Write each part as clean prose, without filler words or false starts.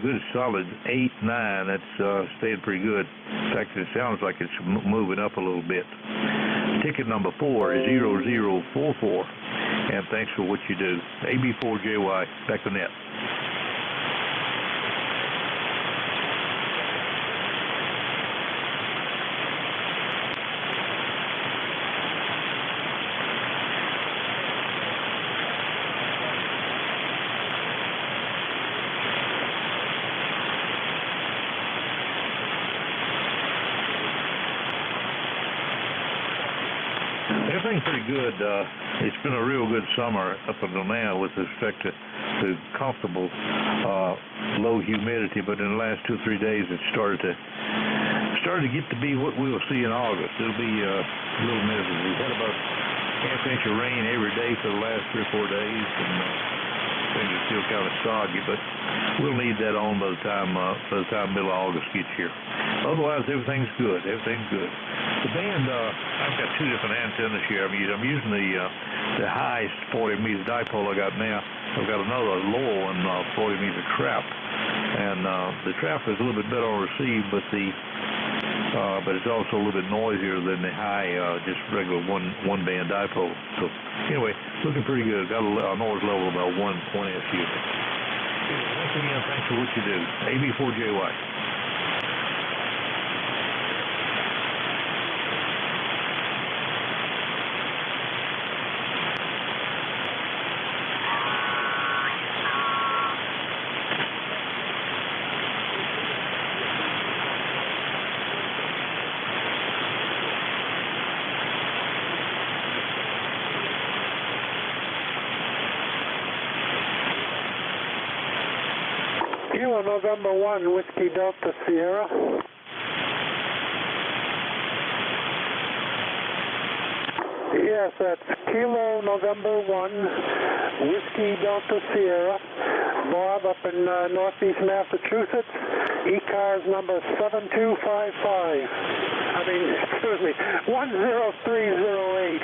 good solid 8, 9. That's staying pretty good. In fact, it sounds like it's moving up a little bit. Ticket number 4 is 0044. And thanks for what you do. AB4JY, back to net. Everything's pretty good. It's been a real good summer up until now with respect to comfortable low humidity, but in the last 2 or 3 days it started to get to be what we'll see in August. It'll be a little miserable. We've had about half inch of rain every day for the last 3 or 4 days, and things are still kind of soggy, but we'll need that on by the time middle of August gets here. Otherwise, everything's good. Everything's good. The band, I've got 2 different antennas here. I'm using the highest 40 meter dipole I got now. I've got another lower one, 40 meter trap, and the trap is a little bit better on receive, but it's also a little bit noisier than the high, just regular one band dipole. So anyway, looking pretty good. Got a noise level of about 1 SU. Once again, thanks for what you do. AB4JY. Kilo November 1, Whiskey Delta Sierra. Yes, that's Kilo November 1, Whiskey Delta Sierra. Bob up in northeast Massachusetts. ECARS number 7255. Excuse me, 10308.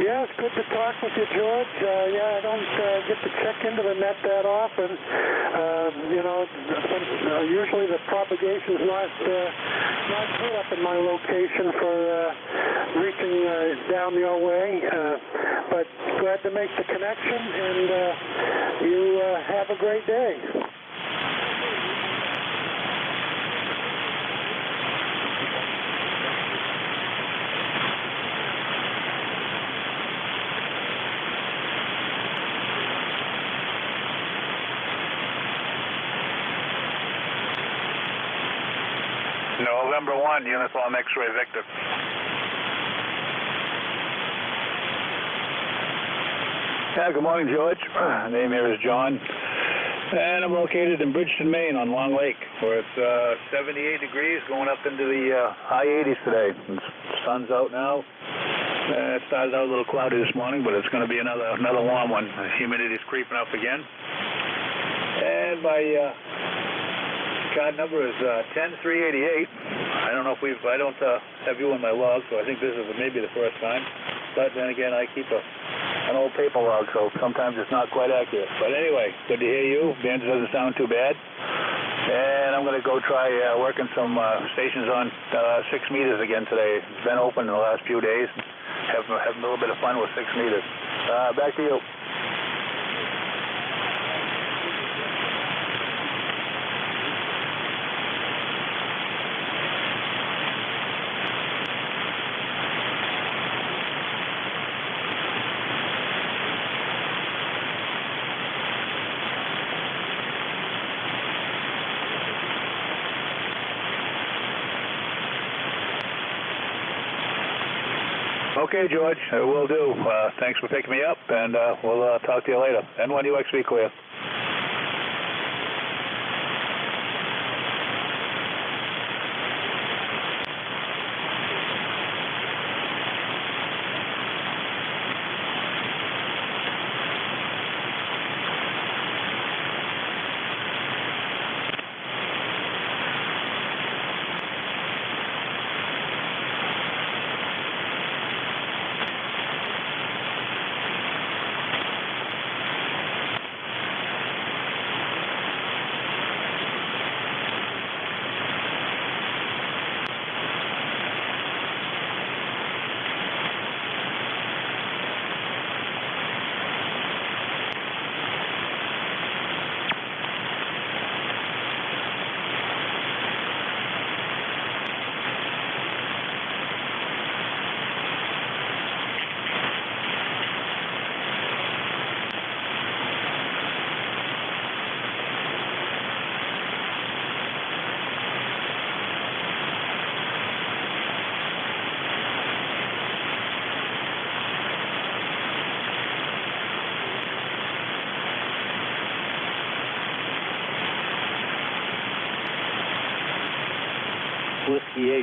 Yeah, it's good to talk with you, George. I don't get to check into the net that often. Usually the propagation's not good up in my location for reaching down your way. But glad to make the connection, and you have a great day. November 1, Uniform X-Ray Victor. Yeah, good morning, George. Name here is John, and I'm located in Bridgeton, Maine on Long Lake, where it's 78 degrees going up into the high 80s today. The sun's out now. It started out a little cloudy this morning, but it's going to be another warm one. The humidity's creeping up again. And my card number is 10388. I don't know if I don't have you on my log, so I think this is maybe the first time. But then again, I keep an old paper log, so sometimes it's not quite accurate. But anyway, good to hear you. Band doesn't sound too bad. And I'm going to go try working some stations on 6 meters again today. It's been open in the last few days. Having a little bit of fun with 6 meters. Back to you. Okay, George, will do. Thanks for picking me up, and we'll talk to you later. N1UXV clear.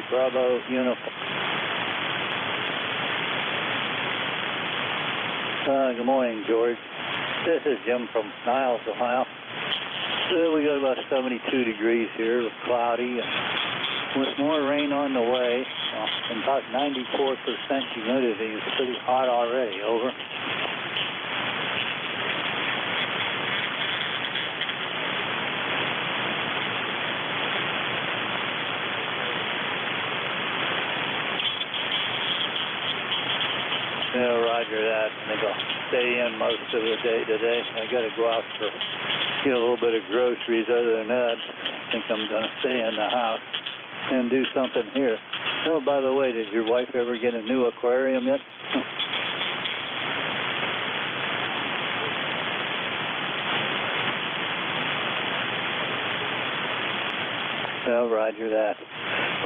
Bravo Uniform. Good morning, George. This is Jim from Niles, Ohio. We got about 72 degrees here, cloudy, and with more rain on the way, and about 94% humidity. It's pretty hot already. Over. Yeah, roger that. I think I'll stay in most of the day today. I got to go out for get a little bit of groceries. Other than that, I think I'm going to stay in the house and do something here. Oh, by the way, did your wife ever get a new aquarium yet? Oh, roger that.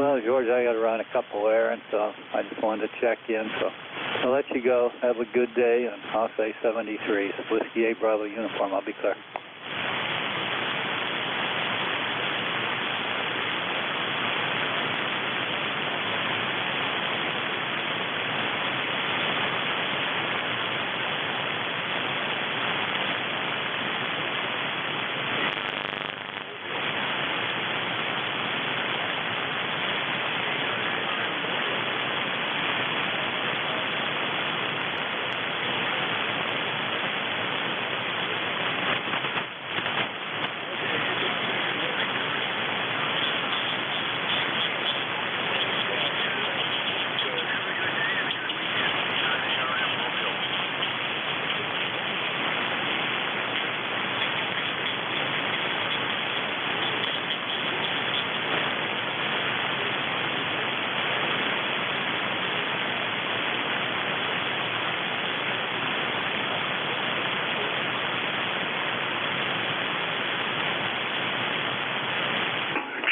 Well, George, I got to run a couple errands, so I just wanted to check in. So I'll let you go. Have a good day, and I'll say 73. Whiskey 8 Bravo Uniform. I'll be clear.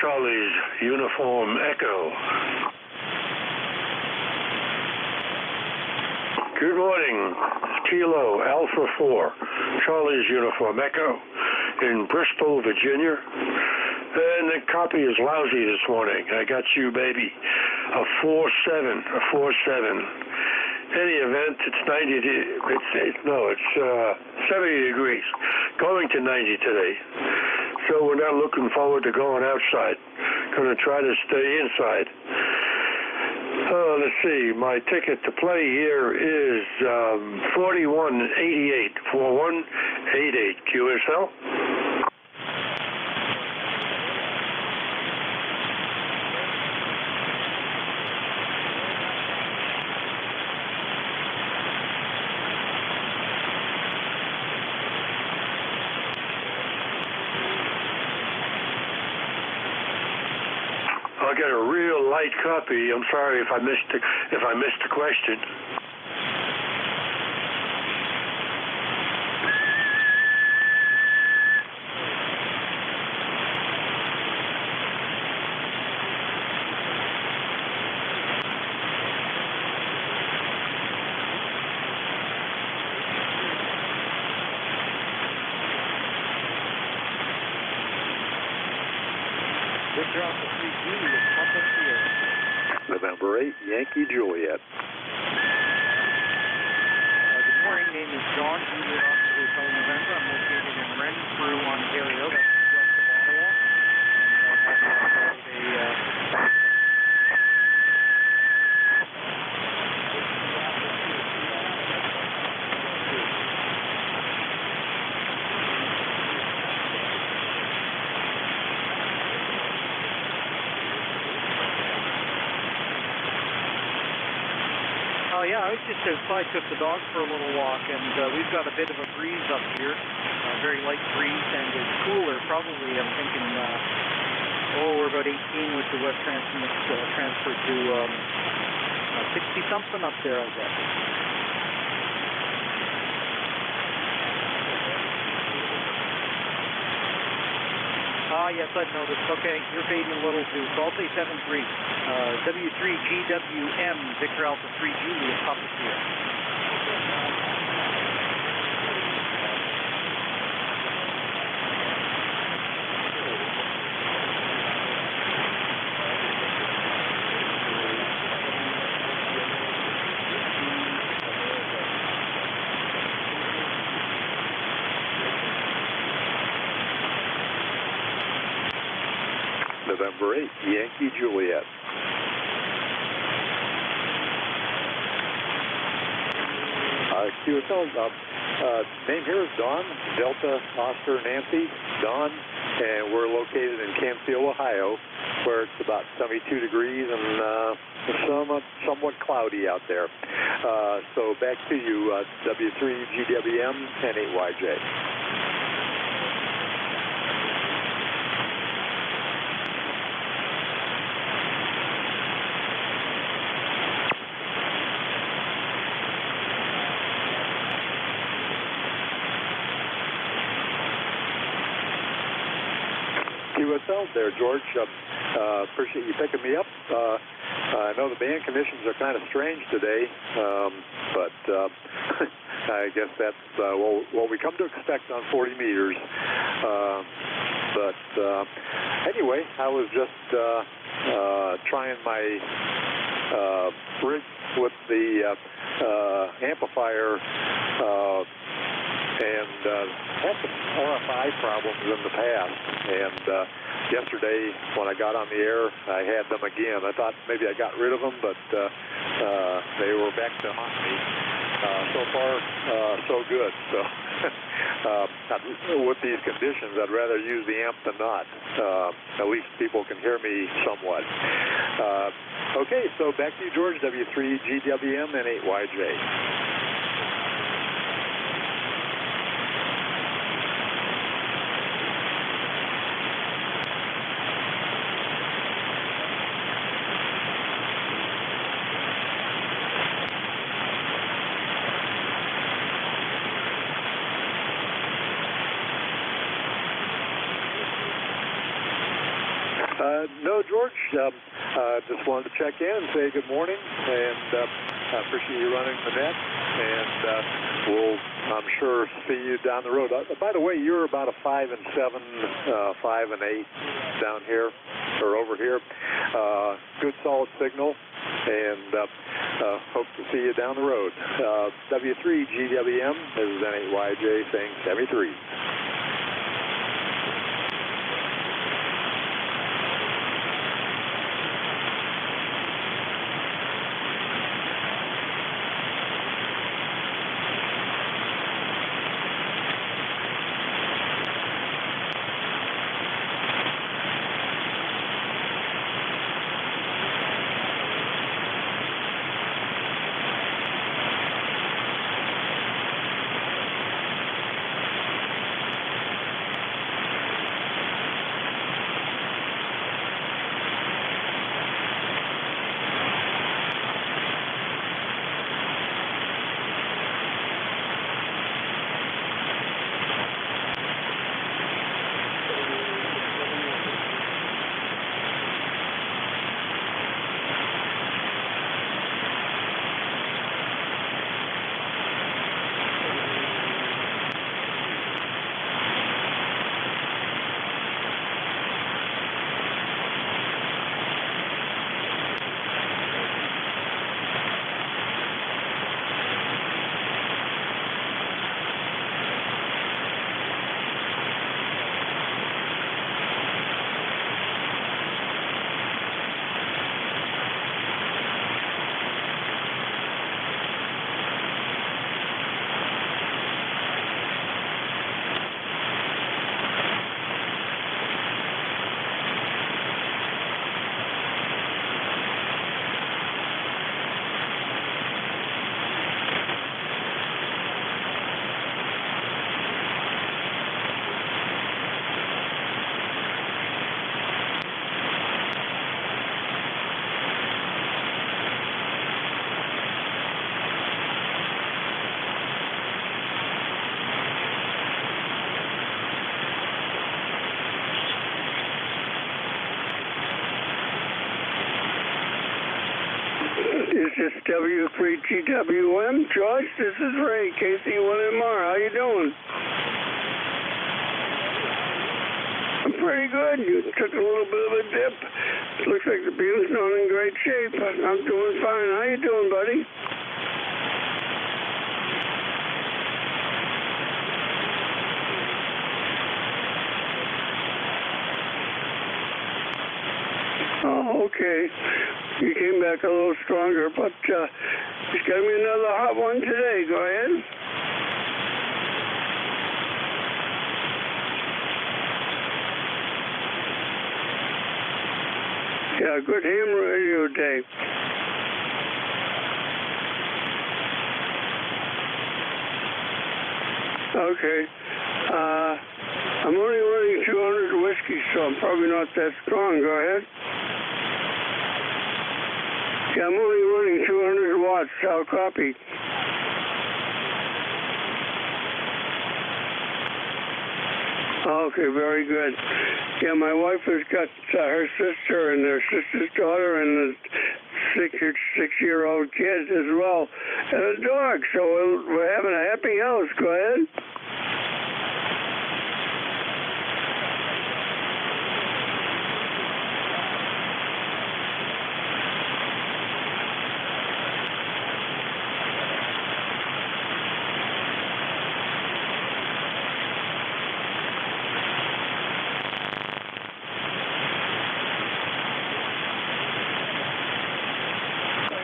Charlie's Uniform Echo. Good morning. Kilo Alpha 4, Charlie's Uniform Echo in Bristol, Virginia. And the copy is lousy this morning. I got you, baby. A 4-7. Any event, it's 70 degrees. Going to 90 today. So we're not looking forward to going outside. Going to try to stay inside. Let's see. My ticket to play here is 4188. 4188. QSL. I'll get a real light copy. I'm sorry if I missed the question. Victor Alpha 3 Juliet, Papa Sierra. November 8, Yankee Juliet. Good morning, name is John, Juliet Oscar Hotel November. I'm located in Renfrew, Ontario, that's west of Ottawa. And I have yeah, I was just outside, took the dog for a little walk, and we've got a bit of a breeze up here, very light breeze, and it's cooler, probably, I'm thinking, we're about 18 with the wet transfer to 60-something up there, I guess. Yes, I've noticed. Okay, you're fading a little too, so I'll say 7-3. W3GWM, Victor Alpha 3 Juliet, Papa Sierra. November 8, Yankee Juliet. QSL, name here is Dawn, Delta Oscar Nancy, Dawn, and we're located in Canfield, Ohio, where it's about 72 degrees and somewhat cloudy out there. So back to you, W3GWM and 8YJ. QSL there, George. Appreciate you picking me up. I know the band conditions are kind of strange today, but I guess that's what we come to expect on 40 meters. But anyway, I was just trying my rig with the amplifier and had some RFI problems in the past, and yesterday when I got on the air I had them again. I thought maybe I got rid of them, but they were back to haunt me. So far so good. So with these conditions I'd rather use the amp than not. At least people can hear me somewhat. Okay, so back to you, George. W3GWM and 8YJ. No, George. Just wanted to check in and say good morning, and I appreciate you running the net, and we'll, I'm sure, see you down the road. By the way, you're about a 5 and 7, 5 and 8 down here, or over here. Good solid signal, and hope to see you down the road. W3GWM, this is N8YJ saying 73. This is W3GWM. George, this is Ray, KC1MR. How you doing? I'm pretty good. You took a little bit of a dip. It looks like the beam's not in great shape. I'm doing fine. How you doing, buddy? Okay. You came back a little stronger, but it's got me another hot one today. Go ahead. Yeah, good ham radio day. Okay. I'm only running 200 whiskey, so I'm probably not that strong. Go ahead. Yeah, I'm only running 200 watts. I'll copy. Okay, very good. Yeah, my wife has got her sister and her sister's daughter and a six-year-old kid as well, and a dog. So we're having a happy house. Go ahead.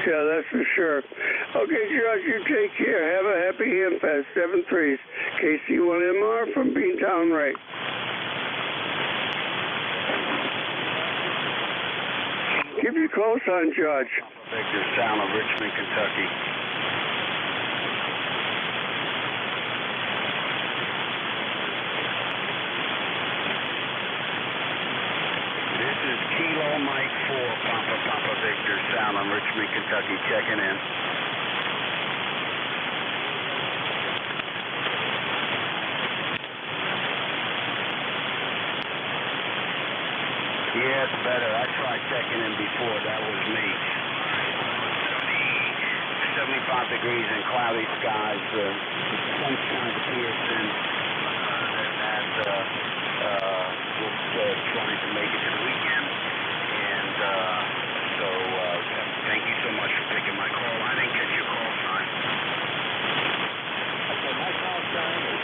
Yeah, that's for sure. Okay, George, you take care. Have a happy Hamfest. 7-3s. KC1MR from Beantown, right? Keep your close on, George. Victor, town of Richmond, Kentucky. This is Kilo Mike 4, Papa Victor, sound on Richmond, Kentucky, checking in. Yeah, it's better. I tried checking in before. That was me. 75 degrees and cloudy skies. The sun's kind of piercing. Just trying to make it to the weekend. And so thank you so much for picking my call. I didn't get your call sign. Okay, my call sign is...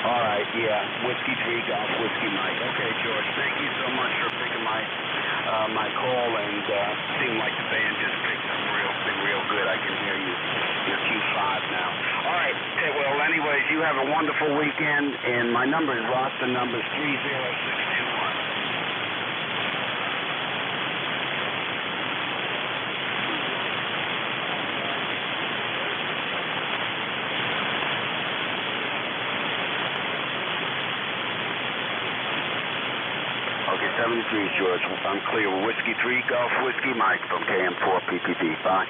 All right, yeah, Whiskey 3 Golf, Whiskey Mike. Okay, George, thank you so much for picking my call, and seemed like the band just picked up real good. I can hear you. You're Q5 now. All right, hey, well, anyways, you have a wonderful weekend, and my number is roster number 30621. Okay, 73, George. I'm clear. Whiskey 3 Golf, Whiskey Mike from KM4 PPP. Bye.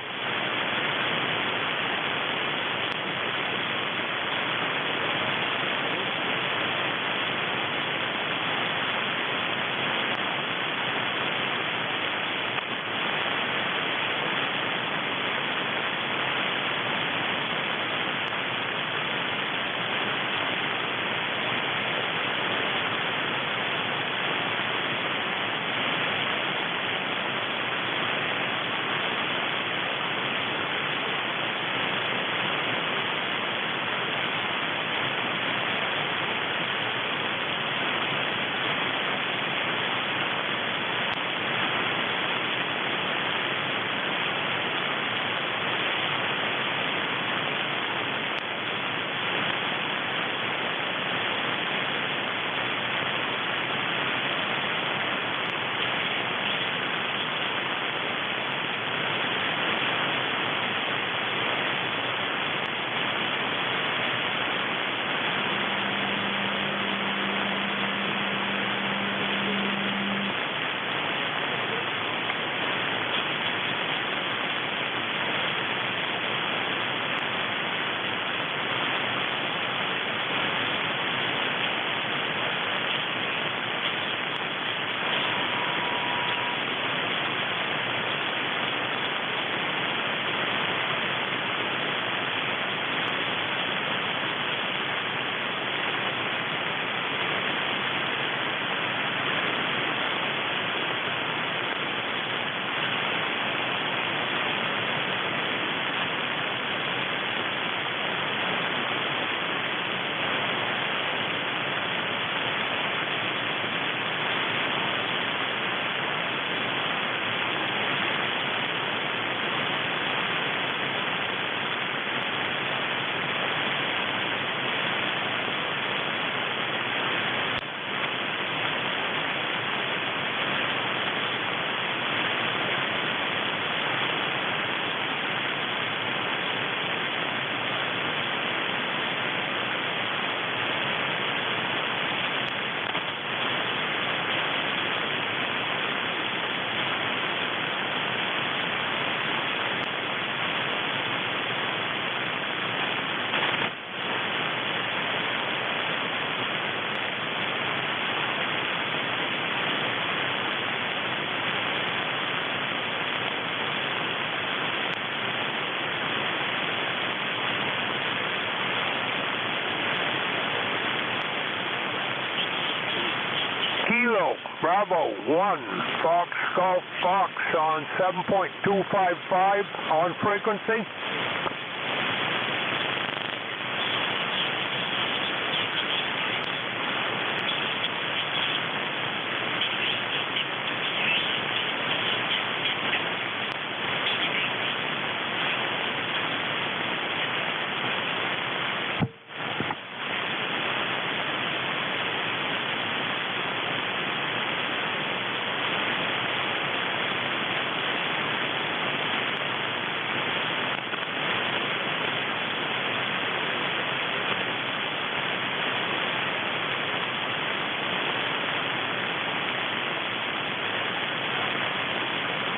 Bravo 1, Fox Golf Fox on 7.255 on frequency.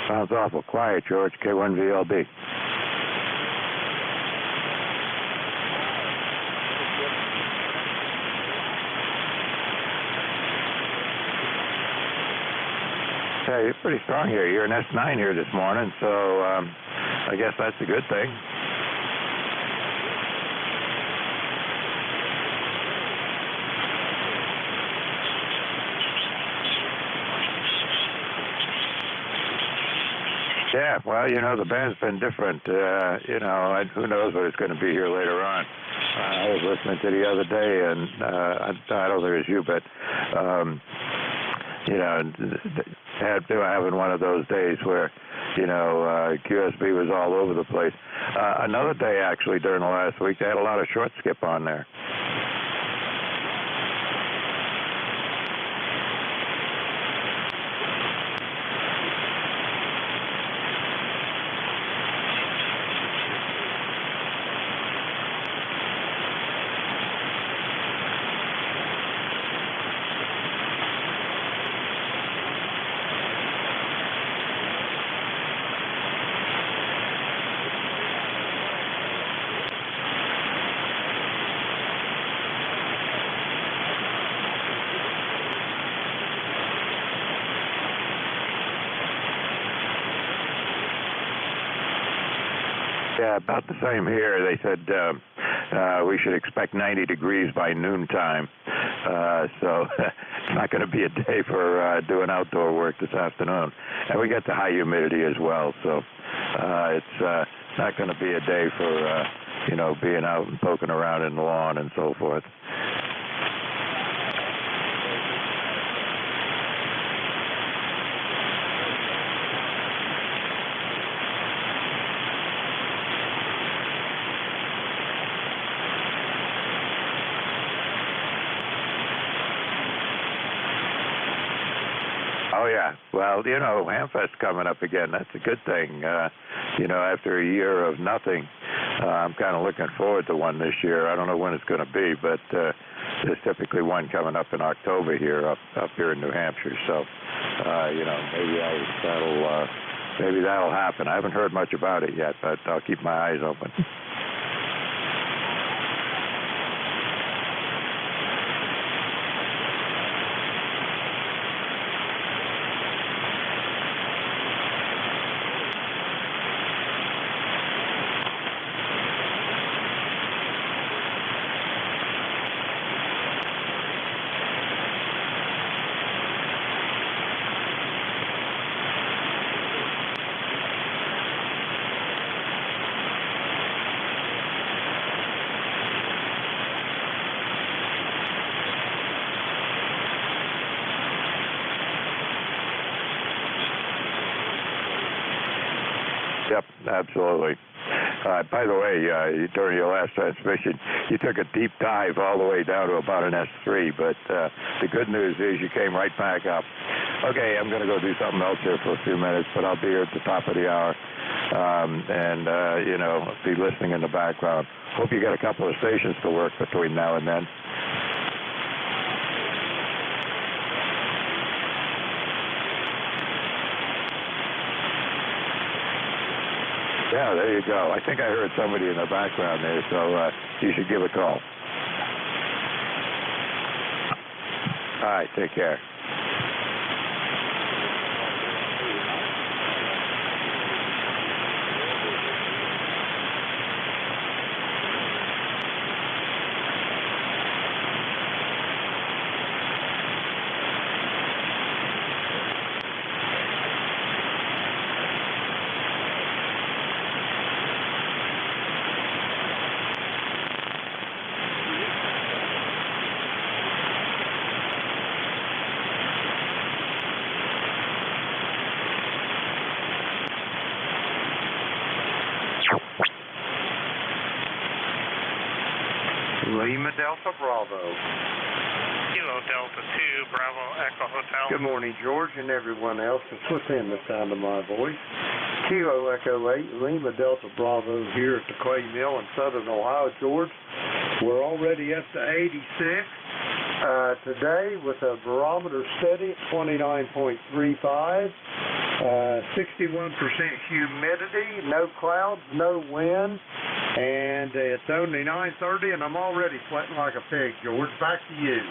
Sounds awful quiet, George. K1VLB. Yeah, you're pretty strong here. You're an S9 here this morning, so I guess that's a good thing. Yeah, well, you know, the band's been different. You know, who knows what it's going to be here later on. I was listening to the other day, and I don't think it was you, but, you know, they were having one of those days where, you know, QSB was all over the place. Another day, actually, during the last week, they had a lot of short skip on there. Yeah, about the same here. They said we should expect 90 degrees by noontime. So it's not going to be a day for doing outdoor work this afternoon. And we get the high humidity as well. So it's not going to be a day for, you know, being out and poking around in the lawn and so forth. Oh, yeah. Well, you know, Hamfest coming up again. That's a good thing. You know, after a year of nothing, I'm kind of looking forward to one this year. I don't know when it's going to be, but there's typically one coming up in October here, up here in New Hampshire. So, you know, maybe that'll happen. I haven't heard much about it yet, but I'll keep my eyes open. Yep, absolutely. By the way, during your last transmission, you took a deep dive all the way down to about an S3, but the good news is you came right back up. Okay, I'm going to go do something else here for a few minutes, but I'll be here at the top of the hour and, you know, be listening in the background. Hope you got a couple of stations to work between now and then. Yeah, there you go. I think I heard somebody in the background there, so you should give a call. All right, take care. Delta Bravo. Kilo Delta 2, Bravo Echo Hotel. Good morning, George, and everyone else that's within the sound of my voice. Kilo Echo 8, Lima Delta Bravo here at the Clay Mill in southern Ohio, George. We're already up to 86 today with a barometer steady at 29.35, 61% humidity, no clouds, no wind, and it's only 9:30 and I'm already sweating like a pig, George. Back to you.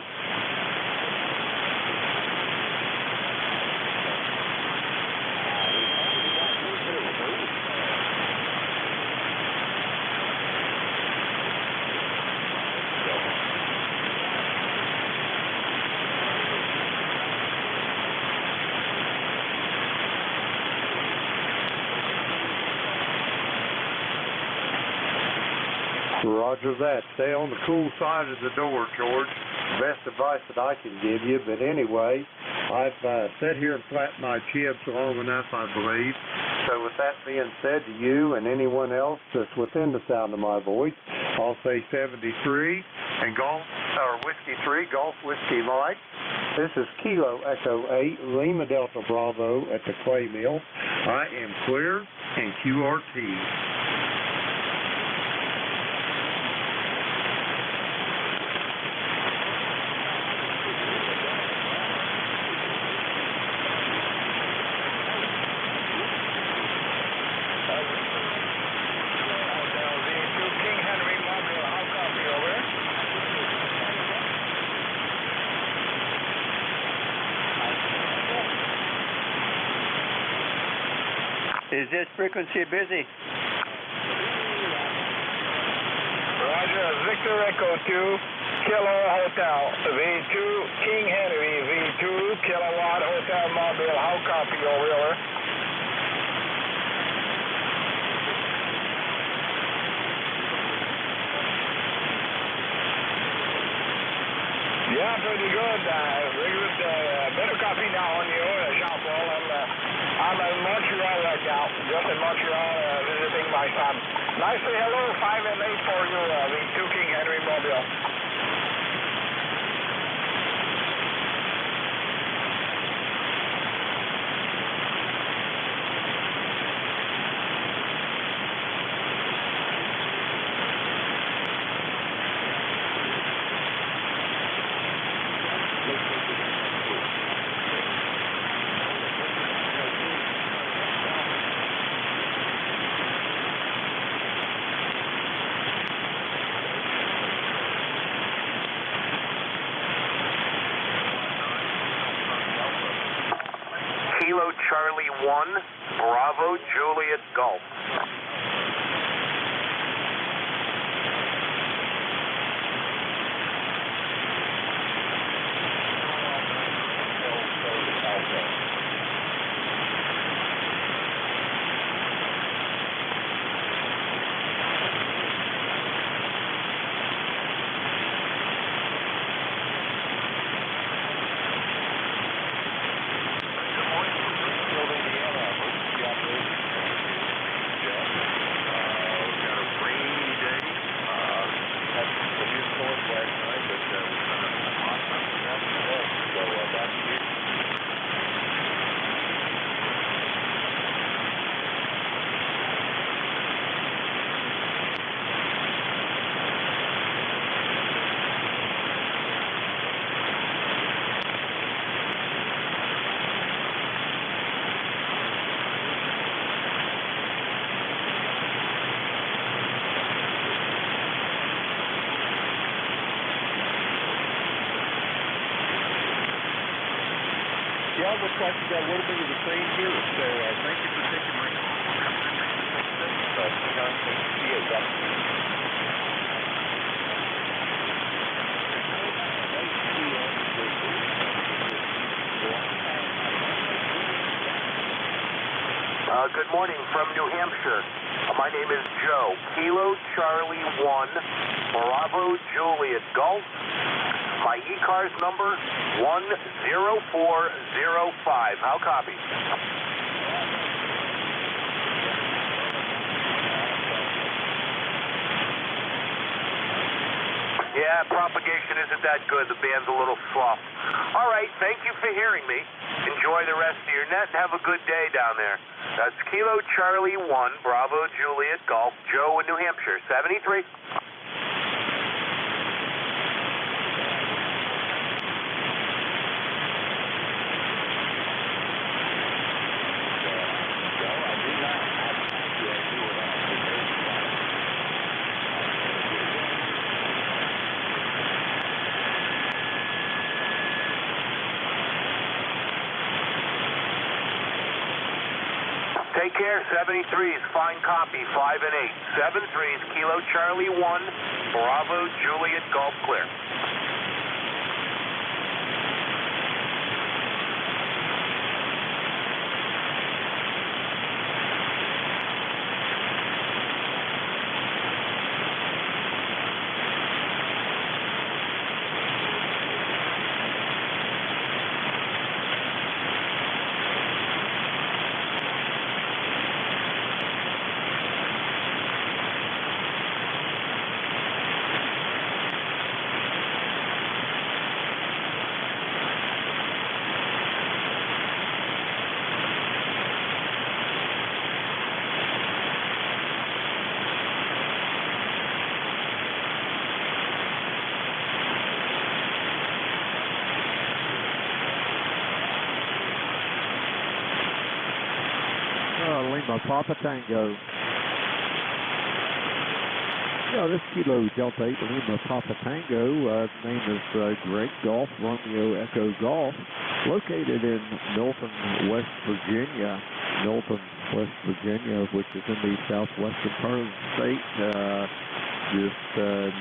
Roger that. Stay on the cool side of the door, George. Best advice that I can give you. But anyway, I've sat here and flattened my chips long enough, I believe. So with that being said to you and anyone else that's within the sound of my voice, I'll say 73 and Whiskey 3, Golf Whiskey Mike. This is Kilo Echo 8, Lima Delta Bravo at the Clay Mill. I am clear and QRT. Is this frequency busy? Roger, Victor Echo 2, Kilo Hotel, V2, King Henry, V2, Kilowatt Hotel Mobile, how copy, over? Yeah, pretty good. Better copy now on you, Jean-Paul. I'm in Montreal right now, just in Montreal, visiting my son. Nice to hello, 5 and 8 for you, V2 King Henry Mobile. Kilo Charlie 1, Bravo Juliet Golf. Yeah, looks like you got a little bit of the same here, so thank you for taking my call. Good morning from New Hampshire. My name is Joe. Kilo Charlie 1, Bravo Juliet Golf. My ECARS number 10405. How copy? Yeah, propagation isn't that good. The band's a little soft. All right, thank you for hearing me. Enjoy the rest of your net and have a good day down there. That's Kilo Charlie 1, Bravo Juliet Golf, Joe in New Hampshire, 73. Take care, 73s, fine copy, 5 and 8. 73s, Kilo Charlie 1, Bravo Juliet Golf clear. Lima Papa Tango. Yeah, this Kilo Delta 8 Lima Papa Tango. Name is Greg Golf, Romeo Echo Golf. Located in Milton, West Virginia. Milton, West Virginia, which is in the southwestern part of the state, just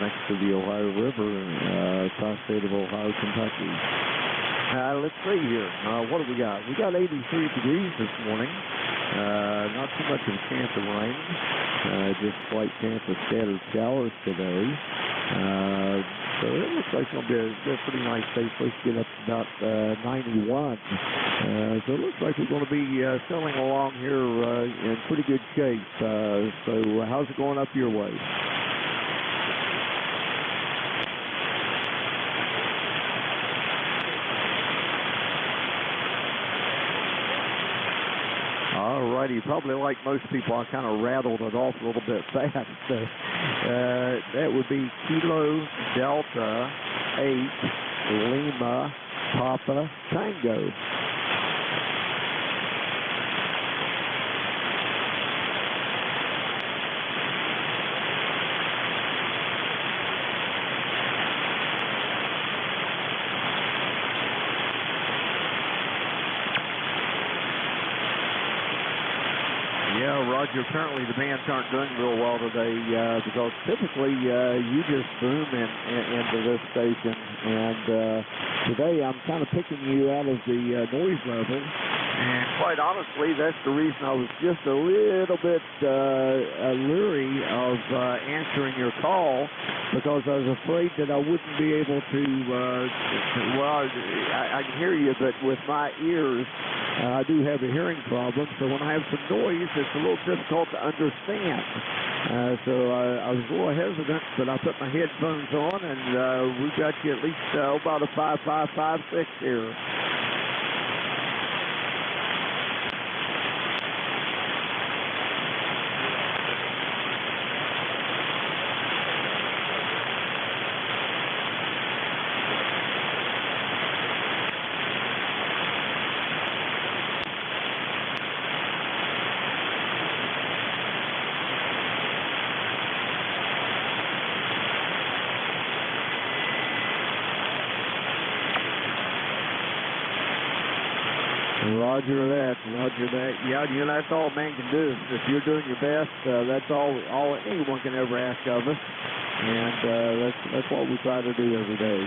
next to the Ohio River, tri-state of Ohio, Kentucky. Let's see here. What do we got? We got 83 degrees this morning. Not too much of a chance of rain. Just slight chance of scattered showers today. So it looks like it's going to be a pretty nice day. Supposed to get up to about 91. So it looks like we're going to be sailing along here in pretty good shape. So how's it going up your way? Alrighty, probably like most people, I kind of rattled it off a little bit fast. That would be Kilo Delta 8 Lima Papa Tango. Roger, apparently the bands aren't doing real well today because typically you just boom into this station, and today I'm kind of picking you out of the noise level, and quite honestly that's the reason I was just a little bit leery of answering your call, because I was afraid that I wouldn't be able to, I can hear you, but with my ears I do have a hearing problem, so when I have some noise, it's a little difficult to understand. So I was a little hesitant, but I put my headphones on, and we got you at least about a 5556 here. Roger that. Yeah, you know, that's all a man can do. If you're doing your best, that's all anyone can ever ask of us, and that's what we try to do every day.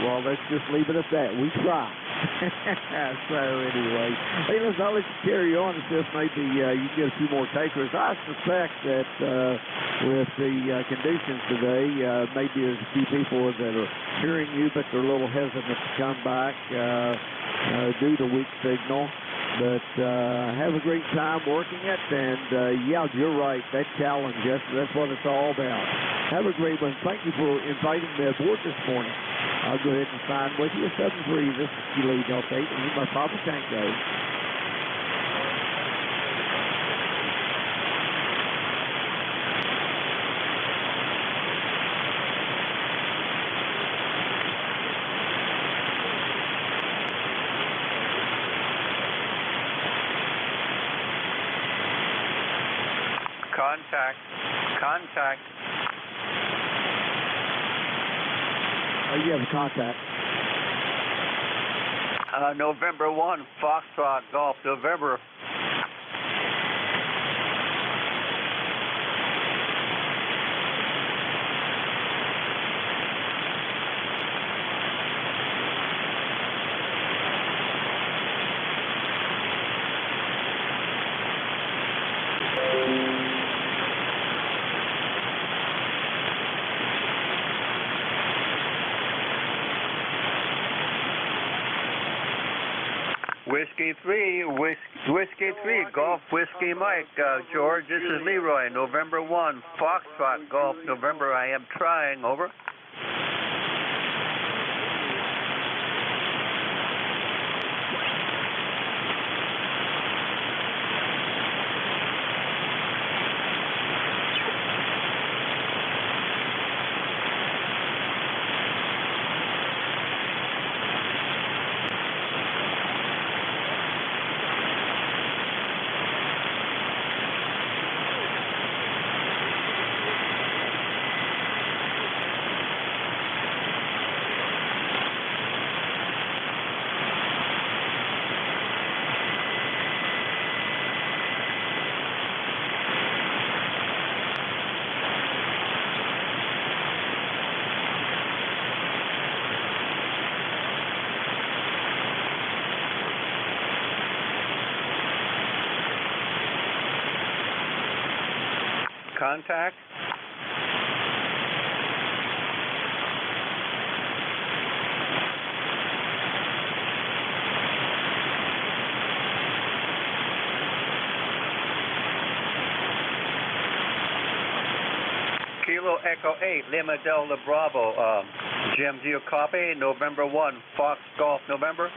Well, let's just leave it at that. We try. So anyway, hey, listen, I'll let you carry on and see if maybe you get a few more takers. I suspect that with the conditions today, maybe there's a few people that are hearing you, but they're a little hesitant to come back due to weak signal. But have a great time working it, and yeah, you're right. That challenge, that's what it's all about. Have a great one. Thank you for inviting me aboard this morning. I'll go ahead and sign with you. 73. This is Kilo Delta 8. Lima Papa Tango. Contact. Oh, you have a contact. November 1, Foxtrot Golf, November. Whiskey 3, Golf Whiskey Mike, George, this is Leroy, November 1, Foxtrot Golf, November, I am trying, over. Contact. Kilo Echo 8, Lima Delta Bravo, Jim, do you copy? November 1, Fox Golf, November.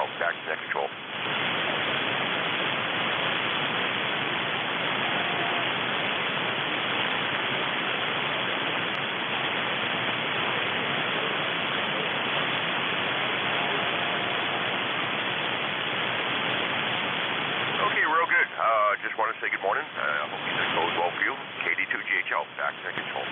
out, back to net control. Just want to say good morning. I hope this goes well for you. KD2GHL, back to control.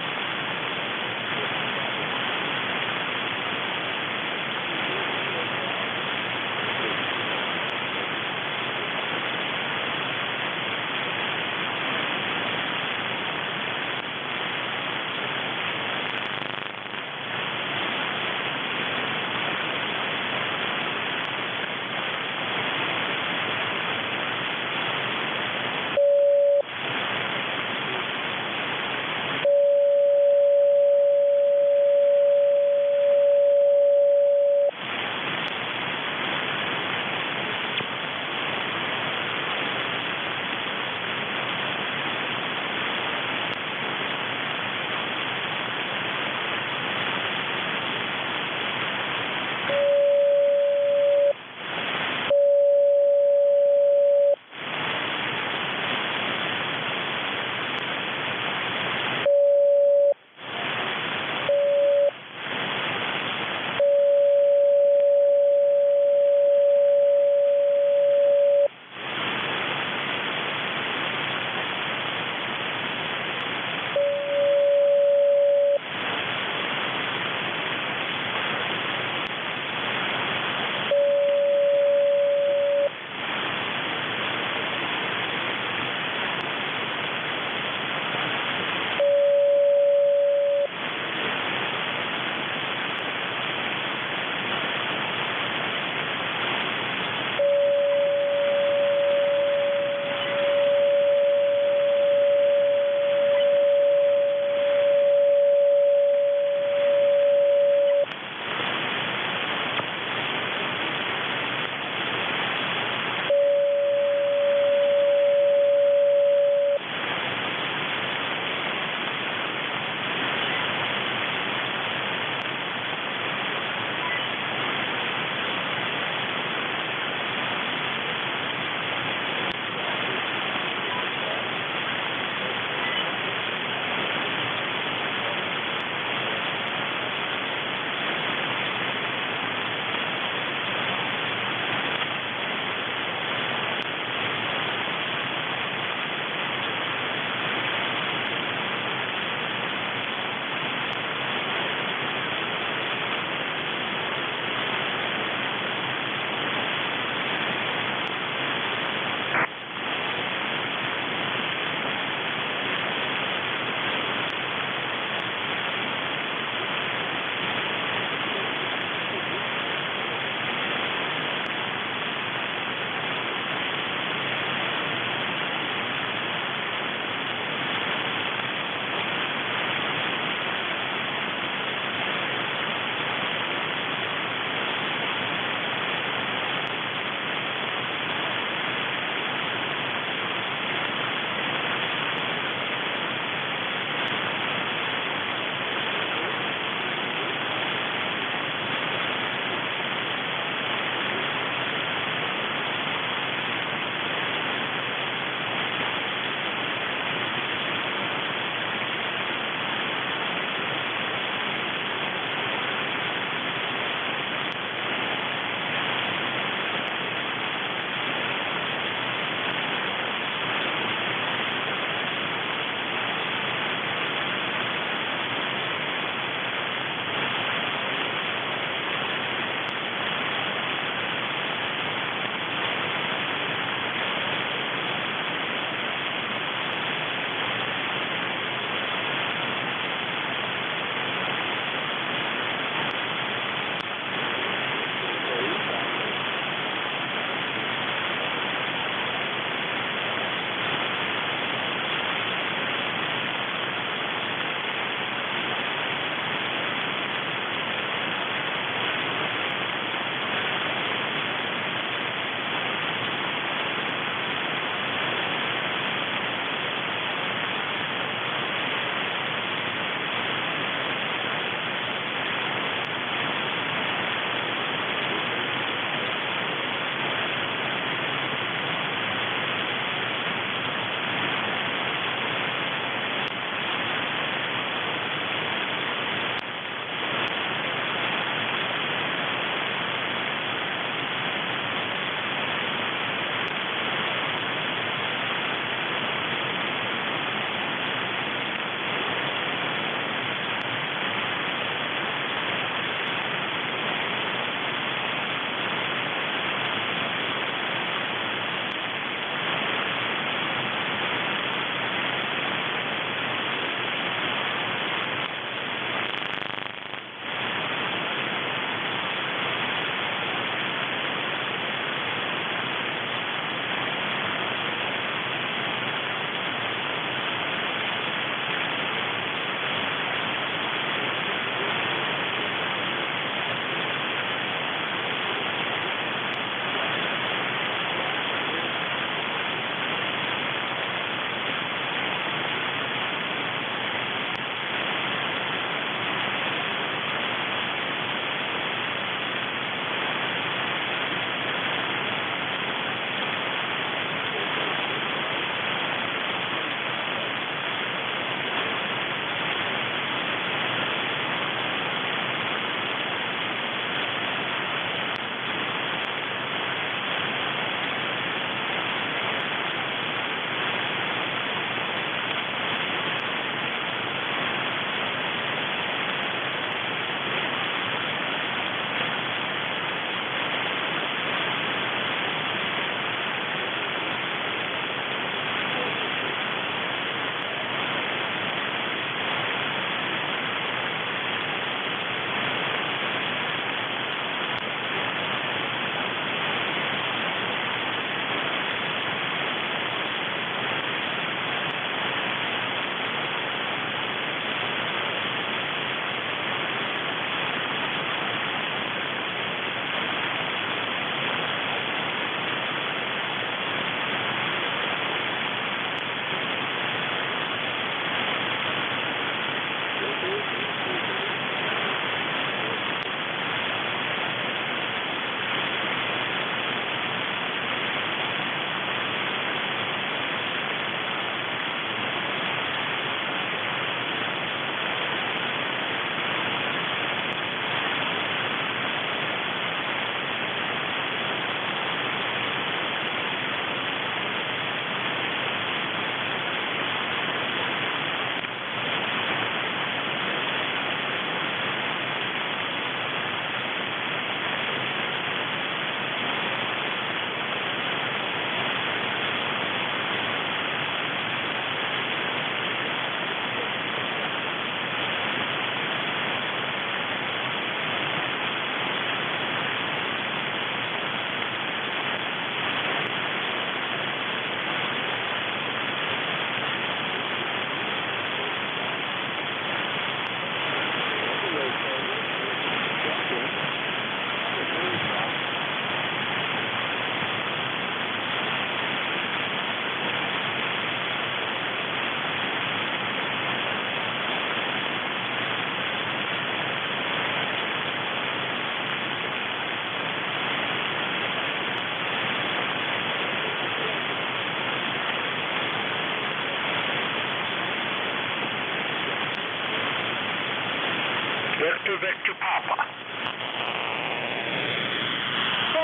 Victor Papa.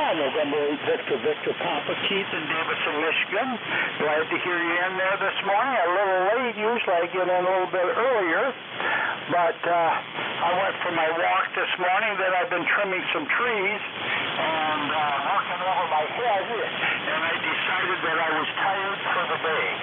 November 8, Victor Papa, Keith in Davidson, Michigan. Glad to hear you in there this morning. A little late. Usually I get in a little bit earlier. But I went for my walk this morning. Then I've been trimming some trees and working over my head. And I decided that I was tired for the day.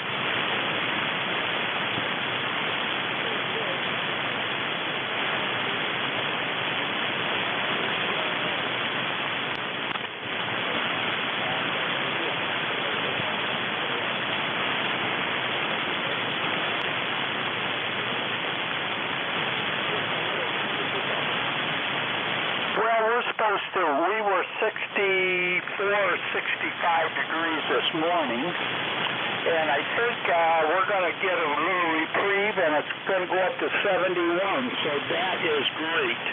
We were 64, 65 degrees this morning, and I think we're going to get a little reprieve, and it's going to go up to 71, so that is great.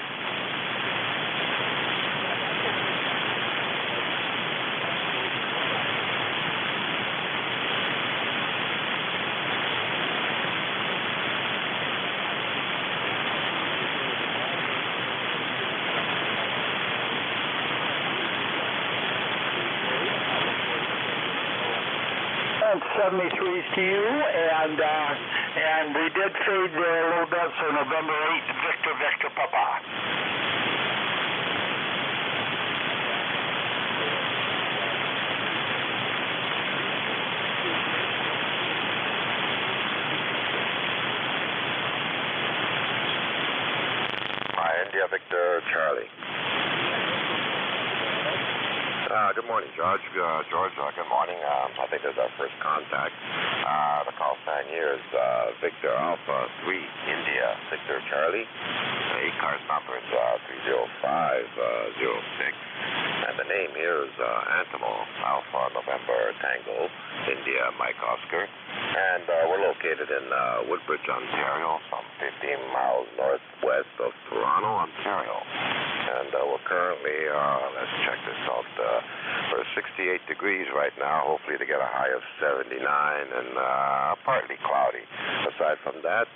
And 73s to you, and we did fade there a little bit, so November 8, Victor Papa. India Victor Charlie. Good morning, George. George, good morning. I think this is our first contact. The call sign here is Victor Alpha 3, India, Victor Charlie. The ECARS number is 30506. And the name here is Antimo, Alpha November Tango, India Mike Oscar. And we're located in Woodbridge, Ontario, some 15 miles northwest of Toronto, Ontario. And we're currently, let's check this out, we're 68 degrees right now, hopefully to get a high of 79 and partly cloudy. Aside from that,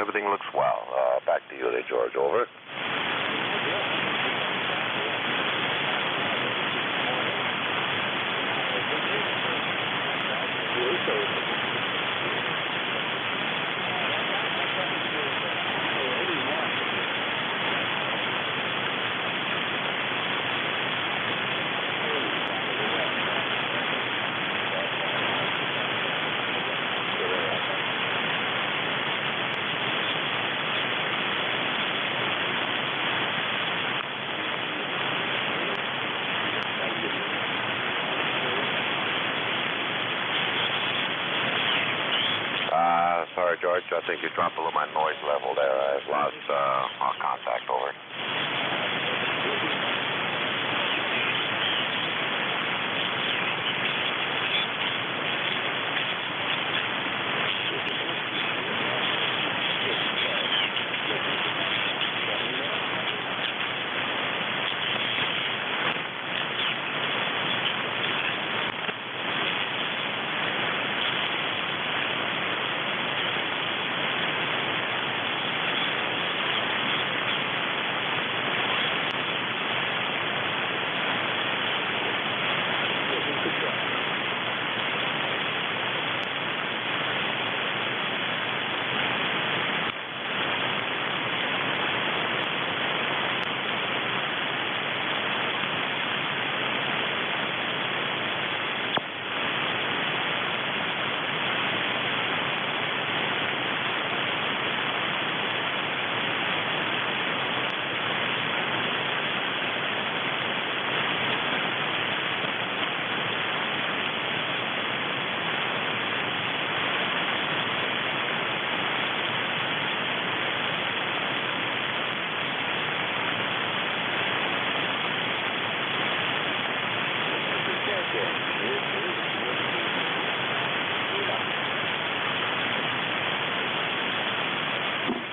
everything looks well. Back to you there, George. Over. Sorry, George, I think you dropped a little my noise level there. I've lost our contact. Over.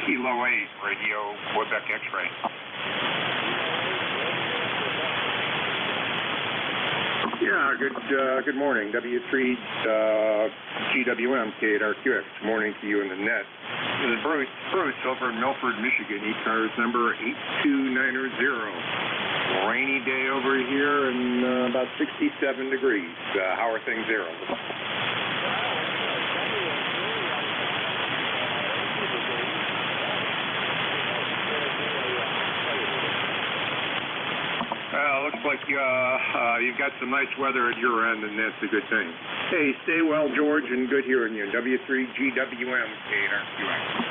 Kilo 8, radio Quebec X-ray. Yeah, good morning. W3 GWM, KRQX. Morning to you in the net. This is Bruce. Bruce over in Milford, Michigan. ECARS number 82900. Rainy day over here and about 67 degrees. How are things there? Looks like you've got some nice weather at your end, and that's a good thing. Hey, stay well, George, and good hearing you. W3GWM, KNRQX.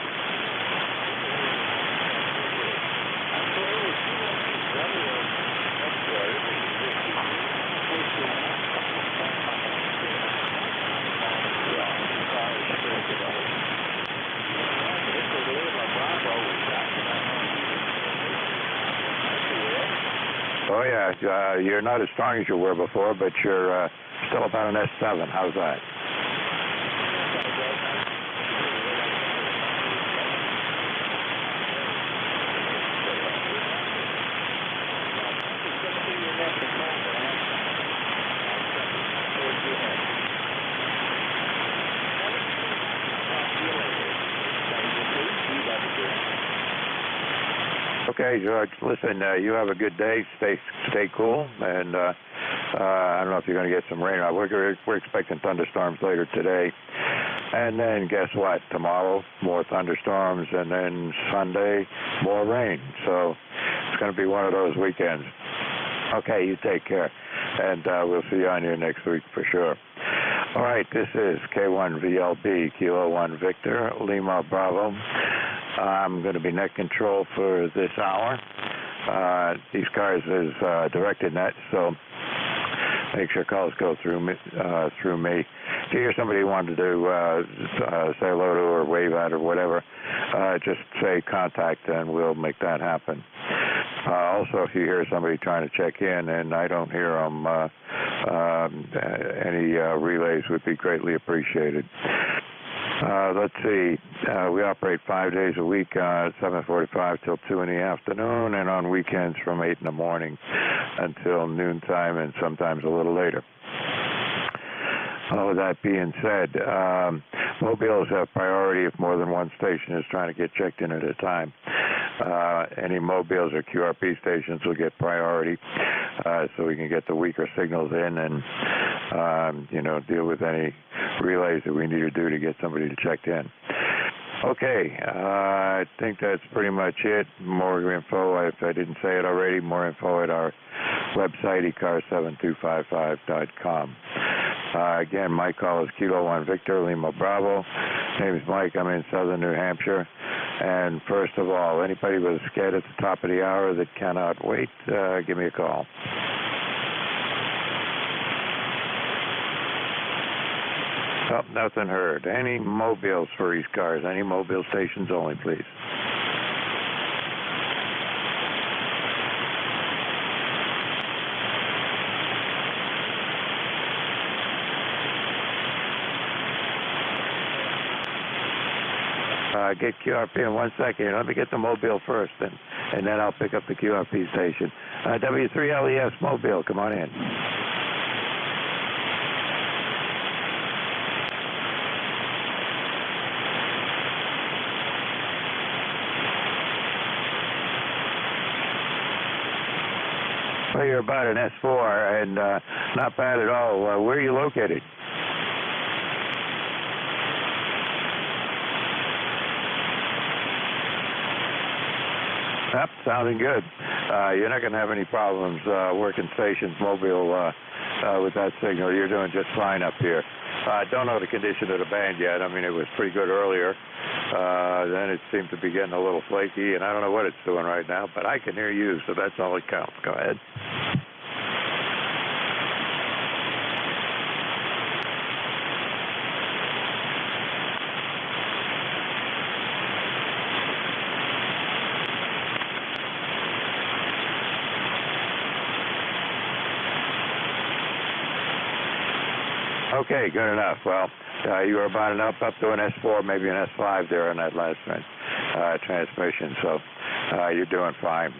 Oh, yeah, you're not as strong as you were before, but you're still about an S7. How's that? Okay, George, listen, you have a good day. Stay cool, and I don't know if you're going to get some rain. We're expecting thunderstorms later today. And then guess what? Tomorrow, more thunderstorms, and then Sunday, more rain. So it's going to be one of those weekends. Okay, you take care, and we'll see you on here next week for sure. All right, this is K1VLB, Kilo 1 Victor, Lima Bravo. I'm going to be net control for this hour. ECARS is directed net, so make sure calls go through me. If you hear somebody you wanted to say hello to or wave at or whatever, just say contact and we'll make that happen. Also, if you hear somebody trying to check in and I don't hear them, any relays would be greatly appreciated. Let's see, we operate 5 days a week, 7:45 till 2 in the afternoon, and on weekends from 8 in the morning until noontime and sometimes a little later. With that being said, mobiles have priority if more than one station is trying to get checked in at a time. Any mobiles or QRP stations will get priority, so we can get the weaker signals in and, deal with any relays that we need to do to get somebody to check in. Okay, I think that's pretty much it. More info, if I didn't say it already, more info at our website, ECARS7255.com. Again, my call is Kilo 1 Victor, Lima Bravo. Name is Mike. I'm in southern New Hampshire. And first of all, anybody with a sked at the top of the hour that cannot wait, give me a call. Oh, nothing heard. Any mobiles for ECARS? Any mobile stations only, please. Get QRP in 1 second. Let me get the mobile first, and then I'll pick up the QRP station. W3LES mobile, come on in. Well, you're about an S4, and not bad at all. Where are you located? Yep, sounding good. You're not going to have any problems working stations mobile with that signal. You're doing just fine up here. Don't know the condition of the band yet. I mean, it was pretty good earlier. Then it seemed to be getting a little flaky, and I don't know what it's doing right now, but I can hear you, so that's all that counts. Go ahead. Okay, good enough. Well, you were about up to an S4, maybe an S5 there on that last transmission, so you're doing fine.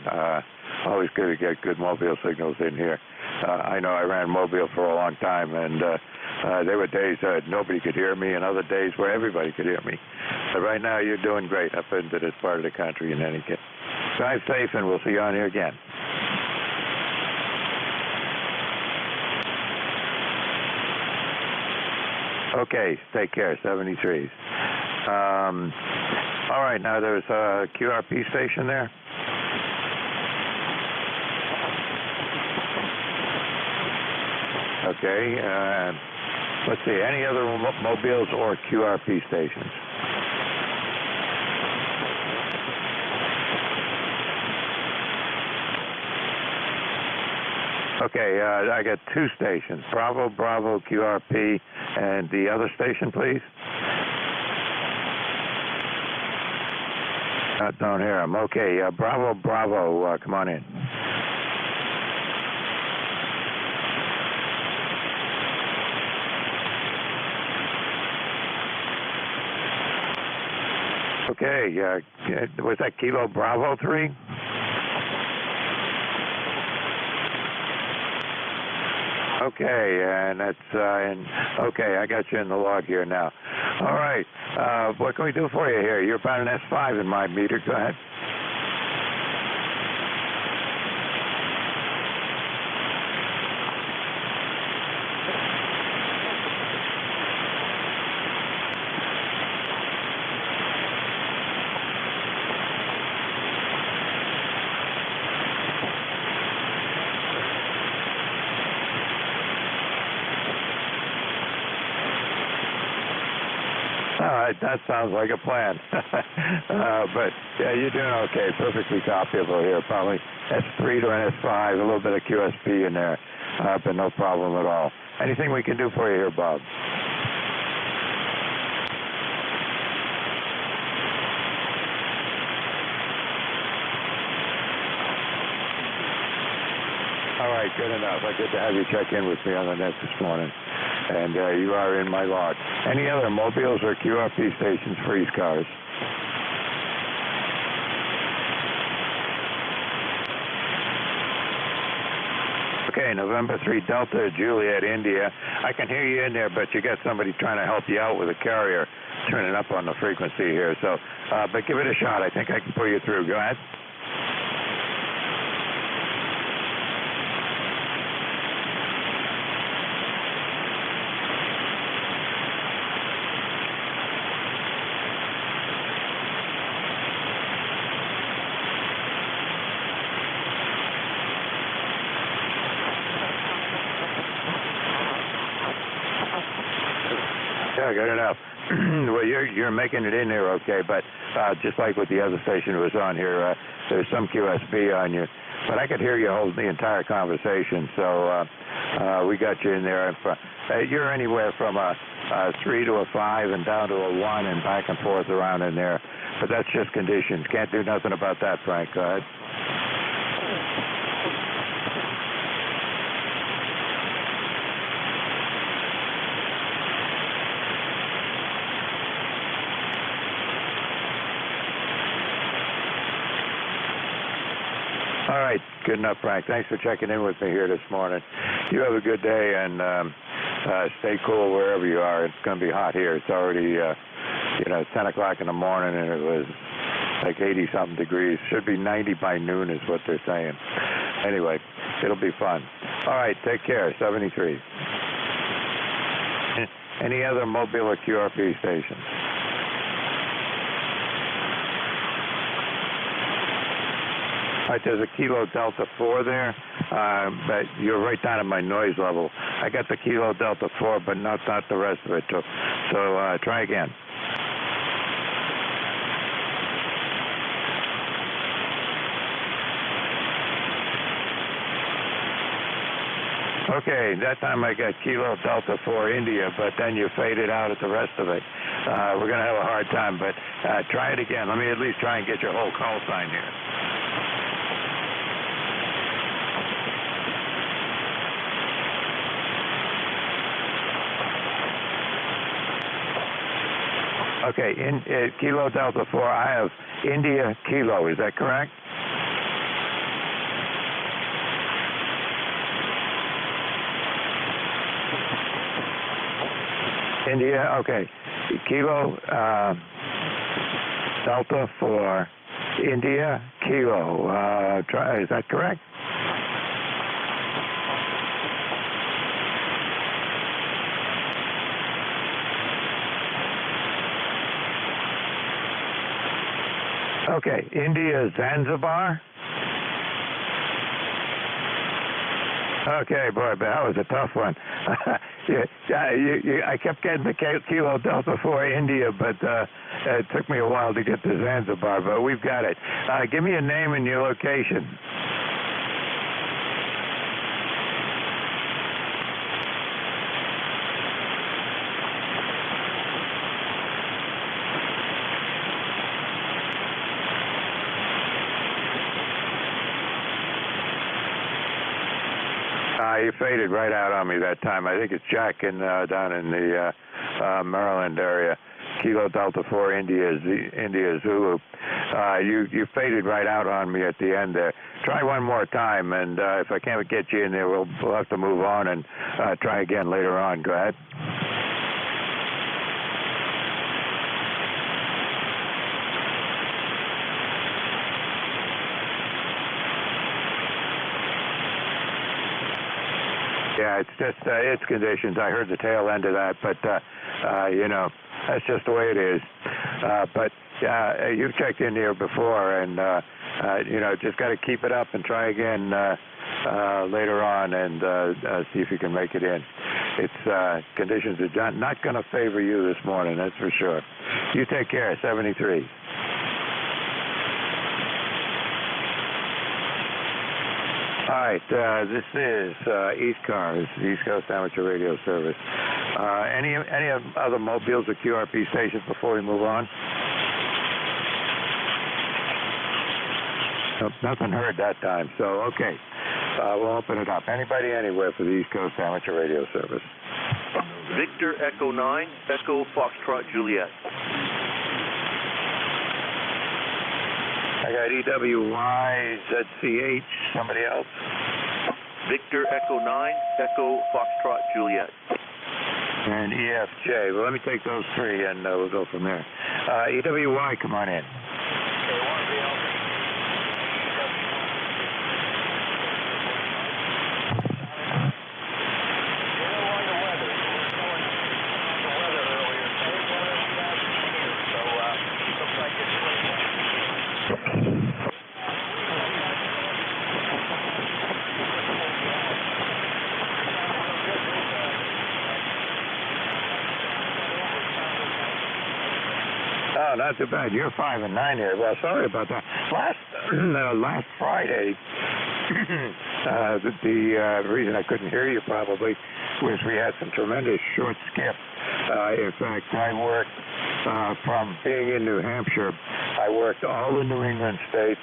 Always good to get good mobile signals in here. I know I ran mobile for a long time, and there were days that nobody could hear me and other days where everybody could hear me. But right now, you're doing great up into this part of the country in any case. Drive safe, and we'll see you on here again. Okay, take care, 73s. All right, now there's a QRP station there. Okay, let's see, any other mobiles or QRP stations? Okay, I got 2 stations, Bravo, Bravo, QRP, and the other station, please? Don't hear him. Okay, Bravo, Bravo, come on in. Okay, was that Kilo Bravo 3? Okay, and that's, okay, I got you in the log here now. All right, what can we do for you here? You're about an S5 in my meter. Go ahead. That sounds like a plan. But yeah, you're doing okay. Perfectly copyable here. Probably S3 to an S5, a little bit of QSP in there, but no problem at all. Anything we can do for you here, Bob? All right, good enough. I get to have you check in with me on the net this morning. And you are in my log. Any other mobiles or QRP stations for ECARS? Okay, November 3 Delta, Juliet, India. I can hear you in there, but you got somebody trying to help you out with a carrier turning up on the frequency here. So, but give it a shot. I think I can pull you through. Go ahead. Yeah, good enough. Well, you're making it in there okay, but just like with the other station that was on here, there's some QSB on you. But I could hear you hold the entire conversation, so we got you in there. You're anywhere from a 3 to a 5 and down to a 1 and back and forth around in there. But that's just conditions. Can't do nothing about that, Frank. Go ahead. All right, good enough, Frank. Thanks for checking in with me here this morning. You have a good day, and stay cool wherever you are. It's going to be hot here. It's already, 10 o'clock in the morning, and it was like 80-something degrees. Should be 90 by noon is what they're saying. Anyway, it'll be fun. All right, take care, 73. Any other mobile or QRP stations? All right, there's a Kilo Delta 4 there, but you're right down at my noise level. I got the Kilo Delta 4, but not the rest of it. So try again. Okay, that time I got Kilo Delta 4 India, but then you faded out at the rest of it. We're going to have a hard time, but try it again. Let me at least try and get your whole call sign here. Okay, in Kilo Delta 4, I have India Kilo. Is that correct? India, okay. Kilo Delta for India, Kilo. Is that correct? Okay, India, Zanzibar. Okay, boy, but that was a tough one. I kept getting the Kilo Delta for India, but it took me a while to get to Zanzibar, but we've got it. Give me a name and your location. You faded right out on me that time. I think it's Jack down in the Maryland area. Kilo Delta 4 India Zulu. You faded right out on me at the end there. Try one more time, and if I can't get you in there, we'll have to move on and try again later on. Go ahead. Yeah, it's just it's conditions. I heard the tail end of that, but that's just the way it is. But you've checked in here before, and just got to keep it up and try again later on, and see if you can make it in. It's conditions are not going to favor you this morning, that's for sure. You take care. 73. All right, this is ECARS, East Coast Amateur Radio Service. Any other mobiles or QRP stations before we move on? Nope, nothing heard that time, so okay. We'll open it up. Anybody anywhere for the East Coast Amateur Radio Service? Victor Echo 9, Echo Foxtrot Juliet. I got EWY, ZCH, somebody else? Victor Echo 9, Echo Foxtrot Juliet. And EFJ. Well, let me take those three and we'll go from there. EWY, come on in. Not too bad. You're 5 and 9 here. Well, sorry about that. Last Friday, the reason I couldn't hear you probably was we had some tremendous short skip. In fact, I worked from being in New Hampshire. I worked all the New England states,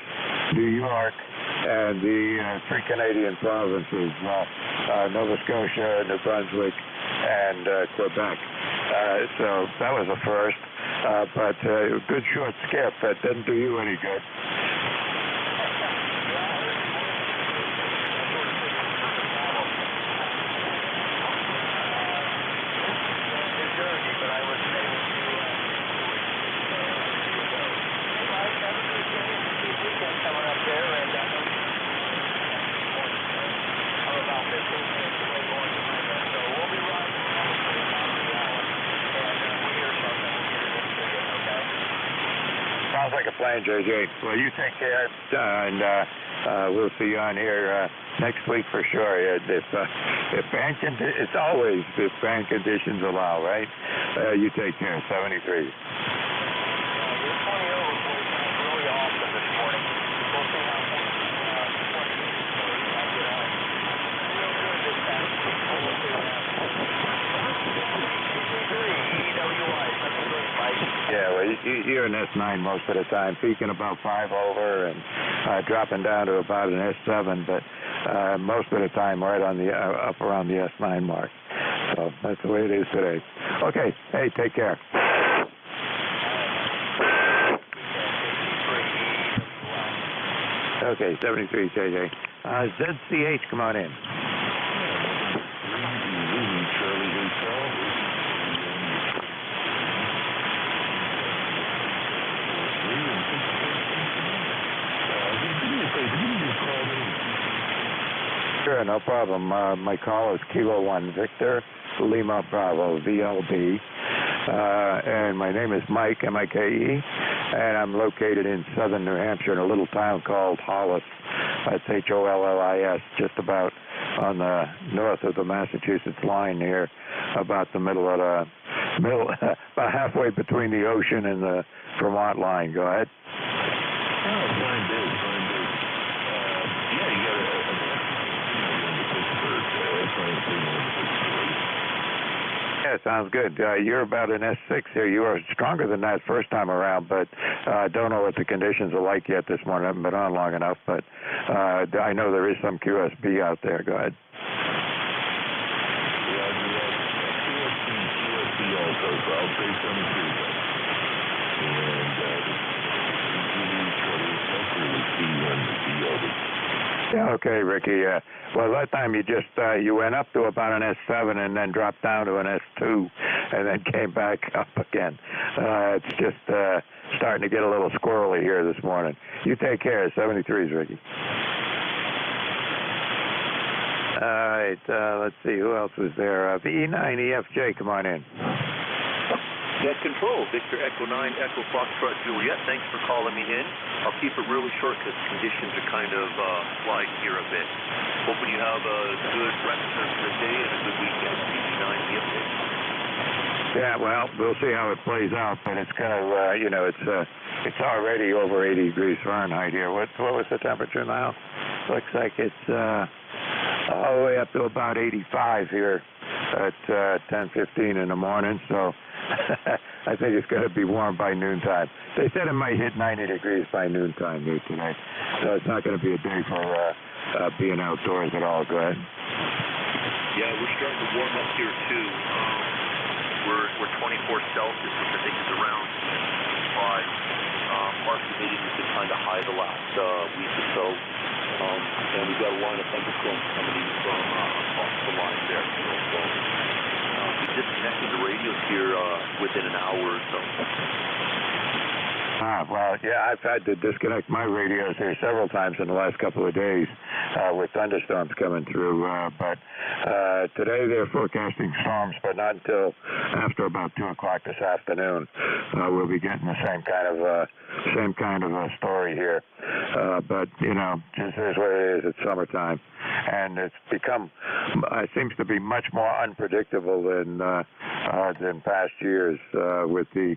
New York, and the 3 Canadian provinces, Nova Scotia, New Brunswick, and Quebec. So that was a first. But good short skip. That didn't do you any good. Sounds like a plan, JJ. Well, you take care, and we'll see you on here next week for sure. If band it's always if band conditions allow, right? You take care. 73. Yeah, well, you're an S9 most of the time, peaking about 5 over and dropping down to about an S7, but most of the time right on the up around the S9 mark. So that's the way it is today. Okay, hey, take care. Okay, 73, JJ. ZCH, come on in. no problem. My call is Kilo 1 Victor Lima Bravo VLB. And my name is Mike, M-I-K-E, and I'm located in southern New Hampshire in a little town called Hollis. That's Hollis, just about on the north of the Massachusetts line here, about the middle of the about halfway between the ocean and the Vermont line. Go ahead. Oh, fine day. Yeah, you got Yeah, sounds good. You're about an S6 here. You were stronger than that first time around, but don't know what the conditions are like yet this morning. I haven't been on long enough, but I know there is some QSB out there. Go ahead. Yeah, okay, Ricky. Well, that time you just you went up to about an S7 and then dropped down to an S2 and then came back up again. It's just starting to get a little squirrely here this morning. You take care. 73s, Ricky. All right, let's see. Who else was there? VE9EFJ, come on in. Net Control, Victor Echo 9, Echo Foxtrot Juliet. Thanks for calling me in. I'll keep it really short because conditions are kind of sliding here a bit. Hoping you have a good rest of the day and a good weekend. VE9EFJ. Yeah, well, we'll see how it plays out, but it's kind of, it's already over 80 degrees Fahrenheit here. What was the temperature now? Looks like it's all the way up to about 85 here at 10:15 in the morning, so I think it's going to be warm by noontime. They said it might hit 90 degrees by noontime here tonight, so it's not going to be a day for being outdoors at all. Go ahead. Yeah, we're starting to warm up here too. We're 24 Celsius, which I think is around 5. Our humidity has been kind of high the last week or so, and we've got a line of thunderstorms coming in from across the line there. So we're disconnecting the radios here within an hour or so. Well, yeah, I've had to disconnect my radios here several times in the last couple of days with thunderstorms coming through. But today they're forecasting storms, but not until after about 2 o'clock this afternoon. We'll be getting the same kind of a story here. But just is what it is. It's summertime, and it's become seems to be much more unpredictable than past years with the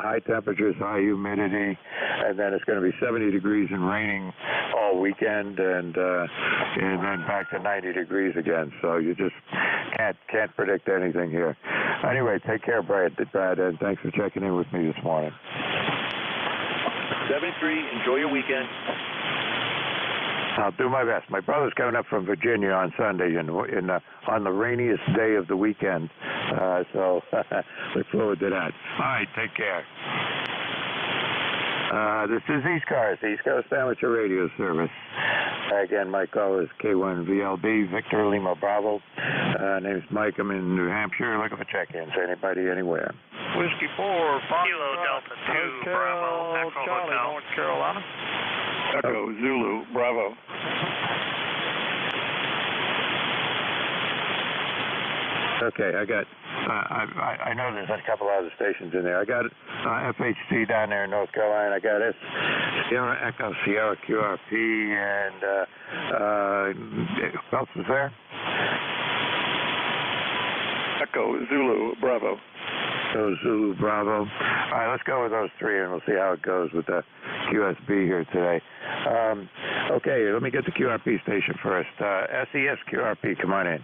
high temperatures, high humidity, and then it's going to be 70 degrees and raining all weekend, and then back to 90 degrees again. So you just can't predict anything here. Anyway, take care, Brad, and thanks for checking in with me this morning. 73, enjoy your weekend. I'll do my best. My brother's coming up from Virginia on Sunday on the rainiest day of the weekend, so look forward to that. All right, take care. This is ECARS, East Coast Amateur Radio Service. Again, my call is K1VLB, Victor Lima Bravo. Name's Mike. I'm in New Hampshire looking for check-ins. Anybody, anywhere. Whiskey 4, Kilo Delta 2, Bravo, Echo Charlie, Hotel. North Carolina. Echo Zulu Bravo. Okay, I got. I know there's a couple other stations in there. I got FHC down there in North Carolina. I got Sierra Echo, Sierra QRP, and who else was there? Echo Zulu Bravo. Echo Zulu Bravo. All right, let's go with those three, and we'll see how it goes with the QSB here today. Okay, let me get the QRP station first. SES QRP, come on in.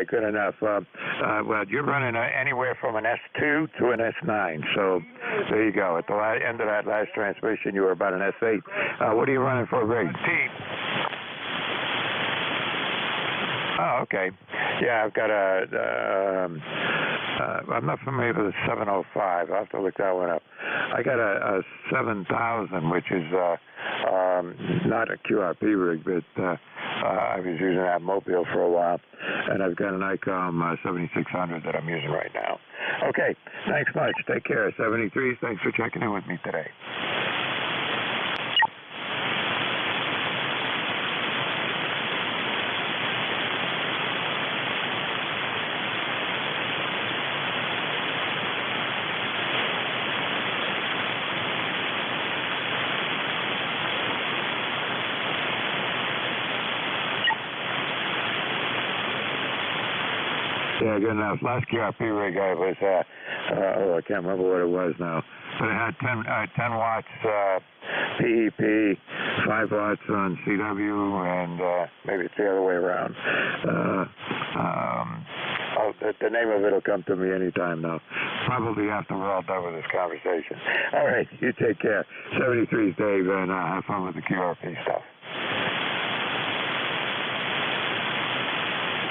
right, good enough. Well, you're running anywhere from an S2 to an S9, so there you go. At the end of that last transmission, you were about an S8. What are you running for a rig? Oh, okay. Yeah, I've got I'm not familiar with the 705. I'll have to look that one up. I got a 7000, which is not a QRP rig, but I was using that Mobile for a while. And I've got an ICOM 7600 that I'm using right now. Okay, thanks much. Take care. 73s, thanks for checking in with me today. Yeah, good enough. Last QRP rig I was, I can't remember what it was now, but it had 10 watts PEP, 5 watts on CW, and maybe it's the other way around. The name of it will come to me anytime now, probably after we're all done with this conversation. All right, you take care. 73's Dave, and have fun with the QRP stuff.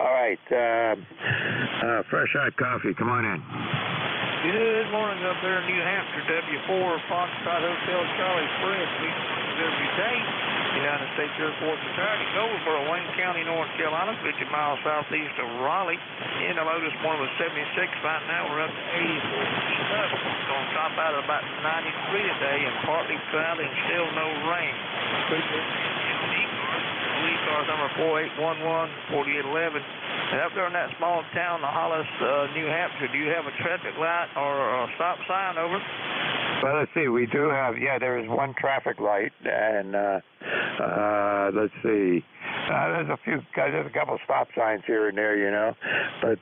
All right, Fresh Hot Coffee, come on in. Good morning up there in New Hampshire, W4, Foxtrot Hotel, Charlie Fred. We every day. United States Air Force retired in Goldsboro, Wayne County, North Carolina, 50 miles southeast of Raleigh. In the low this morning was 76. Right now we're up to 84. It's going to top out at about 93 today and partly cloudy and still no rain. ECARS number 4811-4811. And up there in that small town, Hollis, New Hampshire, do you have a traffic light or a stop sign over? Well, let's see. We do have, there is one traffic light, and let's see. There's a couple stop signs here and there, but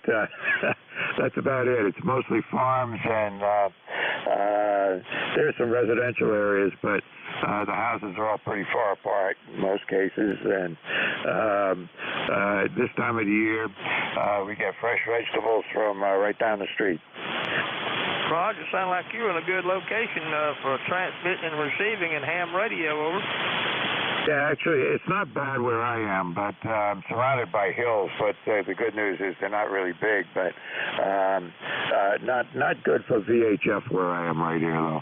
that's about it. It's mostly farms, and there's some residential areas, but the houses are all pretty far apart in most cases, and this time of the year, we get fresh vegetables from right down the street. Roger, sound like you're in a good location for transmitting and receiving and ham radio, over. Yeah, actually, it's not bad where I am, but I'm surrounded by hills. But the good news is they're not really big, but not good for VHF where I am right here, though.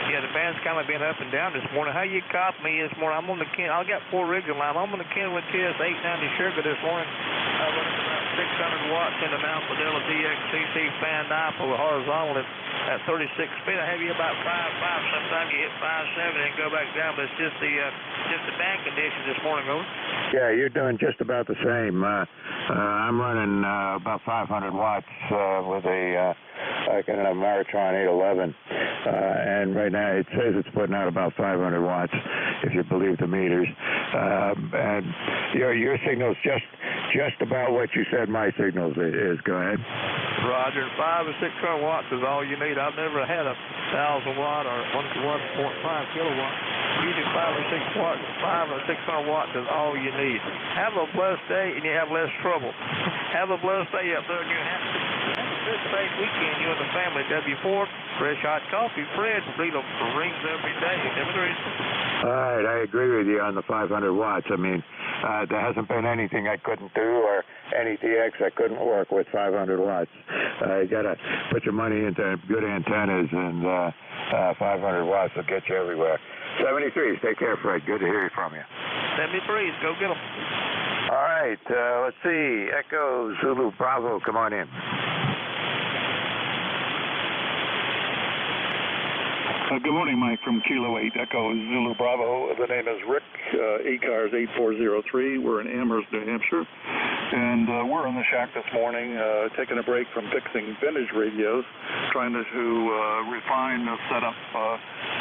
Yeah, the band's kind of been up and down this morning. How you copy me this morning? I'm on the I got 4 rigs in line. I'm on the Kenwood TS 890 Sugar this morning. I run about 600 watts into Mount Fidel DXCC fan dipole horizontal at 36 speed. I have you about 5.5. Sometimes you hit 5.7 and go back down, but it's just the band conditions this morning, over. Yeah, you're doing just about the same. I'm running about 500 watts with a Maritron 811, and right now it says it's putting out about 500 watts, if you believe the meters. And your signal's just about what you said my signal is. Go ahead. Roger, 5 or 600 watts is all you need. I've never had a 1,000 watt or 1.5 kilowatt. Usually 5 or 6 watts, 5 or 600 watts is all you need. Have a blessed day and you have less trouble. Have a blessed day up there in New Hampshire. Have a good safe weekend, you and the family. W4, Fresh Hot Coffee, Fred, rings every day. All right, I agree with you on the 500 watts. I mean, there hasn't been anything I couldn't do or any DX that couldn't work with 500 watts. You got to put your money into good antennas, and 500 watts will get you everywhere. 73s, take care, Fred. Good to hear from you. 73s, go get them. All right, let's see. Echo Zulu Bravo, come on in. Good morning, Mike, from Kilo 8 Echo Zulu Bravo. The name is Rick, ECARS 8403. We're in Amherst, New Hampshire. And we're in the shack this morning, taking a break from fixing vintage radios, trying to refine the setup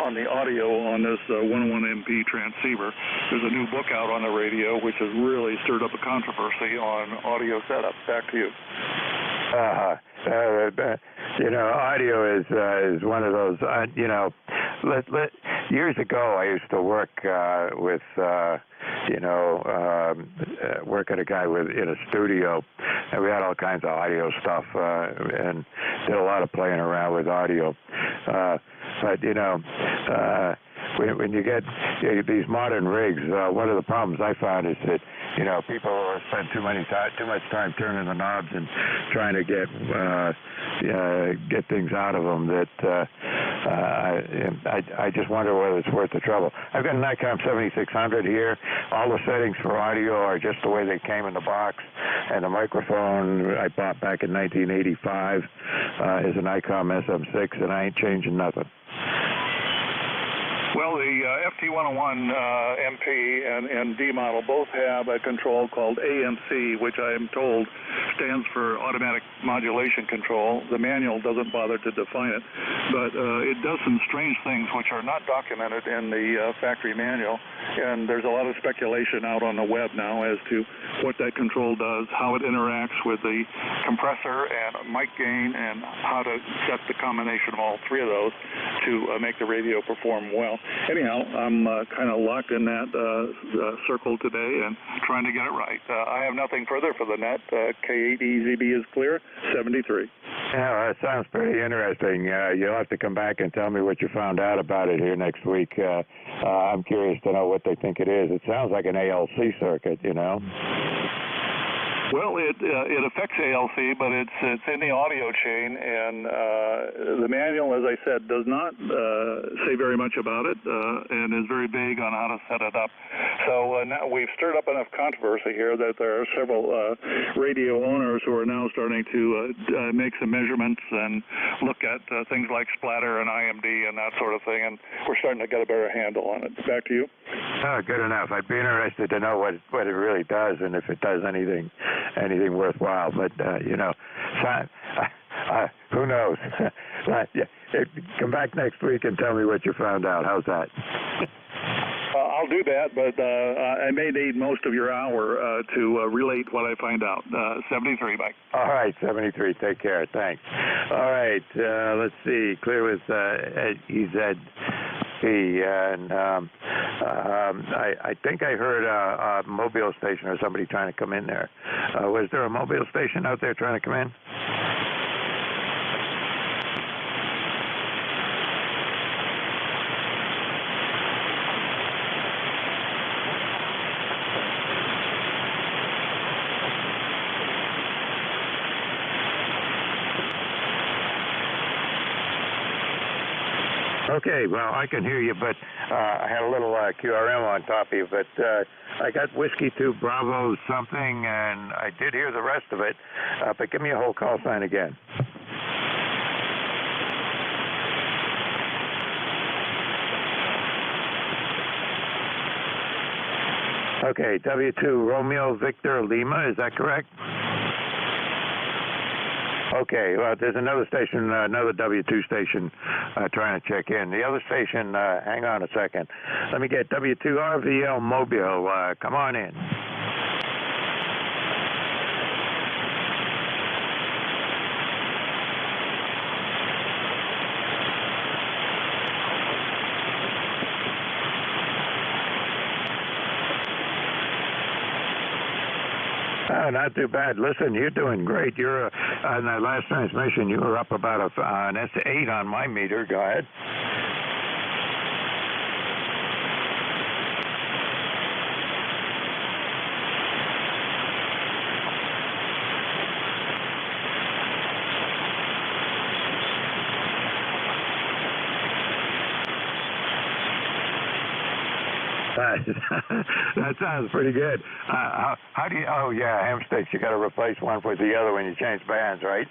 on the audio on this 101MP transceiver. There's a new book out on the radio, which has really stirred up a controversy on audio setup. Back to you. Audio is one of those, years ago, I used to work with, working a guy in a studio, and we had all kinds of audio stuff, and did a lot of playing around with audio. But when you get these modern rigs, one of the problems I found is that people spend too much time turning the knobs and trying to get things out of them. That I just wonder whether it's worth the trouble. I've got a Nikon 7600 here. All the settings for audio are just the way they came in the box, and the microphone I bought back in 1985 is a Nikon SM6, and I ain't changing nothing. Well, the FT101 MP and D model both have a control called AMC, which I am told stands for automatic modulation control. The manual doesn't bother to define it, but it does some strange things which are not documented in the factory manual, and there's a lot of speculation out on the web now as to what that control does, how it interacts with the compressor and mic gain, and how to set the combination of all three of those to make the radio perform well. Anyhow, I'm kind of locked in that circle today and trying to get it right. I have nothing further for the net. K8EZB is clear, 73. Yeah, that sounds pretty interesting. You'll have to come back and tell me what you found out about it here next week. I'm curious to know what they think it is. It sounds like an ALC circuit, Well, it affects ALC, but it's in the audio chain, and the manual, as I said, does not say very much about it, and is very vague on how to set it up. So now we've stirred up enough controversy here that there are several radio owners who are now starting to make some measurements and look at things like splatter and IMD and that sort of thing, and we're starting to get a better handle on it. Back to you. Oh, good enough. I'd be interested to know what it really does and if it does anything worthwhile. But who knows? Come back next week and tell me what you found out. How's that? I'll do that, but I may need most of your hour to relate what I find out. 73, Mike. All right, 73. Take care. Thanks. All right. Let's see. Clear with EZP. And I think I heard a mobile station or somebody trying to come in there. Was there a mobile station out there trying to come in? Okay, well, I can hear you, but I had a little QRM on top of you, but I got Whiskey 2 Bravo something, and I did hear the rest of it, but give me a whole call sign again. Okay, W2 Romeo Victor Lima, is that correct? Okay, well, there's another station, another W2 station trying to check in. The other station, hang on a second. Let me get W2 RVL Mobile. Come on in. Oh, not too bad. Listen, you're doing great. You're on the last transmission, you were up about an S8 on my meter. Go ahead. That sounds pretty good. How do you? Oh yeah, ham sticks. You got to replace one with the other when you change bands, right?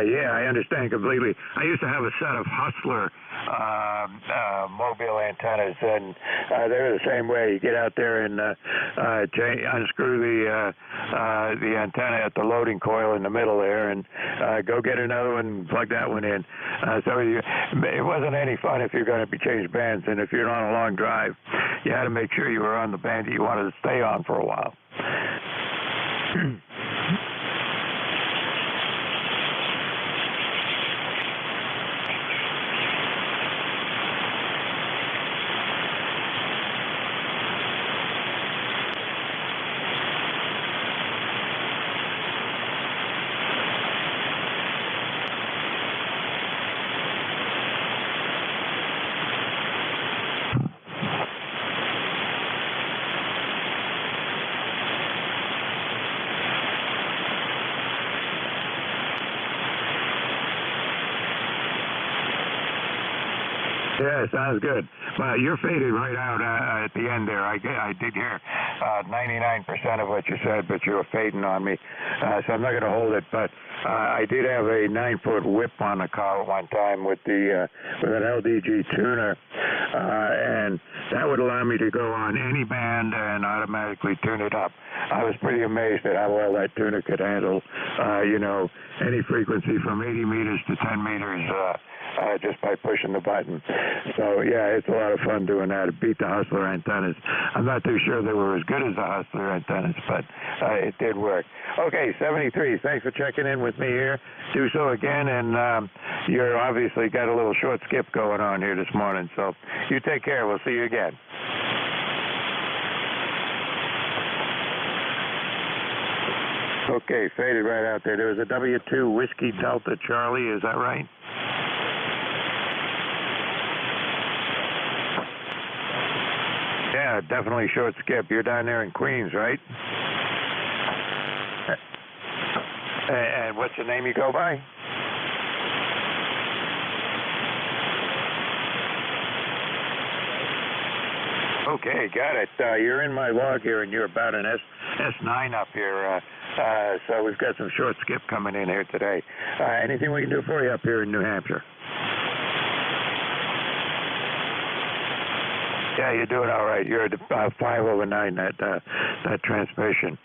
Yeah, I understand completely. I used to have a set of Hustler mobile antennas, and they're the same way. You get out there and unscrew the antenna at the loading coil in the middle there, and go get another one, plug that one in. It wasn't any fun if you're going to be changing bands, and if you're on a long drive, you had to make sure you were on the band that you wanted to stay on for a while. Yeah, sounds good. Well, you're faded right out at the end there. I did hear 99% of what you said, but you were fading on me, so I'm not going to hold it. But I did have a 9-foot whip on the car at one time with an LDG tuner, and that would allow me to go on any band and automatically tune it up. I was pretty amazed at how well that tuner could handle, any frequency from 80 meters to 10 meters. Just by pushing the button. So, yeah, it's a lot of fun doing that. It beat the Hustler antennas. I'm not too sure they were as good as the Hustler antennas, but it did work. Okay, 73, thanks for checking in with me here. Do so again, and you're obviously got a little short skip going on here this morning, so you take care. We'll see you again. Okay, faded right out there. There was a W2 Whiskey Delta Charlie, is that right? Yeah, definitely short skip. You're down there in Queens, right? And what's the name you go by? Okay, got it. You're in my log here, and you're about an S9 up here. So we've got some short skip coming in here today. Anything we can do for you up here in New Hampshire? Yeah, you're doing all right. You're at 5/9, that transmission.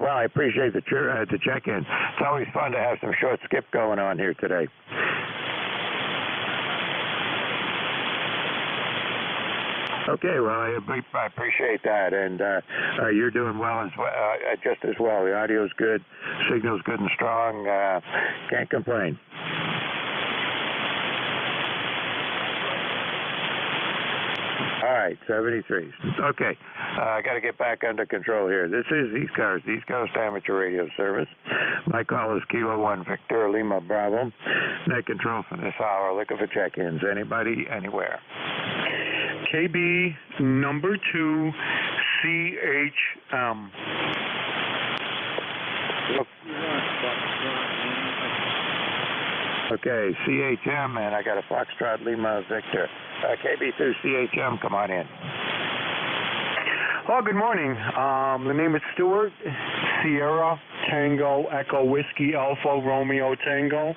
Well, I appreciate the check-in. It's always fun to have some short skip going on here today. Okay, well, I appreciate that, and you're doing well just as well. The audio's good, signal's good and strong. Can't complain. All right, 73. Okay, I got to get back under control here. This is ECARS, East Coast Amateur Radio Service. My call is Kilo 1 Victor Lima Bravo. Net control for this hour. Looking for check-ins. Anybody, anywhere. KB number 2 CHM. Okay, CHM, and I got a Foxtrot Lima Victor. KB2 CHM, come on in. Oh, good morning. The name is Stuart. Sierra Tango Echo Whiskey Alpha Romeo Tango.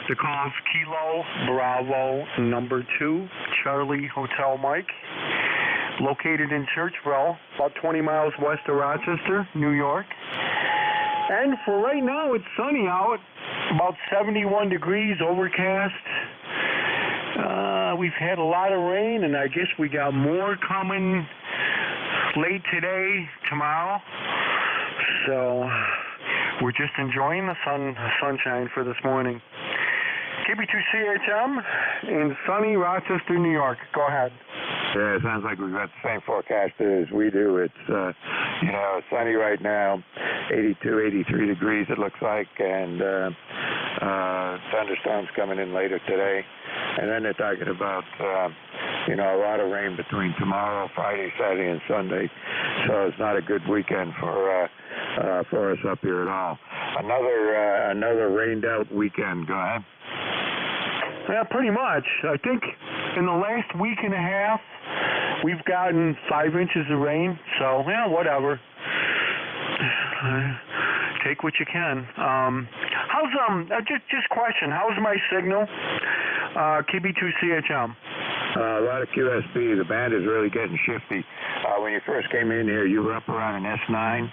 The call is Kilo Bravo number 2 Charlie Hotel Mike. Located in Churchville, about 20 miles west of Rochester, New York. And for right now, it's sunny out, about 71 degrees, overcast. We've had a lot of rain, and I guess we got more coming late today, tomorrow. So we're just enjoying the sunshine for this morning. KB2CHM in sunny Rochester, New York. Go ahead. Yeah, it sounds like we've got the same forecast as we do. It's, sunny right now, 82, 83 degrees it looks like, and thunderstorms coming in later today. And then they're talking about, a lot of rain between tomorrow, Friday, Saturday, and Sunday. So it's not a good weekend for us up here at all. Another rained out weekend. Go ahead. Yeah, pretty much. I think in the last week and a half, we've gotten 5 inches of rain. So, yeah, whatever. Take what you can. Just question, how's my signal? KB2CHM. A lot of QSB. The band is really getting shifty. When you first came in here, you were up around an S9,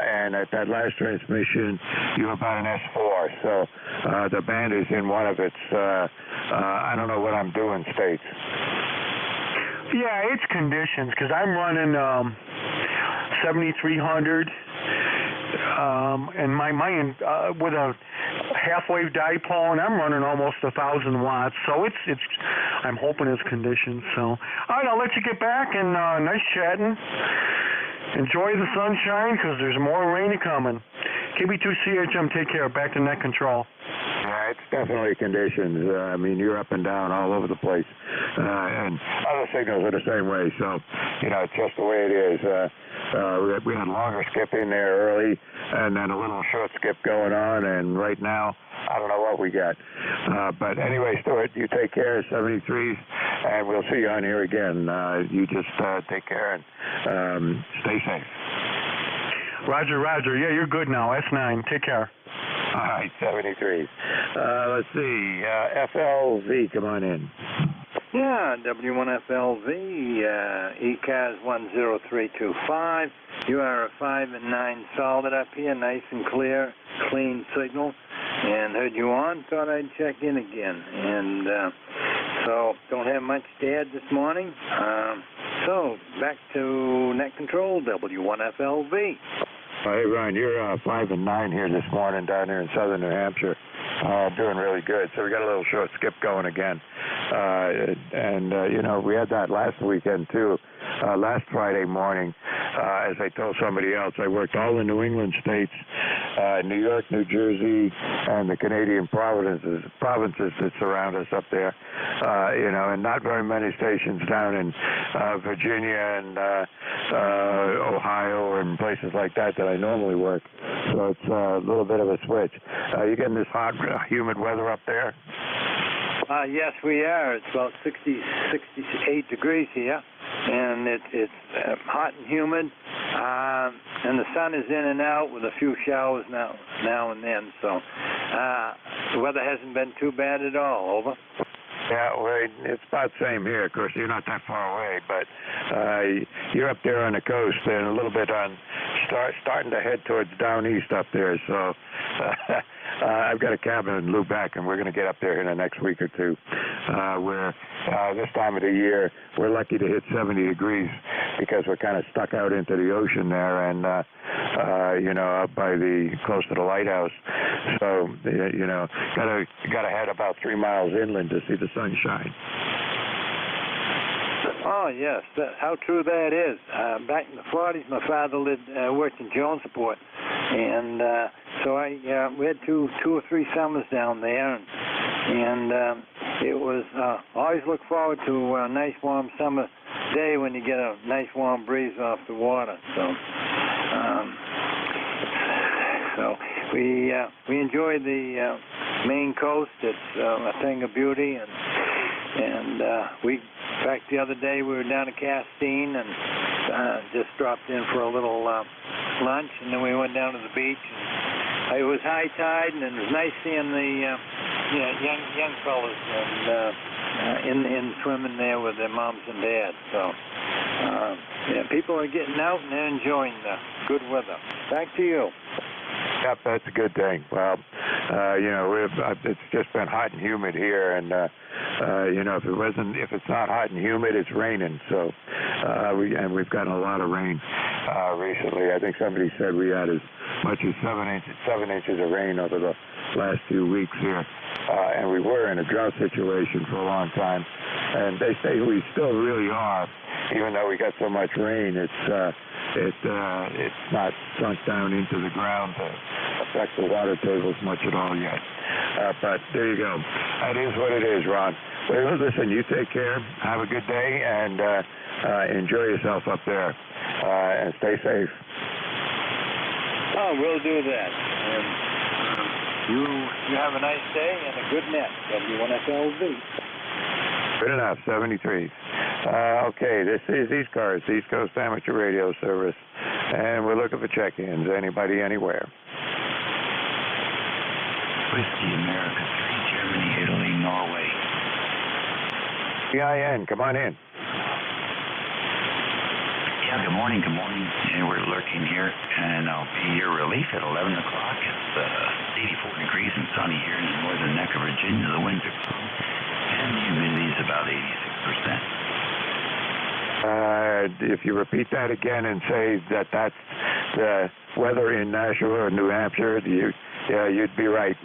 and at that last transmission, you were about an S4. So the band is in one of its, I don't know what I'm doing states. Yeah, it's conditions, because I'm running 7,300, and my with a half-wave dipole, and I'm running almost 1,000 watts. So it's I'm hoping it's conditions. So all right, I'll let you get back, and nice chatting. Enjoy the sunshine, because there's more rain coming. KB2CHM, take care. Back to net control. Yeah, it's definitely conditions. I mean, you're up and down all over the place. And other signals are the same way. So, it's just the way it is. We had a longer skip in there early, and then a little short skip going on. And right now, I don't know what we got. But anyway, Stuart, you take care, 73s, and we'll see you on here again. You just take care and stay safe. Roger, Roger. Yeah, you're good now. S9. Take care. All right, 73. Let's see. FLV, come on in. Yeah, W1FLV, ECARS 10325. You are a 5 and 9 solid up here, nice and clear, clean signal. And heard you on, thought I'd check in again. And so, don't have much to add this morning. So, back to net control, W1FLV. Hey, Ron, you're 5 and 9 here this morning down here in southern New Hampshire. Doing really good. So we got a little short skip going again. We had that last weekend, too. Last Friday morning, as I told somebody else, I worked all the New England states, New York, New Jersey, and the Canadian provinces that surround us up there. And not very many stations down in Virginia and Ohio and places like that I normally work. So it's a little bit of a switch. You getting this hot, humid weather up there? Yes, we are. It's about 68 degrees here, and it's hot and humid, and the sun is in and out with a few showers now and then. So the weather hasn't been too bad at all. Over. Yeah, well, it's about the same here. Of course, you're not that far away, but you're up there on the coast and a little bit on starting to head towards down east up there. So I've got a cabin in Lubeck, and we're going to get up there in the next week or two. Where this time of the year, we're lucky to hit 70 degrees because we're kind of stuck out into the ocean there and, up by close to the lighthouse. So, gotta head about 3 miles inland to see the sunshine. Oh, yes. How true that is. Back in the 40s, my father worked in Jonesport, and so we had two or three summers down there, and it was always look forward to a nice warm summer day when you get a nice warm breeze off the water. So we enjoy the Maine coast. It's a thing of beauty, and in fact, the other day we were down at Castine and just dropped in for a little lunch, and then we went down to the beach. It was high tide, and it was nice seeing the young fellas and in swimming there with their moms and dads. So people are getting out and they're enjoying the good weather. Back to you. Yep, that's a good thing. Well, it's just been hot and humid here, and if it's not hot and humid, it's raining. So, we've gotten a lot of rain recently. I think somebody said we had as much as 7 inches of rain over the last few weeks here, and we were in a drought situation for a long time. And they say we still really are, even though we got so much rain. It's not sunk down into the ground to affect the water tables much at all yet. But there you go. That is what it is, Ron. Well, listen, you take care. Have a good day, and enjoy yourself up there. And stay safe. Oh, we'll do that. And you have a nice day and a good net. W1FLV. Good enough, 73. Okay, this is ECARS, East Coast Amateur Radio Service, and we're looking for check-ins. Anybody, anywhere. Whiskey America 3, Germany, Italy, Norway. EIN, come on in. Yeah, good morning. And we're lurking here, and I'll be your relief at 11 o'clock. It's 84 degrees and sunny here in the northern neck of Virginia. The winds are calm, and the humidity is about 86%. If you repeat that again and say that that's the weather in Nashua or New Hampshire, you'd be right.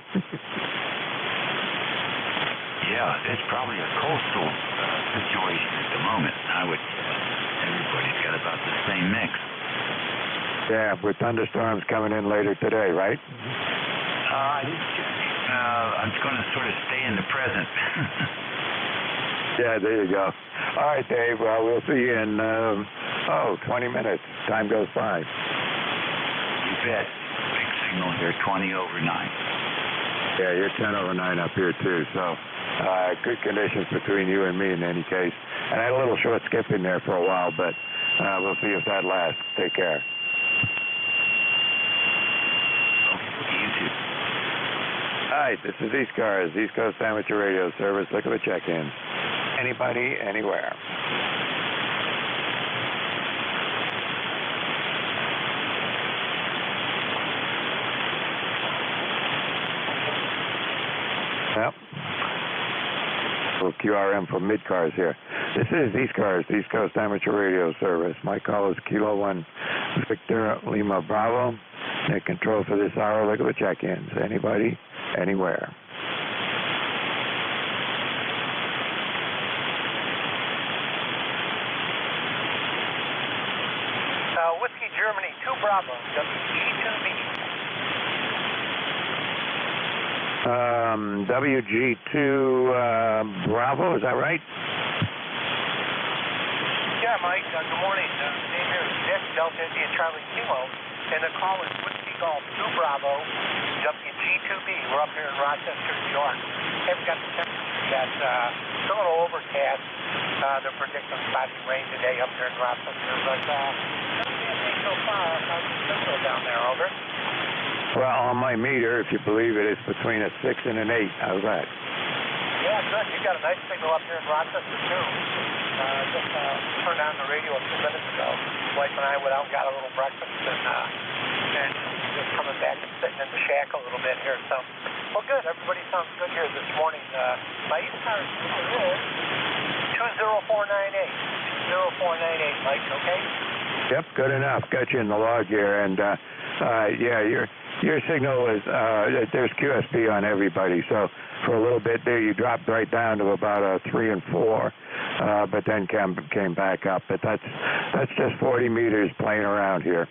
Yeah, it's probably a coastal situation at the moment. I would everybody's got about the same mix. Yeah, with thunderstorms coming in later today, right? I'm going to sort of stay in the present. Yeah, there you go. All right, Dave. Well, we'll see you in 20 minutes. Time goes by. You bet. Big signal here, 20 over 9. Yeah, you're 10 over 9 up here too. So good conditions between you and me in any case. And I had a little short skip in there for a while, but we'll see if that lasts. Take care. Okay, you too. Hi, this is ECARS, East Coast Amateur Radio Service. Look at the check-in. Anybody, anywhere. Yep. Little QRM from Midcars here. This is ECARS, East Coast Amateur Radio Service. My call is Kilo 1 Victor Lima Bravo. Take control for this hour. Look at the check-ins. Anybody, anywhere. Whiskey Germany 2 Bravo, WG2B. WG2 Bravo, is that right? Yeah, Mike, good morning. Name here is Dick, Delta India Charlie Kilo, and the call is Whiskey Golf 2 Bravo, WG2B. We're up here in Rochester, New York. Haven't got the temperature yet. It's a little overcast. They're predicting spotty rain today up here in Rochester, but so far, how's the signal down there, over? Well, on my meter, if you believe it, it's between a 6 and an 8. How's that? Yeah, good. You got a nice signal up here in Rochester, too. Just turned on the radio a few minutes ago. Wife and I went out and got a little breakfast, and just coming back and sitting in the shack a little bit here. So, well, good. Everybody sounds good here this morning. My ECARS is 20498. 20498, Mike, okay? Yep, good enough. Got you in the log here, and yeah, your signal is there's QSP on everybody. So for a little bit there, you dropped right down to about a 3 and 4, but then came back up. But that's just 40 meters playing around here.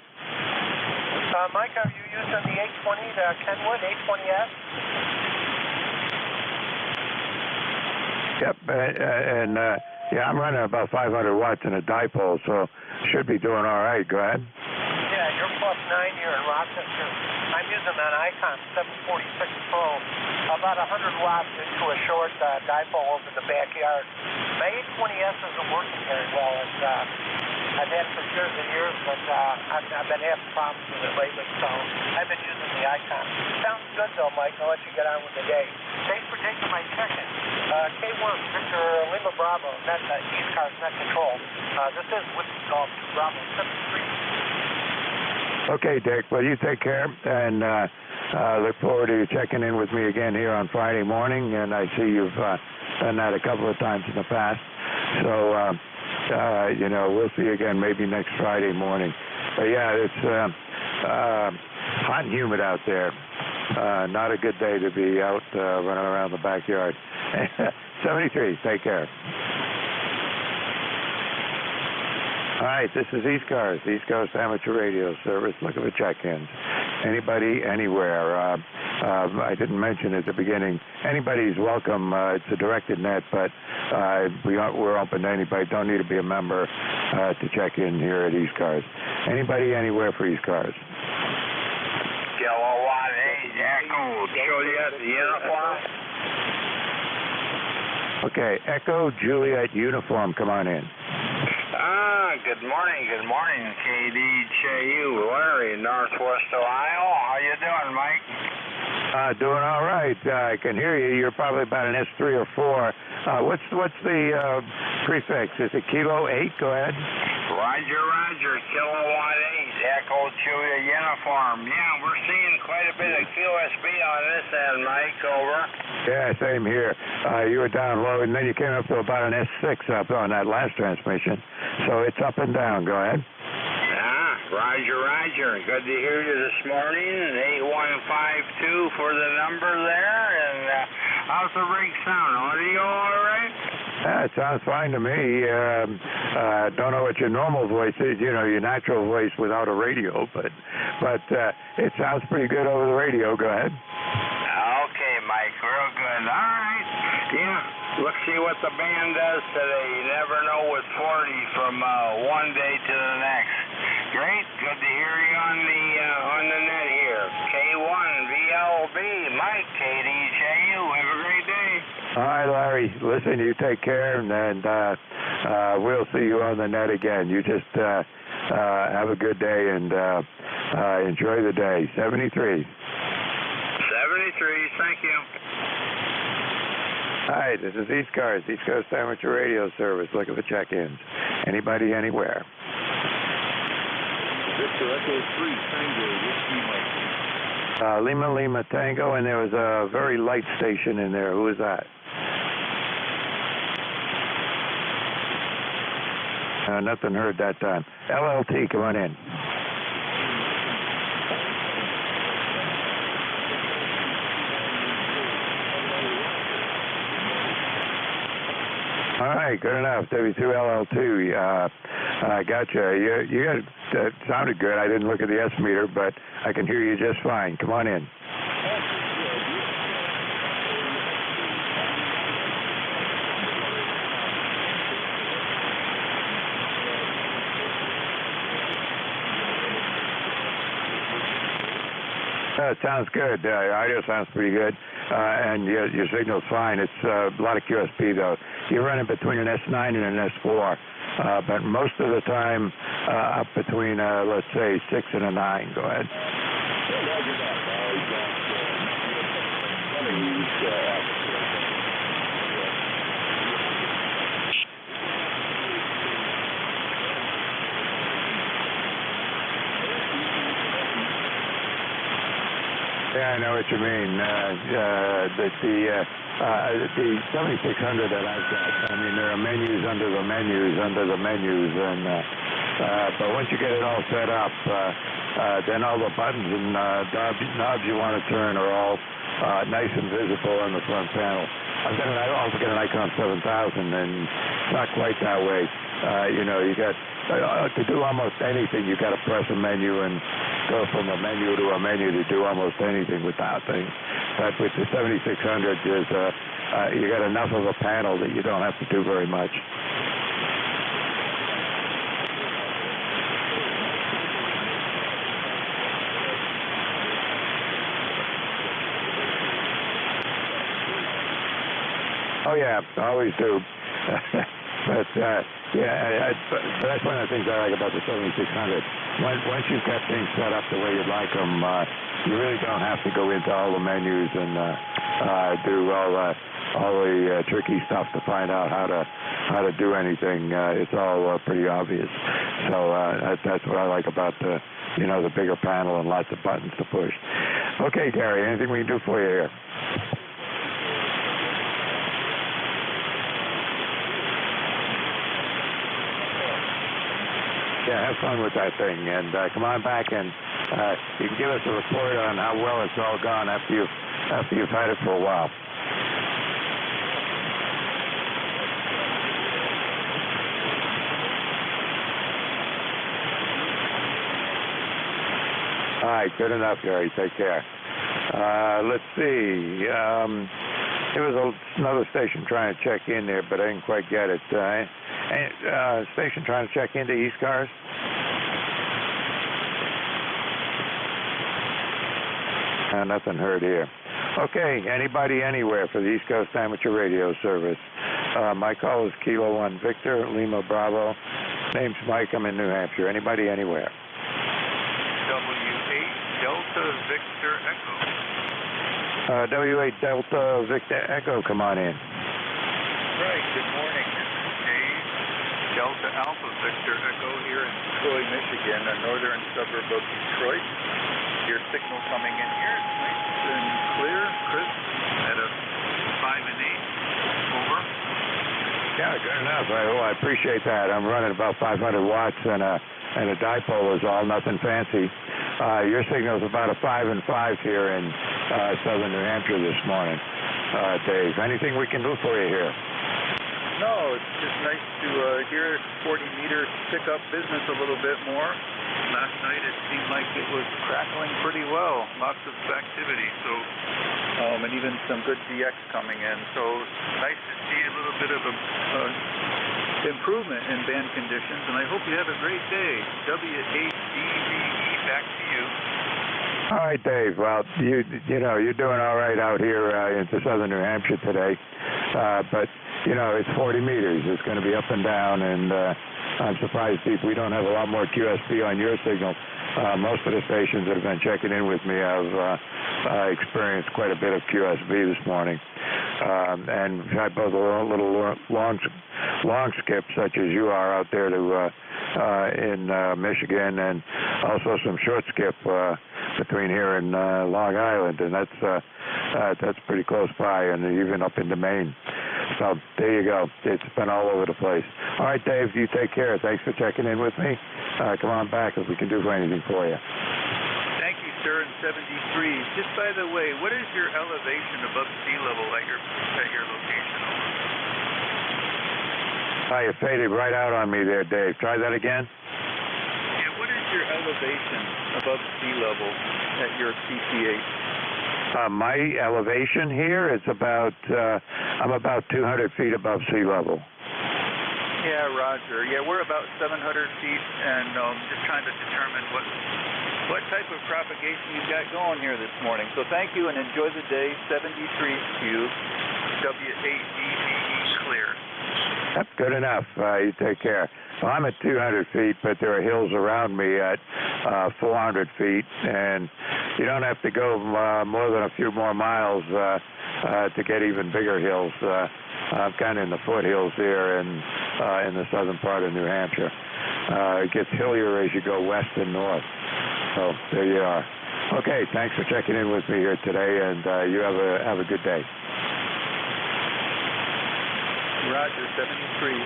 Mike, are you using the 820, the Kenwood 820S? Yep, and yeah, I'm running about 500 watts in a dipole, so should be doing all right. Go ahead. Yeah, you're +9 here in Rochester. I'm using an Icon 746 Pro, about 100 watts into a short dipole over the backyard. My 820S isn't working very well. I've had it for years and years, but I've been having problems with it lately, so I've been using the Icon. Sounds good, though, Mike. I'll let you get on with the day. Thanks for taking my check-in. K1, Victor Lima Bravo, ECARS, net control. This is Whiskey Golf 2 Bravo 73. Okay, Dick. Well, you take care, and look forward to you checking in with me again here on Friday morning. And I see you've done that a couple of times in the past. So, you know, we'll see you again maybe next Friday morning. But yeah, it's hot and humid out there. Not a good day to be out running around the backyard. 73, take care. All right, this is ECARS, East Coast Amateur Radio Service. Look at the check-ins. Anybody, anywhere. I didn't mention at the beginning, anybody's welcome. It's a directed net, but we're open to anybody. Don't need to be a member to check in here at ECARS. Anybody, anywhere for ECARS. Kilo 1 Echo Juliet uniform. Okay, Echo Juliet uniform, come on in. Good morning, KDJU, Larry, Northwest Ohio. How you doing, Mike? Doing all right. I can hear you. You're probably about an S3 or 4. What's the prefix? Is it Kilo 8? Go ahead. Roger, Kilowatt 8, Echo Julia Uniform. Yeah, we're seeing quite a bit of QSB on this end, Mike, over. Yeah, same here. You were down low, and then you came up to about an S6 up on that last transmission. So it's up and down. Go ahead. Roger. Good to hear you this morning. 8152 for the number there. And how's the rig sound? Audio all right? It sounds fine to me. Don't know what your normal voice is, your natural voice without a radio, but it sounds pretty good over the radio. Go ahead. Okay, Mike, real good. All right. Yeah, let's see what the band does today. You never know with 40 from one day to the next. Great. Good to hear you on the net here. K1VLB, Mike, KDJU. Have a great day. All right, Larry. Listen, you take care, and we'll see you on the net again. You just have a good day and enjoy the day. 73. Thank you. Hi, this is ECARS, East Coast Amateur Radio Service, looking for check-ins. Anybody, anywhere. Victor Echo 3, Tango, Whiskey Mike. Lima Tango, and there was a very light station in there. Who was that? Nothing heard that time. LLT, come on in. All right, good enough. W2LL2. I gotcha. You sounded good. I didn't look at the S meter, but I can hear you just fine. Come on in. It sounds good. Your audio sounds pretty good, and your signal's fine. It's a lot of QSP, though. You're running between an S9 and an S4, but most of the time up between, let's say, 6 and a 9. Go ahead. Yeah, I know what you mean. The 7600 that I've got, I mean, there are menus under the menus, and but once you get it all set up, then all the buttons and knobs you want to turn are all nice and visible on the front panel. I also got an Icon 7000, and it's not quite that way. You got to do almost anything. You got to press a menu and go from a menu to a menu to do almost anything with that thing. But with the 7600, you got enough of a panel that you don't have to do very much. Oh yeah, always do. But that's one of the things I like about the 7600. Once you've got things set up the way you'd like them, you really don't have to go into all the menus and do all the tricky stuff to find out how to do anything. It's all pretty obvious. So that's what I like about the bigger panel and lots of buttons to push. Okay, Gary, anything we can do for you here? Yeah, have fun with that thing, and come on back, and you can give us a report on how well it's all gone after you've had it for a while. All right, good enough, Gary. Take care. Let's see. There was another station trying to check in there, but I didn't quite get it. Station trying to check into ECARS? Nothing heard here. Okay, anybody anywhere for the East Coast Amateur Radio Service. My call is Kilo 1 Victor, Lima Bravo. Name's Mike, I'm in New Hampshire. Anybody anywhere? W8 Delta Victor Echo. W8 Delta Victor Echo, come on in. Right, good morning. This is Dave, Delta Alpha Victor Echo here in Troy, Michigan, a northern suburb of Detroit. Your signal coming in here, nice and clear, crisp, at a 5 and 8. Over. Yeah, good enough. I appreciate that. I'm running about 500 watts and a dipole is all, nothing fancy. Your signal's about a 5 and 5 here in southern New Hampshire this morning. Dave, anything we can do for you here? No, it's just nice to hear 40 meters pick up business a little bit more. Last night it seemed like it was crackling pretty well, lots of activity, so and even some good DX coming in. So nice to see a little bit of a improvement in band conditions, and I hope you have a great day. W8DVE, back to you. All right, Dave. Well, you know, you're doing all right out here into southern New Hampshire today, but you know, it's 40 meters. It's going to be up and down, and I'm surprised we don't have a lot more QSP on your signal. Most of the stations that have been checking in with me have experienced quite a bit of QSB this morning, and we've had both a little long skip, such as you are out there in Michigan, and also some short skip between here and Long Island, and that's pretty close by, and even up into Maine. So there you go. It's been all over the place. All right, Dave, you take care. Thanks for checking in with me. Come on back if we can do anything for you. Thank you, sir. In 73. Just by the way, what is your elevation above sea level at your location? You faded right out on me there, Dave. Try that again. Yeah, what is your elevation above sea level at your CCH? My elevation here is about, I'm about 200 feet above sea level. Yeah, Roger. Yeah, we're about 700 feet, and just trying to determine what type of propagation you've got going here this morning. So thank you, and enjoy the day. 73Q, W8DVE clear. That's good enough. You take care. Well, I'm at 200 feet, but there are hills around me at 400 feet, and you don't have to go more than a few more miles to get even bigger hills. I'm kind of in the foothills here in the southern part of New Hampshire. It gets hillier as you go west and north. So there you are. Okay, thanks for checking in with me here today, and you have a good day. Roger, 73.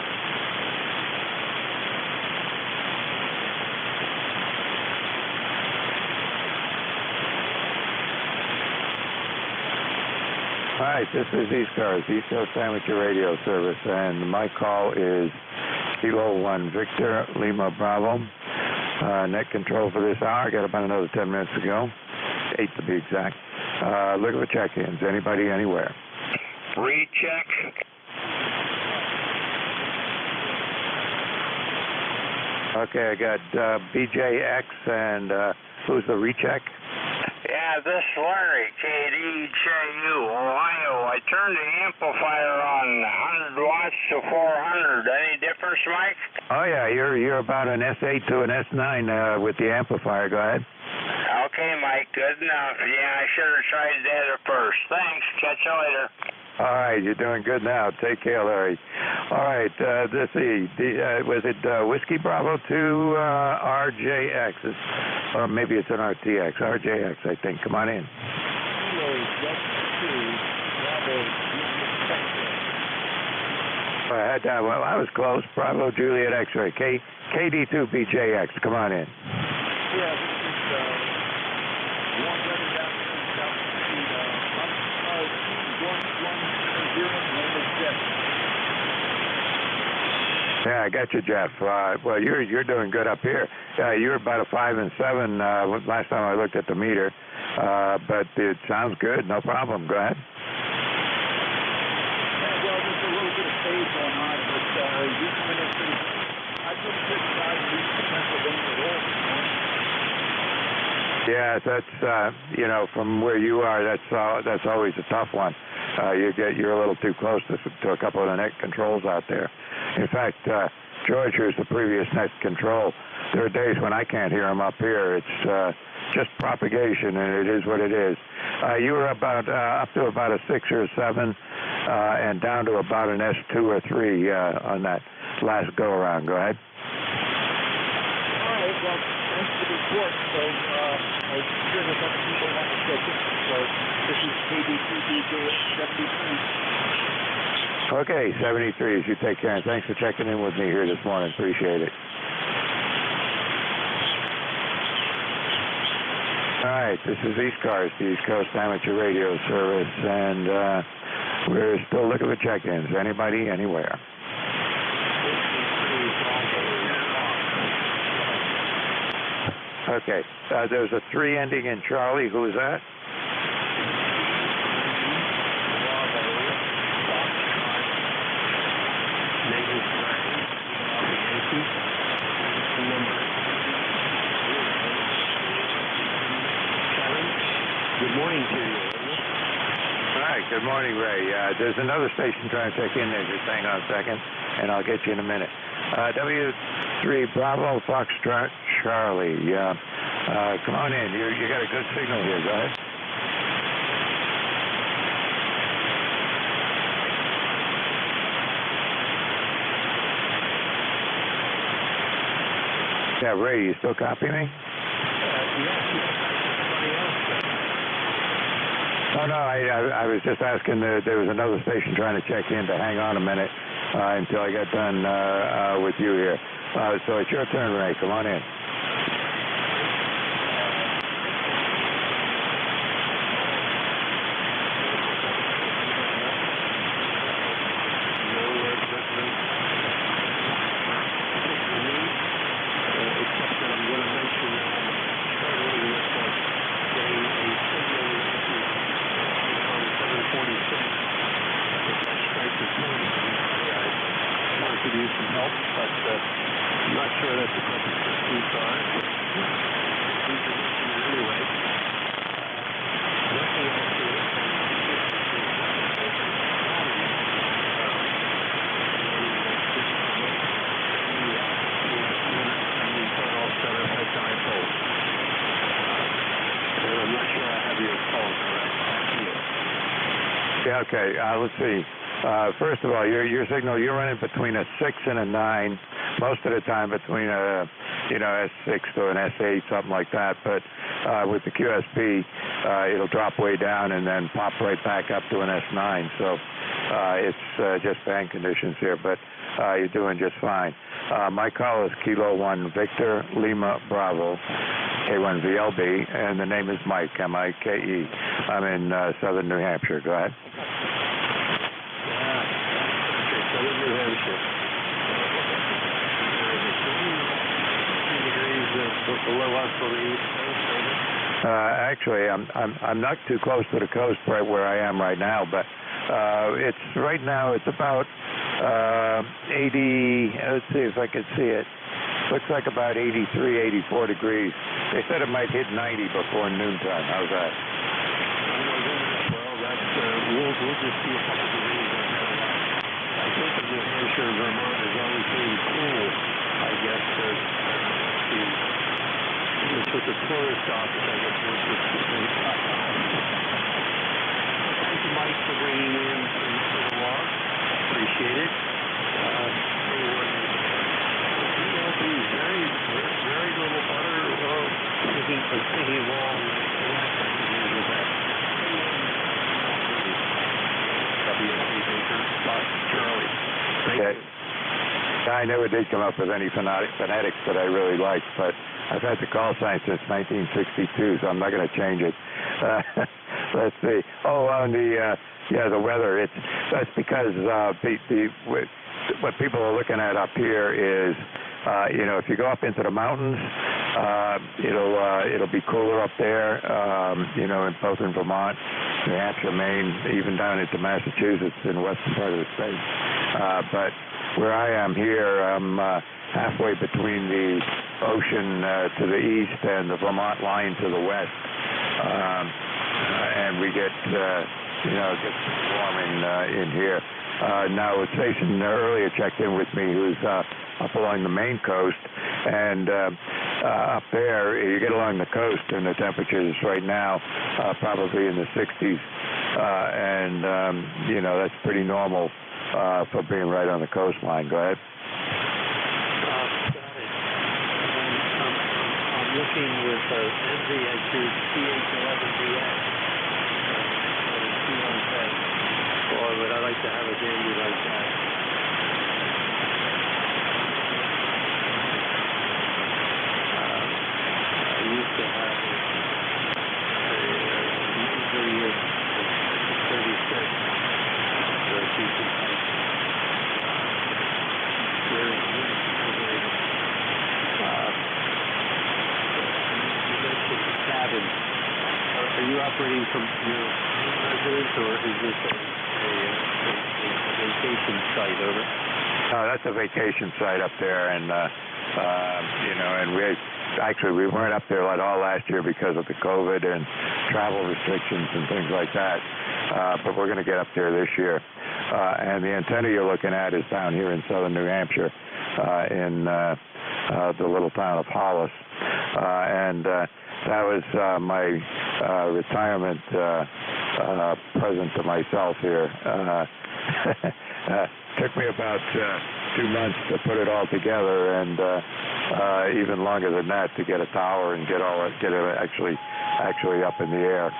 All right, this is ECARS, East Coast Amateur Radio Service, and my call is Kilo 1 Victor Lima Bravo. Net control for this hour. Got about another 10 minutes to go, 8 to be exact. Look at the check-ins. Anybody, anywhere? Recheck. Okay, I got BJX, and who's the recheck? Yeah, this is Larry, KDJU, Ohio. I turned the amplifier on 100 watts to 400. Any difference, Mike? Oh, yeah, you're about an S8 to an S9 with the amplifier. Go ahead. Okay, Mike, good enough. Yeah, I should have tried that at first. Thanks. Catch you later. All right, you're doing good now. Take care, Larry. All right, let's see. Was it Whiskey Bravo 2 RJX? Or maybe it's an RTX. RJX, I think. Come on in. Well, I was close. Bravo Juliet X-ray. KD2 BJX. Come on in. Yeah, this is one running down Yeah, I got you, Jeff. Well, you're doing good up here. You're about a 5 and 7 last time I looked at the meter, but it sounds good. No problem. Go ahead. Well, there's a little bit of phase going on, but you coming in pretty. I couldn't criticize the Pennsylvania roll this morning. Yeah, that's from where you are, that's always a tough one. You're a little too close to a couple of the net controls out there. In fact, George, who's the previous net control, there are days when I can't hear him up here. It's just propagation, and it is what it is. You were about up to about a 6 or a 7, and down to about an S2 or 3 on that last go-around. Go ahead. All right, well, thanks for the report. So I'm sure there's other people want to check in. So this is KD2DJ 73. Okay, 73 as you take care, and thanks for checking in with me here this morning. Appreciate it. All right, this is ECARS, the East Coast Amateur Radio Service, and we're still looking for check-ins. Anybody, anywhere. Okay, there's a 3 ending in Charlie. Who is that? Good morning to you. All right, good morning, Ray. There's another station trying to check in there. Just hang on a second, and I'll get you in a minute. W3 Bravo Foxtrot Charlie. Come on in. You got a good signal here. Go ahead. Yeah, Ray, you still copy me? Oh, no, I was just asking, there was another station trying to check in to hang on a minute until I got done with you here. So it's your turn, Ray. Come on in. Okay, let's see. First of all, your signal, you're running between a 6 and a 9, most of the time between a, S6 to an S8, something like that. But with the QSP, it'll drop way down and then pop right back up to an S9. So it's just band conditions here, but you're doing just fine. My call is Kilo 1 Victor Lima Bravo, K1VLB, and the name is Mike, M-I-K-E. I'm in southern New Hampshire. Go ahead. Southern New Hampshire. Degrees below us on the East Coast. Actually, I'm not too close to the coast right where I am right now, but it's right now it's about 80. Let's see if I can see it. Looks like about 83, 84 degrees. They said it might hit 90 before noontime. How's that? Well, that's we'll just see a couple degrees on that. I think in New Hampshire, Vermont is always being cool. I guess it's with the tourist office. I guess we're just thank you, Mike, for bringing in the log. Appreciate it. Very little butter or any long with that. W.C. Baker, Charlie. Okay. I never did come up with any phonetics that I really liked, but I've had the call sign since 1962, so I'm not going to change it. Let's see. Oh, on the weather. That's because what people are looking at up here is, if you go up into the mountains, it'll be cooler up there. Both in Vermont, New Hampshire, Maine, even down into Massachusetts in the western part of the state. But where I am here, I'm halfway between the ocean to the east and the Vermont line to the west, and we get it gets warm in here. Now, a station earlier checked in with me who's up along the Maine coast, and up there, you get along the coast, and the temperatures right now probably in the 60s, and you know, that's pretty normal for being right on the coastline. Go ahead. I'm looking with envy at your CH11US. Boy, would I like to have a dandy like that. I used to have a 36. Cabin. Are you operating from your main residence, or is this a vacation site? Over. That's a vacation site up there, and you know, and we weren't up there at all last year because of the COVID and travel restrictions and things like that. But we're going to get up there this year. And the antenna you're looking at is down here in southern New Hampshire, in the little town of Hollis, and that was my retirement present to myself here. Took me about 2 months to put it all together, and even longer than that to get a tower and get it actually up in the air.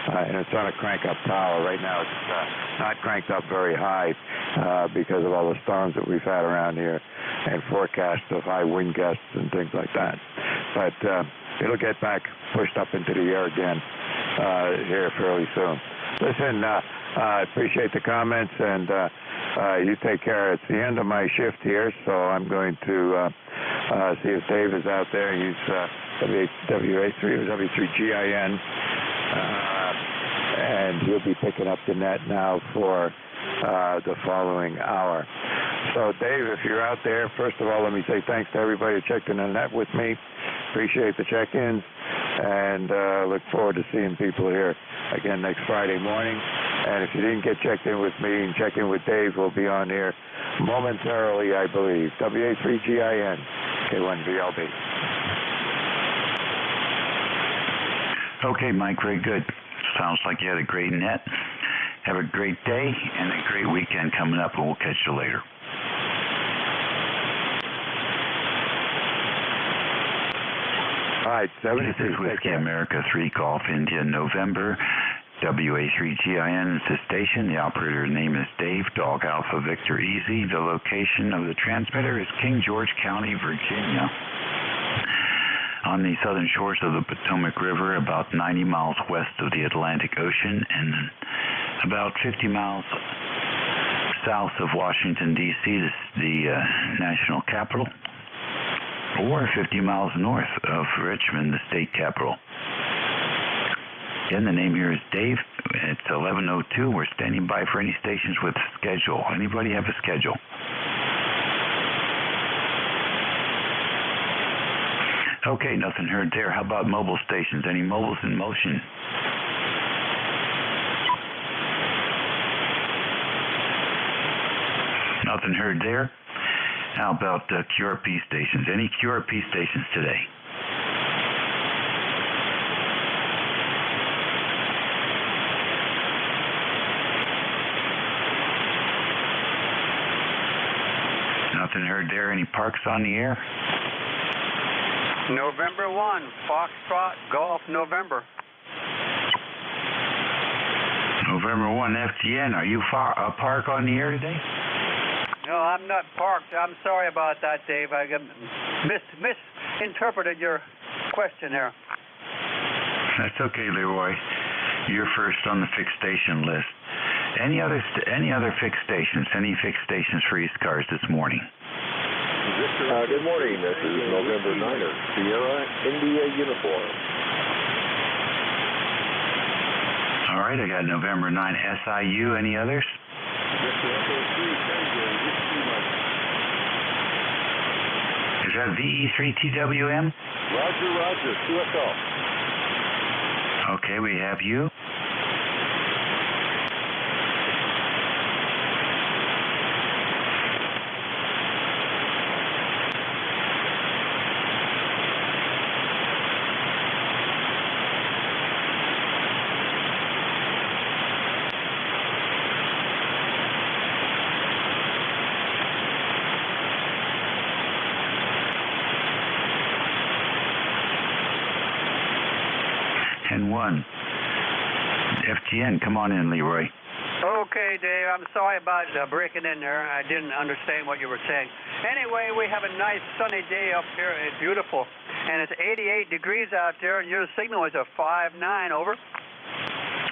And it's on a crank-up tower. Right now it's not cranked up very high because of all the storms that we've had around here and forecasts of high wind gusts and things like that. But it'll get back pushed up into the air again here fairly soon. Listen, I appreciate the comments, and you take care. It's the end of my shift here, so I'm going to see if Dave is out there. He's WA3 or W3GIN, and he'll be picking up the net now for the following hour. So, Dave, if you're out there, first of all, let me say thanks to everybody who checked in the net with me. Appreciate the check-ins, and look forward to seeing people here again next Friday morning. And if you didn't get checked in with me and check in with Dave, we'll be on here momentarily, I believe. WA3GIN, K1VLB. Okay, Mike, very good. Sounds like you had a great net. Have a great day and a great weekend coming up, and we'll catch you later. All right, 76. This is Whiskey America 3 Golf India, November. WA3GIN is the station. The operator name is Dave, Dog Alpha Victor Easy. The location of the transmitter is King George County, Virginia. On the southern shores of the Potomac River, about 90 miles west of the Atlantic Ocean, and about 50 miles south of Washington, D.C., the national capital, or 50 miles north of Richmond, the state capital. Again, the name here is Dave. It's 11:02. We're standing by for any stations with schedule. Anybody have a schedule? Okay, nothing heard there. How about mobile stations? Any mobiles in motion? Nothing heard there. How about QRP stations? Any QRP stations today? Nothing heard there. Any parks on the air? November 1, Foxtrot, Golf, November. November 1, FGN. Are you a park on the air today? No, I'm not parked. I'm sorry about that, Dave. I misinterpreted your question here. That's okay, Leroy. You're first on the fixed station list. Any other fixed stations? Any fixed stations for ECARS this morning? Good morning. This is November 9er, Sierra India Uniform. All right, I got November 9 SIU. Any others? Is that VE3TWM? Roger, QSL. Okay, we have you. FGN. Come on in, Leroy. Okay, Dave, I'm sorry about breaking in there. I didn't understand what you were saying. Anyway, we have a nice sunny day up here. It's beautiful. And it's 88 degrees out there, and your signal is a 5.9, over.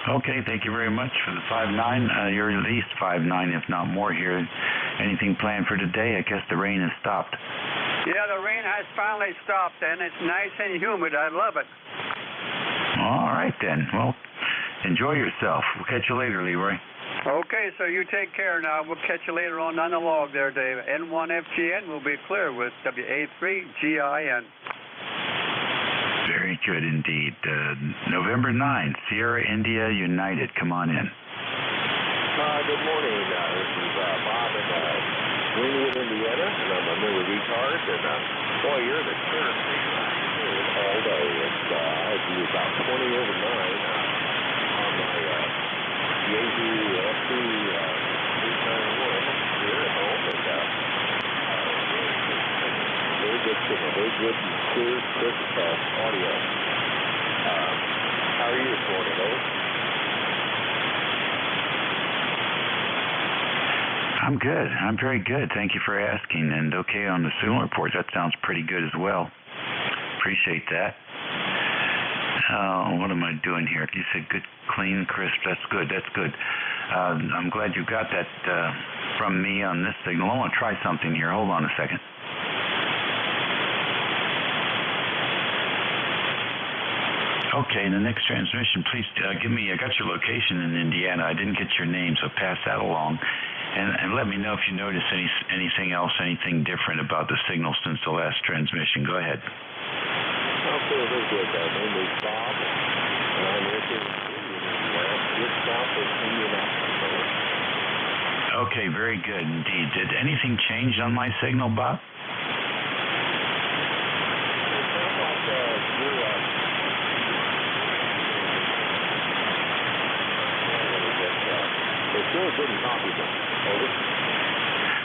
Okay, thank you very much for the 5.9. You're at least 5.9, if not more here. Anything planned for today? I guess the rain has stopped. Yeah, the rain has finally stopped, and it's nice and humid. I love it. All right, then. Well, enjoy yourself. We'll catch you later, Leroy. Okay, so you take care now. We'll catch you later on the log there, Dave. N1FGN will be clear with WA3GIN. Very good indeed. November 9th, Sierra India United. Come on in. Good morning. This is Bob in Greenwood, Indiana, and I'm a member of ECARS. And boy, you're the clearest signal I've heard all day. I had you about 20 over 9 on my NJ2US 891 here at home. And very good signal, very good and clear, crisp audio. How are you this morning, over? I'm good. I'm very good. Thank you for asking. And okay on the signal report. That sounds pretty good as well. Appreciate that. What am I doing here? You said good, clean, crisp. That's good. That's good. I'm glad you got that from me on this signal. I want to try something here. Hold on a second. Okay, the next transmission, please give me, I got your location in Indiana. I didn't get your name, so pass that along. And let me know if you notice anything else, anything different about the signal since the last transmission. Go ahead. Okay, very good. My name is Bob, and I'm working just south of Indianapolis. Okay, very good indeed. Did anything change on my signal, Bob?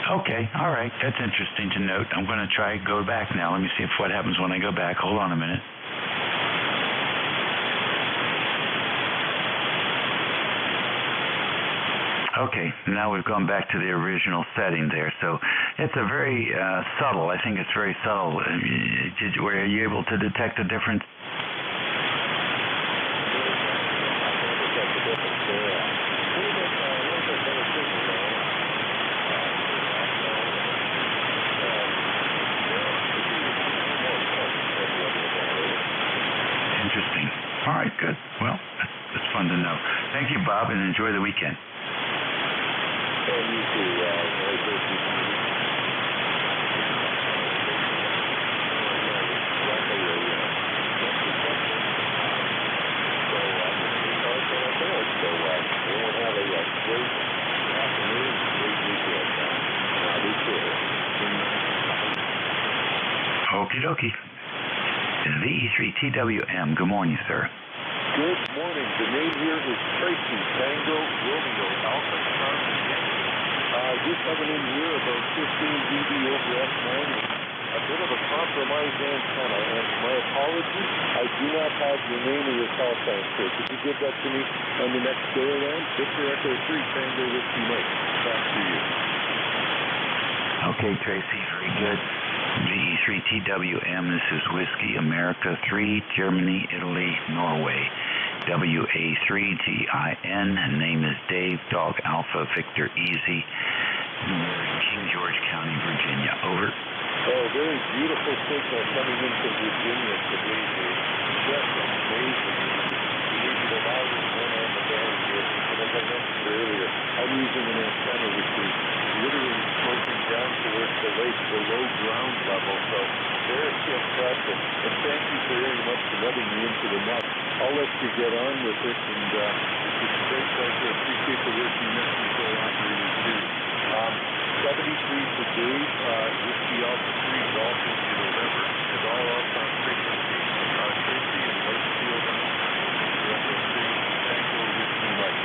Okay, all right. That's interesting to note. I'm going to try go back now. Let me see what happens when I go back. Hold on a minute. Okay, now we've gone back to the original setting there. So it's a very subtle. I think it's very subtle. Were you able to detect a difference? Interesting. All right, good. Well, that's fun to know. Thank you, Bob, and enjoy the weekend. And you too. Merry Christmas. Everyone have a great afternoon, great weekend. I'll be sure. Okie dokie. VE3TWM. Good morning, sir. Good morning. The name here is Tracy Tango Romeo Alpha Charlie Yankee. Just coming in here about 15 dB over F9. A bit of a compromised antenna, and my apologies, I do not have your name or your call sign, sir. Could you give that to me on the next go around? Victor Echo 3 Tango Whiskey Mike. Back to you. Okay, Tracy, very good. VE3TWM, this is Whiskey America 3, Germany, Italy, Norway. WA3GIN, name is Dave, Dog Alpha, Victor Easy, King George County, Virginia. Over. Oh, very beautiful signal coming in from Virginia today. Just amazing. You need to go louder than one on the band here. And as I mentioned earlier, I'm using an antenna which is literally sloping down towards the lake below ground level. So very impressive. And thank you very much for letting me into the net. I'll let you get on with it. And it's a great pleasure. Appreciate the work you necessary operators do. 73 for Dave, Whiskey Alpha 3 Golf into November, and all up on frequency. Tracy and Whitefield on Echo 3, Tango Whiskey Mike.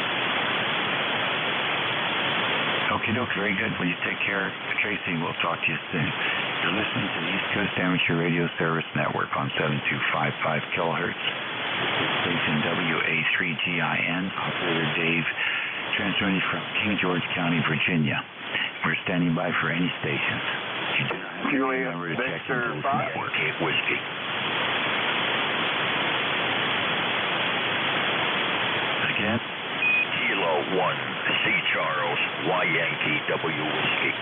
Okay, doke, very good. Well, you take care, Tracy. We'll talk to you soon. You're listening to the East Coast Amateur Radio Service Network on 7255 kilohertz. Station WA3GIN, operator Dave, transmitting from King George County, Virginia. We're standing by for any stations. You do not have to remember to check into this network. Cape Whiskey. Again? Kilo 1, C. Charles, Y. Yankee, W. Whiskey.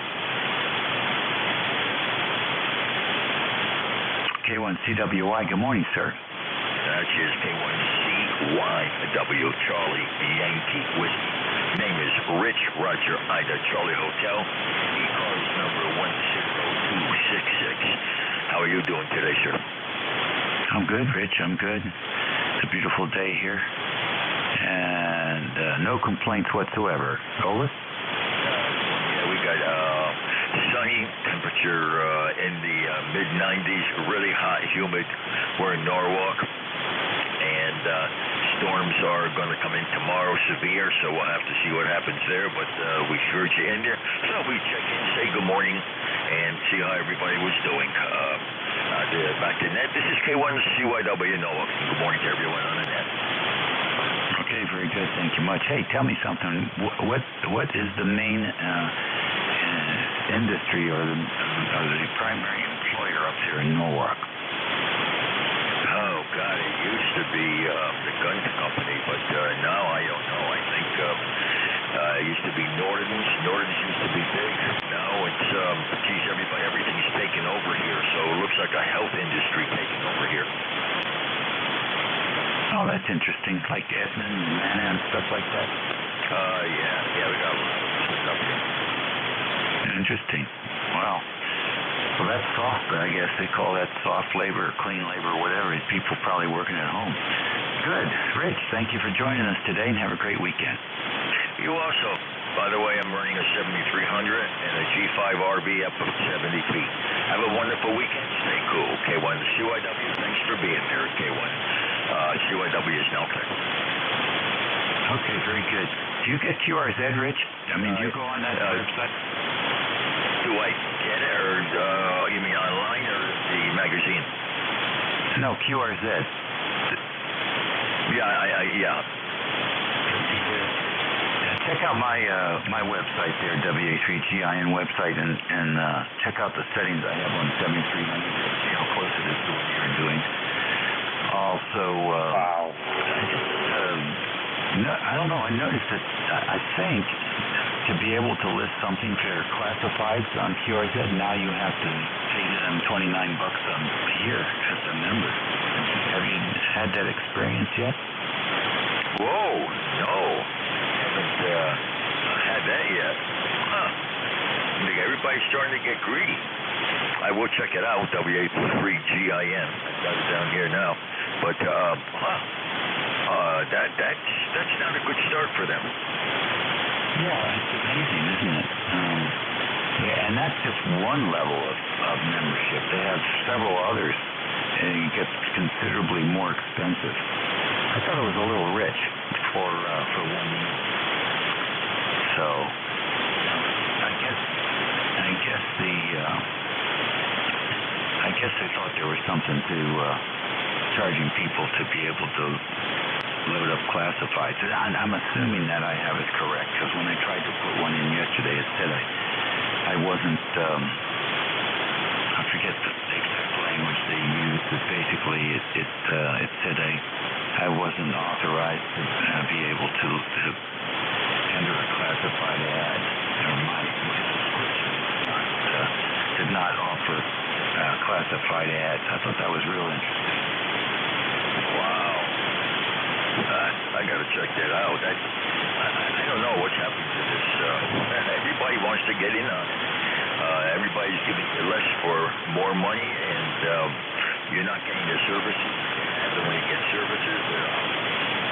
K1CWY, good morning, sir. That is K1CYW, Charlie, Yankee, Whiskey. Name is Rich Roger Ida, Charlie Hotel. ECARS number 10266. How are you doing today, sir? I'm good, Rich. I'm good. It's a beautiful day here. And no complaints whatsoever. Over? Yeah, we got sunny temperature in the mid-90s, really hot, humid. We're in Norwalk, and storms are going to come in tomorrow, severe, so we'll have to see what happens there, but we heard you in there, so we check in, say good morning, and see how everybody was doing. Back to net, this is K1CYW Norwalk. Good morning to everyone on the net. Okay, very good. Thank you much. Hey, tell me something. What is the main industry or the primary employer up there in Norwalk? Oh, God, it used to be the gun company, but now I don't know. I think it used to be Norton's. Norton's used to be big. Now it's, geez, everything's taken over here, so it looks like a health industry taking over here. Oh, that's interesting. Like Edmund and Manna and stuff like that? Yeah, we got a lot of stuff here. Interesting. Wow. Well, that's soft, but I guess they call that soft labor, clean labor, whatever. People probably working at home. Good. Rich, thank you for joining us today, and have a great weekend. You also. By the way, I'm running a 7300 and a G5 RV up of 70 feet. Have a wonderful weekend. Stay cool. K1CYW, thanks for being there at K1. CYW is now clear. Okay, very good. Do you get QRZ, Rich? I mean, do you go on that website? Do I get it, or you mean online or the magazine? No, QRZ. Yeah. Check out my website there, WA3GIN website, and check out the settings I have on 7300. See how close it is to what you're doing. Also, I don't know. I noticed that I think to be able to list something for classifieds on QRZ, now you have to pay them $29 a year as a member. Have you had that experience yet? Whoa, no. Haven't had that yet. Huh. I think everybody's starting to get greedy. I will check it out, WA3GIN. I've got it down here now. But, that's not a good start for them. Yeah, it's amazing, isn't it? And that's just one level of membership. They have several others, and it gets considerably more expensive. I thought it was a little rich for 1 year. So, I guess they thought there was something to charging people to be able to load up classifieds. I'm assuming that I have it correct, because when I tried to put one in yesterday, it said I wasn't, I forget the exact language they used, but basically it said I wasn't authorized to be able to enter a classified ad, or my subscription did not offer classified ads. I thought that was real interesting. Wow. I got to check that out. I don't know what's happening to this. Everybody wants to get in on it. Everybody's giving you less for more money, and you're not getting the services. And when you get services,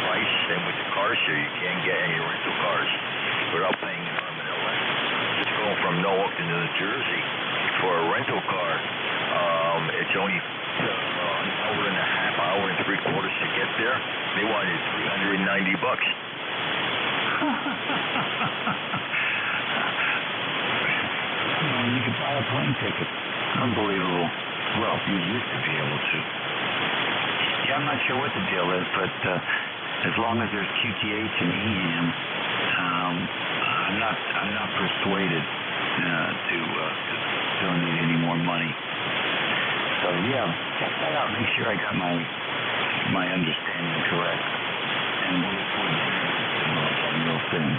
price, same with the car share. You can't get any rental cars without paying an arm and a leg. Just going from Norwalk to New Jersey for a rental car, it's only an hour and a half, hour and 3/4 to get there. They wanted $390. You could buy a plane ticket. Unbelievable. Well, you used to be able to. Yeah, I'm not sure what the deal is, but as long as there's QTH and EM, I'm not persuaded to donate any more money. So yeah, check that out. Make sure I got my understanding correct, and we'll look forward to hearing from you real soon.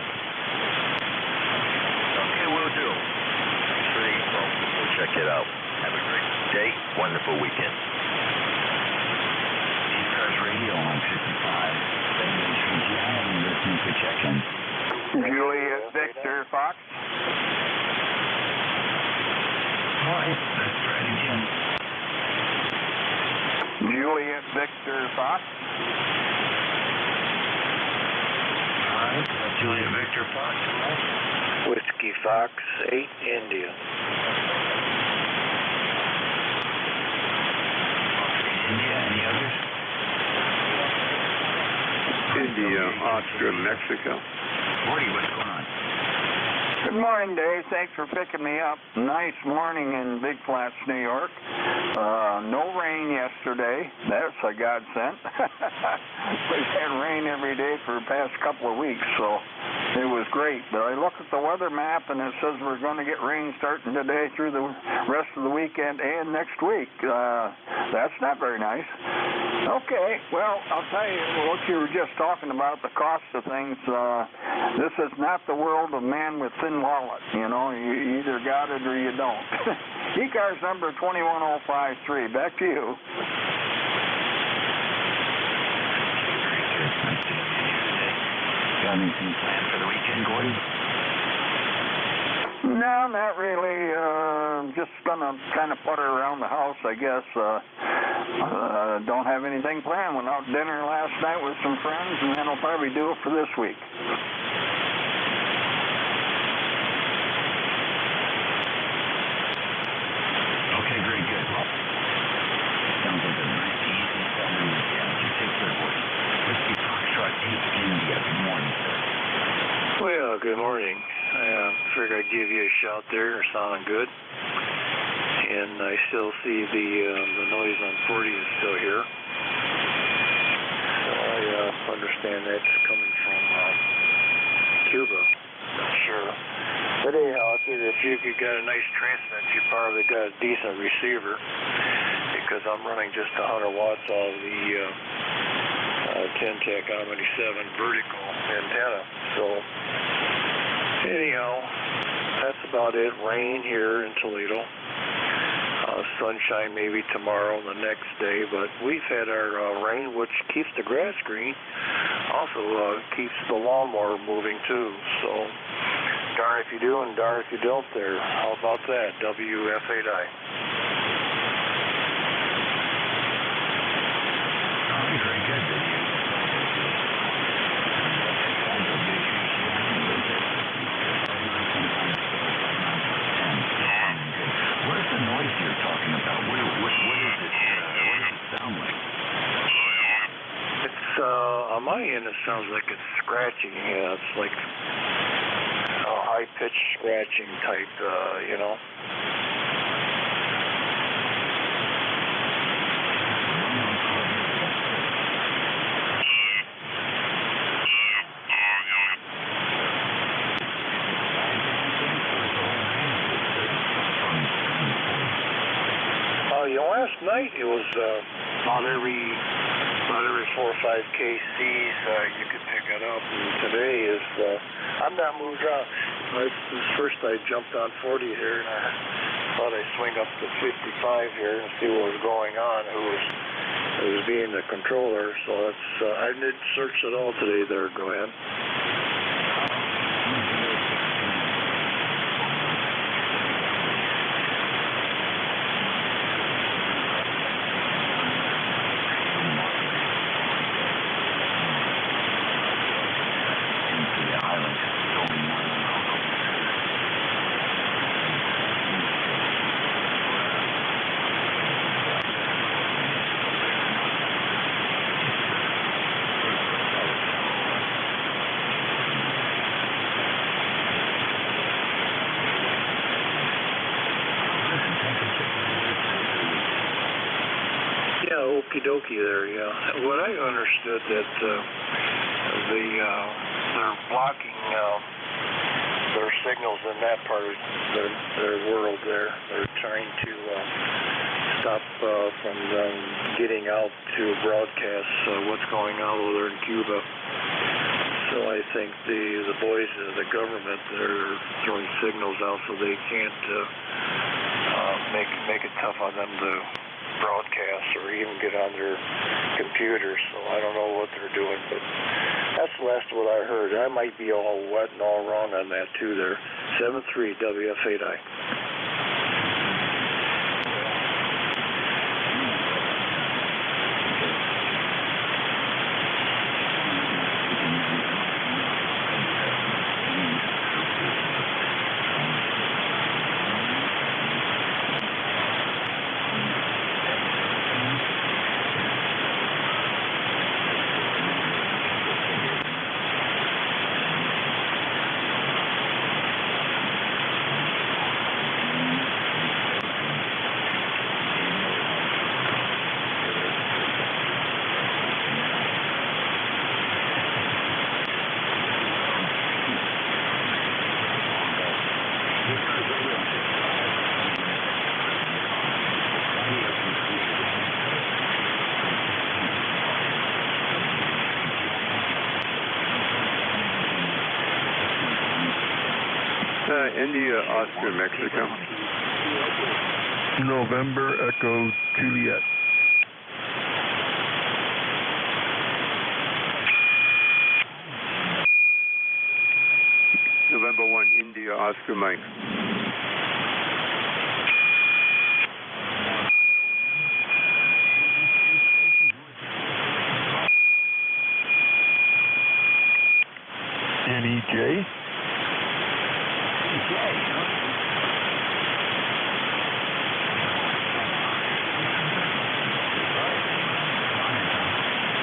Okay, will do. Thanks for the info. We'll check it out. Have a great day. Wonderful weekend. ECARS Radio on 55. I'm listening for check-in. Juliet Victor Fox. All right, let's try it again. Juliet Victor Fox. All right, Juliet Victor Fox. Whiskey Fox 8 India. India, any others? India, Oscar, Mexico. Morty, what's going on? Good morning, Dave. Thanks for picking me up. Nice morning in Big Flats, New York. No rain yesterday. That's a godsend. We've had rain every day for the past couple of weeks, so it was great. But I look at the weather map, and it says we're going to get rain starting today through the rest of the weekend and next week. That's not very nice. Okay, well, I'll tell you what you were just talking about, the cost of things. This is not the world of man with thin wallet. You know, you either got it or you don't. ECARS number 21053. Back to you. Got anything planned for the weekend, Gordy? No, not really. Just gonna kind of putter around the house, I guess. Don't have anything planned. Went out to dinner last night with some friends, and then I'll probably do it for this week. Okay, very good. Well, sounds like a nice, easy summer weekend. You take care, Gordy. Whiskey Foxtrot 8 India. Good morning, sir. Well, good morning. I figured I'd give you a shout there. Sounding good. And I still see the noise on 40 is still here. So I understand that's coming from Cuba. Not sure. But anyhow, I figured if you could get a nice transmit, you probably got a decent receiver, because I'm running just 100 watts out of the 10-tech Omni 7 vertical antenna. So anyhow, that's about it. Rain here in Toledo. Sunshine maybe tomorrow and the next day, but we've had our rain, which keeps the grass green, also keeps the lawnmower moving too. So darn if you do and darn if you don't there. How about that? WF8I. Very good. What is the noise you're talking about? What is it? What does it sound like? It's on my end. It sounds like it's scratching. Yeah, it's like a high-pitched scratching type. You know. Last night it was about every 4 or 5 kcs you could pick it up, and today is I'm not moved out. First I jumped on 40 here, and I thought I'd swing up to 55 here and see what was going on. Who was being the controller? So that's I didn't search at all today. There, go ahead. Okie dokie there, yeah. What I understood that they're blocking their signals in that part of their world there. They're trying to stop from them getting out to broadcast what's going on over there in Cuba. So I think the boys of the government, they're throwing signals out so they can't make it tough on them to broadcast or even get on their computers. So I don't know what they're doing, but that's the last of what I heard. I might be all wet and all wrong on that too there. 7-3 WF8I. India, Oscar, Mexico. November Echo Juliet. November 1, India, Oscar, Mike. NEJ.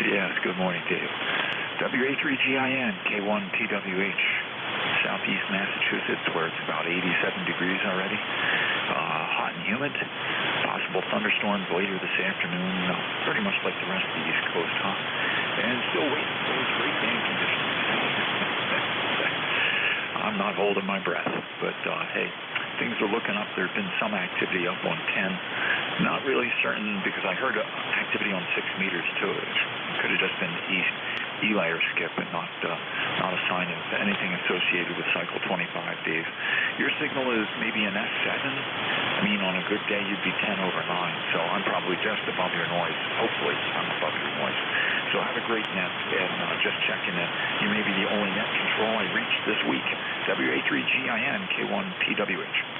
Yes, good morning, Dave. WA3GIN, K1TWH, Southeast Massachusetts, where it's about 87 degrees already. Hot and humid. Possible thunderstorms later this afternoon. Pretty much like the rest of the East Coast, huh? And still waiting for those great game conditions. I'm not holding my breath, but hey, things are looking up. There's been some activity up on 10. Not really certain because I heard activity on 6 meters too. It could have just been Eli or skip and not a sign of anything associated with cycle 25, Dave. Your signal is maybe an S7. I mean, on a good day, you'd be 10 over 9, so I'm probably just above your noise. Hopefully, I'm above your noise. So have a great net, and just checking that you may be the only net control I reached this week. WA3GIN, K1TWH.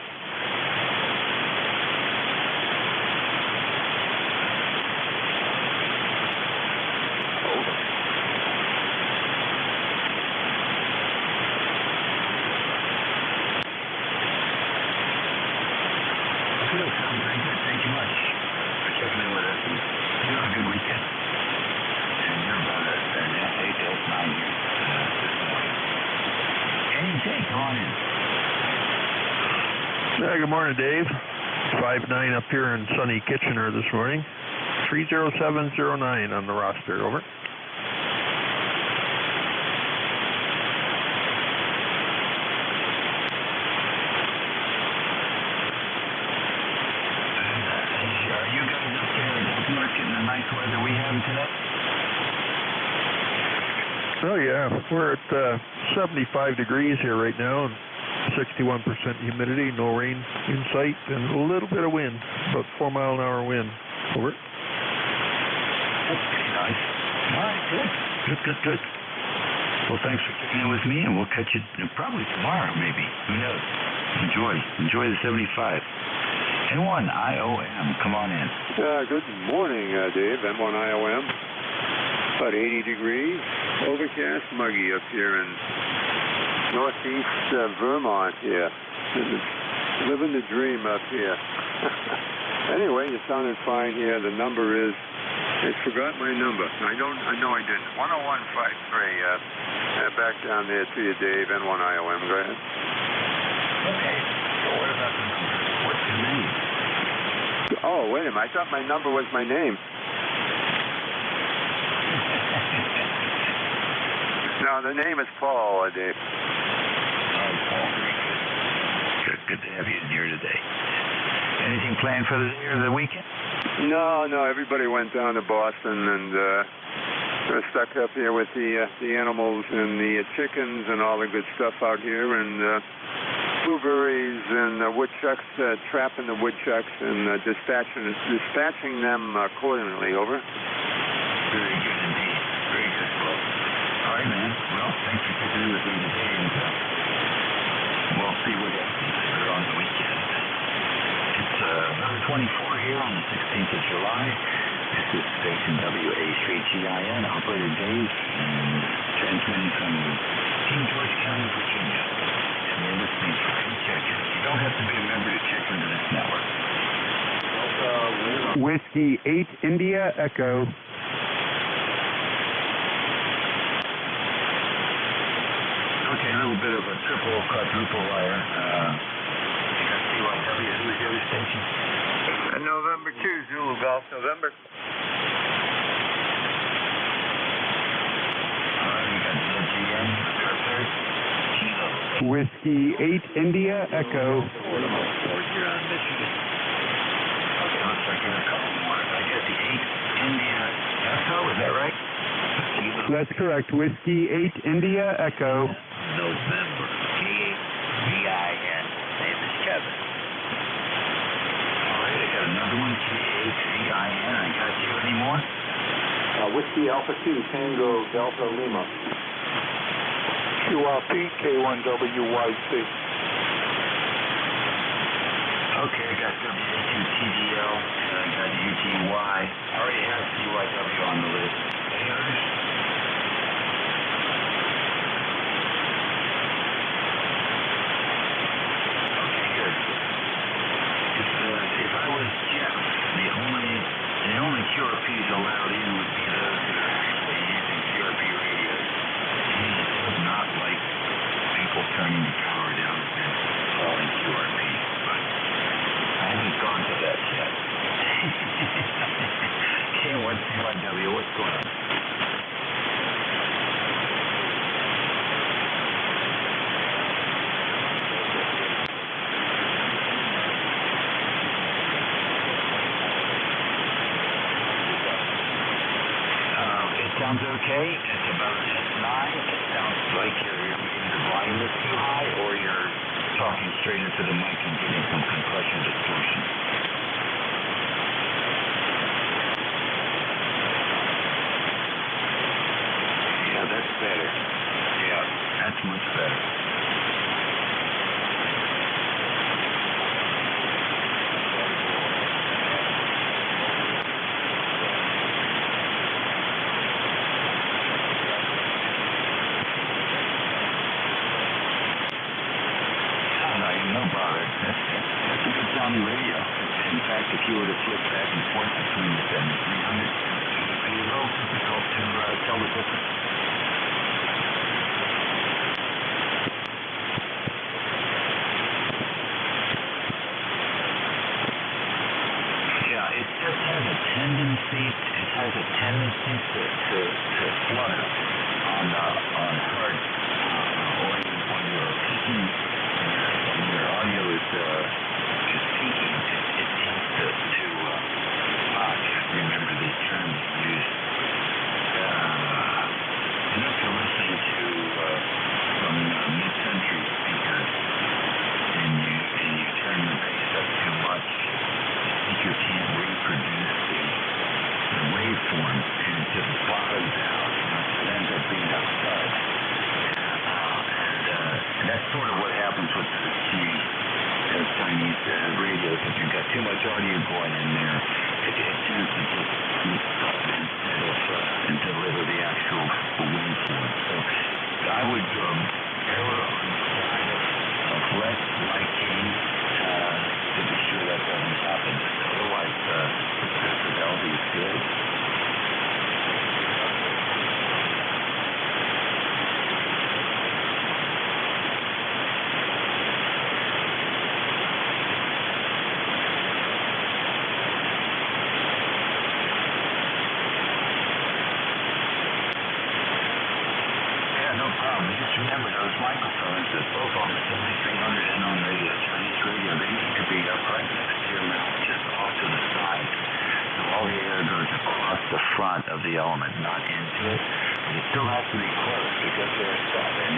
Good morning, Dave. 5-9 up here in sunny Kitchener this morning. 30709 on the roster. Over. Are you guys up there in Denmark getting the nice weather we have today? Oh, yeah. We're at 75 degrees here right now. 61% humidity, no rain in sight, and a little bit of wind, about 4-mile-an-hour wind. Over. That's pretty nice. All right, good. Well, thanks for checking in with me, and we'll catch you probably tomorrow, maybe. Who knows? Enjoy the 75. N1IOM, come on in. Good morning, Dave. N1IOM. About 80 degrees. Overcast, muggy up here in northeast Vermont here. Living the dream up here. Anyway, you sounded fine here. The number is, I forgot my number. I know I didn't. 10153. Back down there to you, Dave. N1IOM. Go ahead. Okay. So what about the number? What's your name? Oh, wait a minute. I thought my number was my name. The name is Paul, Dave. Oh, Paul, very good. Good to have you in here today. Anything planned for the day or the weekend? No, everybody went down to Boston, and we're stuck up here with the animals and the chickens and all the good stuff out here, and blueberries and woodchucks, trapping the woodchucks and dispatching them accordingly. Over. Very good indeed. Very good, Paul. All right, man. Well, thanks for sitting in with me today, and we'll see what happens later on the weekend. It's number 24 here on the 16th of July. This is station WA3GIN, operator Dave, and transmitting from King George County, Virginia. And you're listening for ECARS. You don't have to be a member to check into this network. Whiskey 8 India Echo. Okay, a little bit of a triple, quadruple wire. You got CYW. Who's the other station? November 2, Zulu Golf, November. All right, you got ZGM, third. Kilo. Whiskey 8 India Echo. You're on Michigan. Okay, looks like you're a couple more. I guess the 8 India Echo, is that right? Kilo. That's correct. Whiskey 8 India Echo. November. K-H-V-I-N. Name is Kevin. All right, I got another one. K-H-V-I-N. I got you. Any more? Whiskey Alpha 2 Tango Delta Lima. QRP K1WYC. Okay, I got WA2TDL, and I got UGY. I already have CYW on the list. Any others? Okay, good. If I was Jeff, the only QRPs allowed in would be those that are actually using QRP radios. He does not like people turning the power down and calling QRP, but I haven't gone to that yet. K1CYW, what's going on? Sounds okay. It's about S9. It sounds like maybe the volume is too high, or you're talking straight into the mic and getting some compression distortion. Yeah, that's better. Yeah, that's much better. No bother. That's a good sounding radio. In fact, if you were to flip back and forth between the 7300, it would be a little difficult to tell the difference. Yeah, it just has a tendency. It has a tendency to flutter on hard or when you're peaking. Your audio is peaking, it tends to I can't remember the term used. If you're listening to some mid-century speakers and you turn the bass up too much, the speaker can't reproduce the waveform, and it just bottoms out. It ends up being a thud. And that's sort of what happens with the Chinese radios. If you've got too much audio going in there, it tends to just mix up instead of deliver the actual waveform. So I would err on the side of less liking to be sure that doesn't happen. Otherwise, the fidelity is good. the element, not into it. But it still has to be close because they're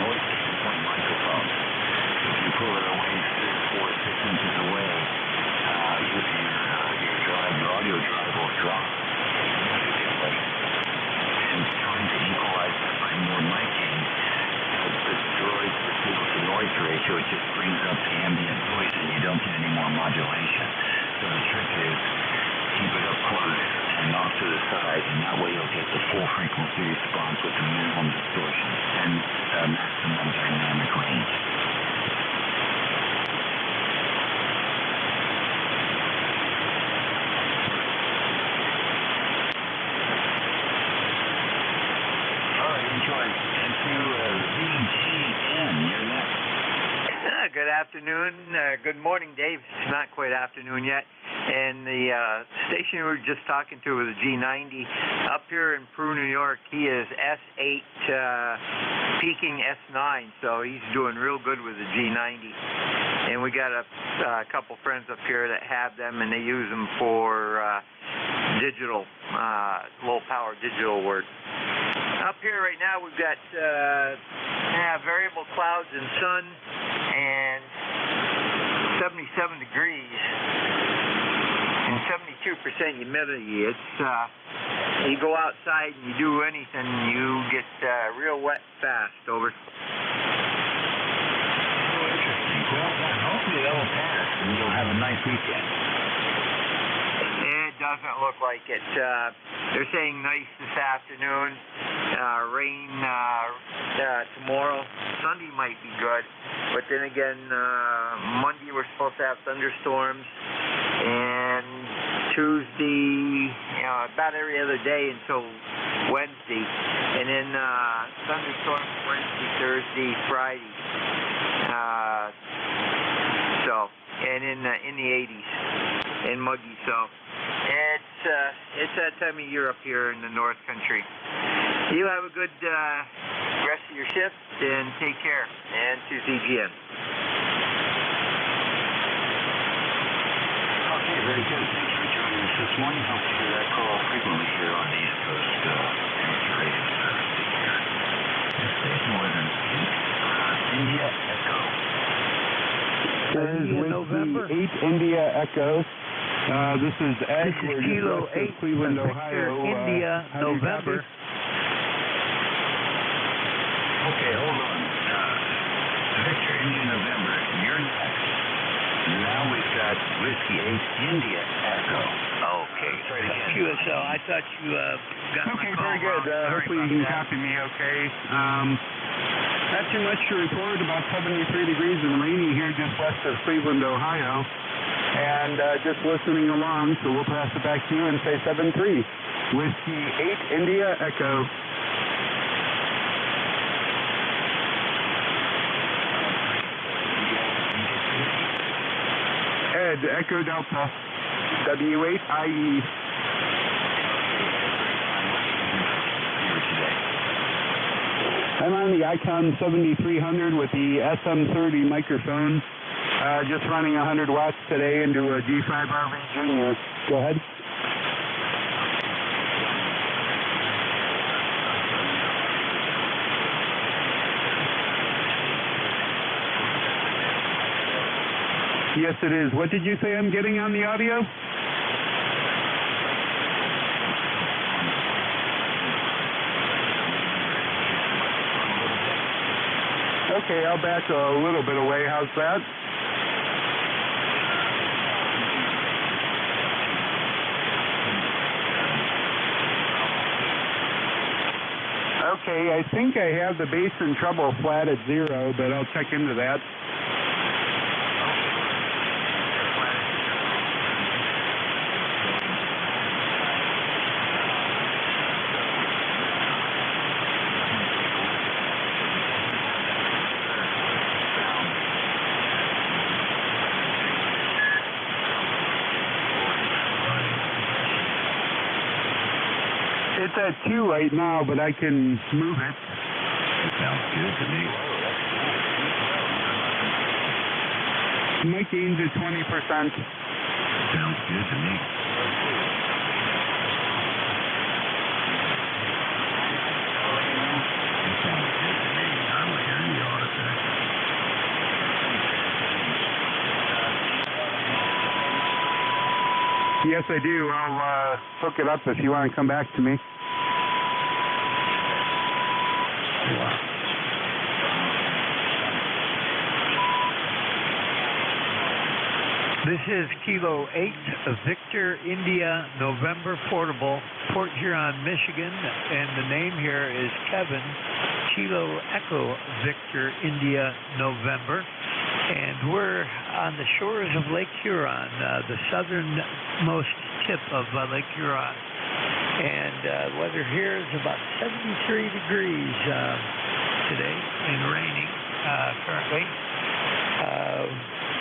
noise point microphones. If you pull it away 3 or 4 or 6 inches away, your audio drive will drop significantly. And trying to equalize that by more miking destroys the signal-to-noise ratio. It just brings up ambient noise, and you don't get any more modulation. So the trick is keep it up close and off to the side, and that way you'll get the full frequency response with the minimum distortion and maximum dynamic range. Good afternoon. Good morning, Dave. It's not quite afternoon yet. And the station we were just talking to was a G90 up here in Peru, New York. He is S8 peaking S9, so he's doing real good with the G90. And we got a couple friends up here that have them, and they use them for digital, low-power digital work. Up here right now we've got variable clouds and sun and 77 degrees and 72% humidity. It's you go outside and you do anything, you get real wet fast. Over. Interesting. Well, hopefully that will pass and you'll have a nice weekend. It doesn't look like it. They're saying nice this afternoon, rain tomorrow. Sunday might be good, but then again, Monday we're supposed to have thunderstorms, and Tuesday, about every other day until Wednesday, and then thunderstorms Wednesday, Thursday, Friday. And in the 80s and muggy, so it's that time of year up here in the North Country. You have a good rest of your shift and take care. And to CGN. Okay, very good. Thanks for joining us this morning. Hope to hear that call frequently here on the East Coast amateur radio service. Take care. This station was an India Echo. This is Whiskey 8 India Echo. This is Ed. This is Kilo 8 Cleveland, Ohio. India, November. Okay, hold on. Victor, India, November. You're next. Now we've got Whiskey 8 India Echo. Okay. QSL. I thought you got okay, my call very good. wrong. Hopefully you can copy me okay. Not too much to report. About 73 degrees and rainy here just west of Cleveland, Ohio. And just listening along, so we'll pass it back to you and say 7-3. Whiskey 8 India Echo. Ed, Echo Delta, W8IE. I'm on the Icon 7300 with the SM30 microphone, just running 100 watts today into a G5RV Junior. Go ahead. Yes, it is. What did you say I'm getting on the audio? Okay, I'll back a little bit away. How's that? Okay, I think I have the bass and treble flat at 0, but I'll check into that. It's at 2 right now, but I can move it. It sounds good to me. My gain's at 20%. Sounds good to me. Yes, I do. I'll hook it up if you want to come back to me. This is Kilo 8, Victor India November Portable, Port Huron, Michigan, and the name here is Kevin, Kilo Echo Victor India November, and we're on the shores of Lake Huron, the southernmost tip of Lake Huron, and weather here is about 73 degrees today and raining currently.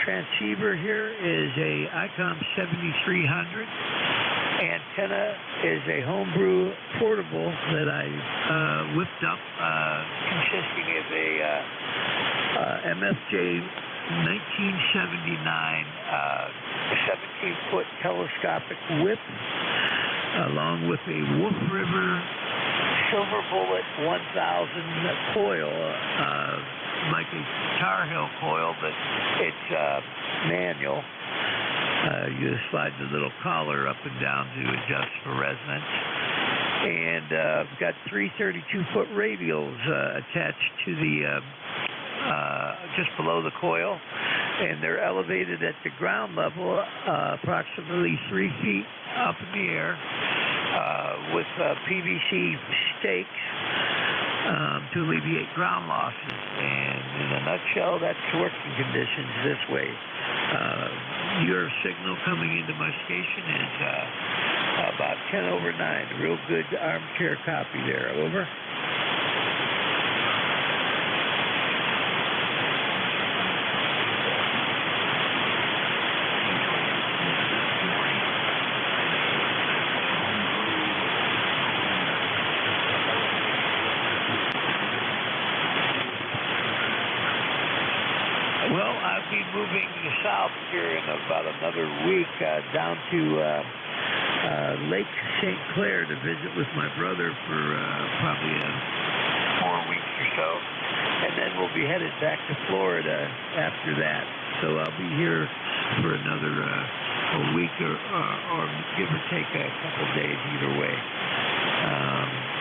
Transceiver here is a ICOM 7300. Antenna is a homebrew portable that I whipped up, consisting of a MFJ 1979 17-foot telescopic whip, along with a Wolf River Silver Bullet 1000 coil, like a Tar Heel coil, but it's manual. You slide the little collar up and down to adjust for resonance. And I've got three 32-foot radials attached to the just below the coil, and they're elevated at the ground level approximately 3 feet up in the air with PVC stakes to alleviate ground losses. And in a nutshell, that's working conditions this way. Your signal coming into my station is about 10 over 9. Real good armchair copy there. Over. Well, I'll be moving south here in about another week down to Lake St. Clair to visit with my brother for probably 4 weeks or so. And then we'll be headed back to Florida after that. So I'll be here for another a week or give or take a couple days either way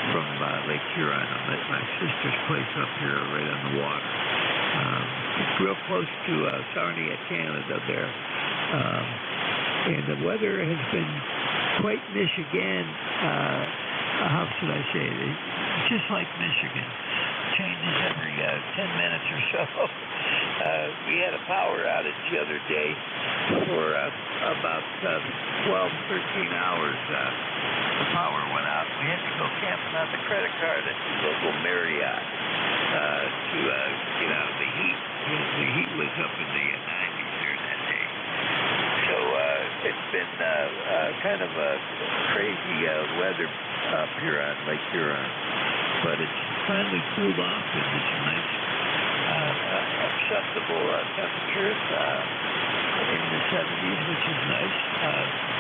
from Lake Huron. I'm at my sister's place up here right on the water. Real close to Sarnia, Canada there. And the weather has been quite Michigan, how should I say it? Just like Michigan. Changes every 10 minutes or so. We had a power outage the other day for about 12, 13 hours. The power went out. We had to go camping on the credit card at the local Marriott to get out of the heat. The heat was up in the 90s there that day. So it's been kind of a crazy weather up here on Lake Huron. But it's finally cooled off and it's nice, acceptable temperatures in the 70s, which is nice.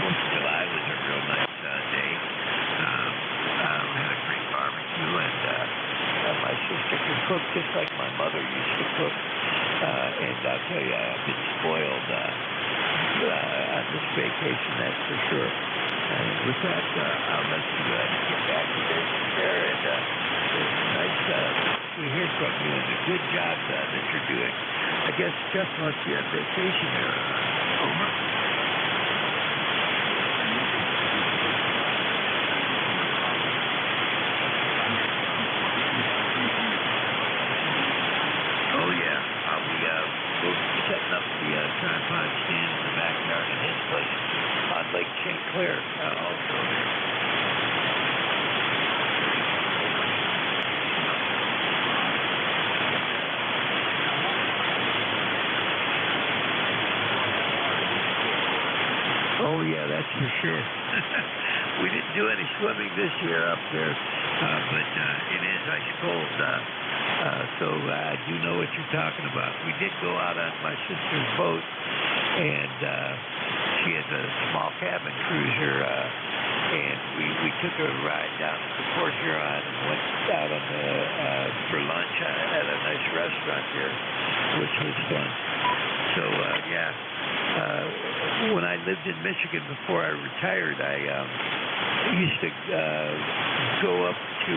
4th of July was a real nice day. We had a great barbecue, and my sister could cook just like my mother used to cook. And I'll tell you, I've been spoiled on this vacation, that's for sure. And with that, I'll let you get back to business there. And it's nice to hear from you, and a good job that you're doing. I guess Jeff must be on vacation there. Over. Oh yeah, I'll be setting up the tripod stand in the backyard at his place on Lake St. Clair also there. Oh yeah, that's for sure. We didn't do any swimming this year up there, but it is ice cold. So I do know what you're talking about. We did go out on my sister's boat, and she has a small cabin cruiser, and we took a ride down to Port Huron and went out on the for lunch at a nice restaurant there, which was fun. So yeah. When I lived in Michigan before I retired. I used to go up to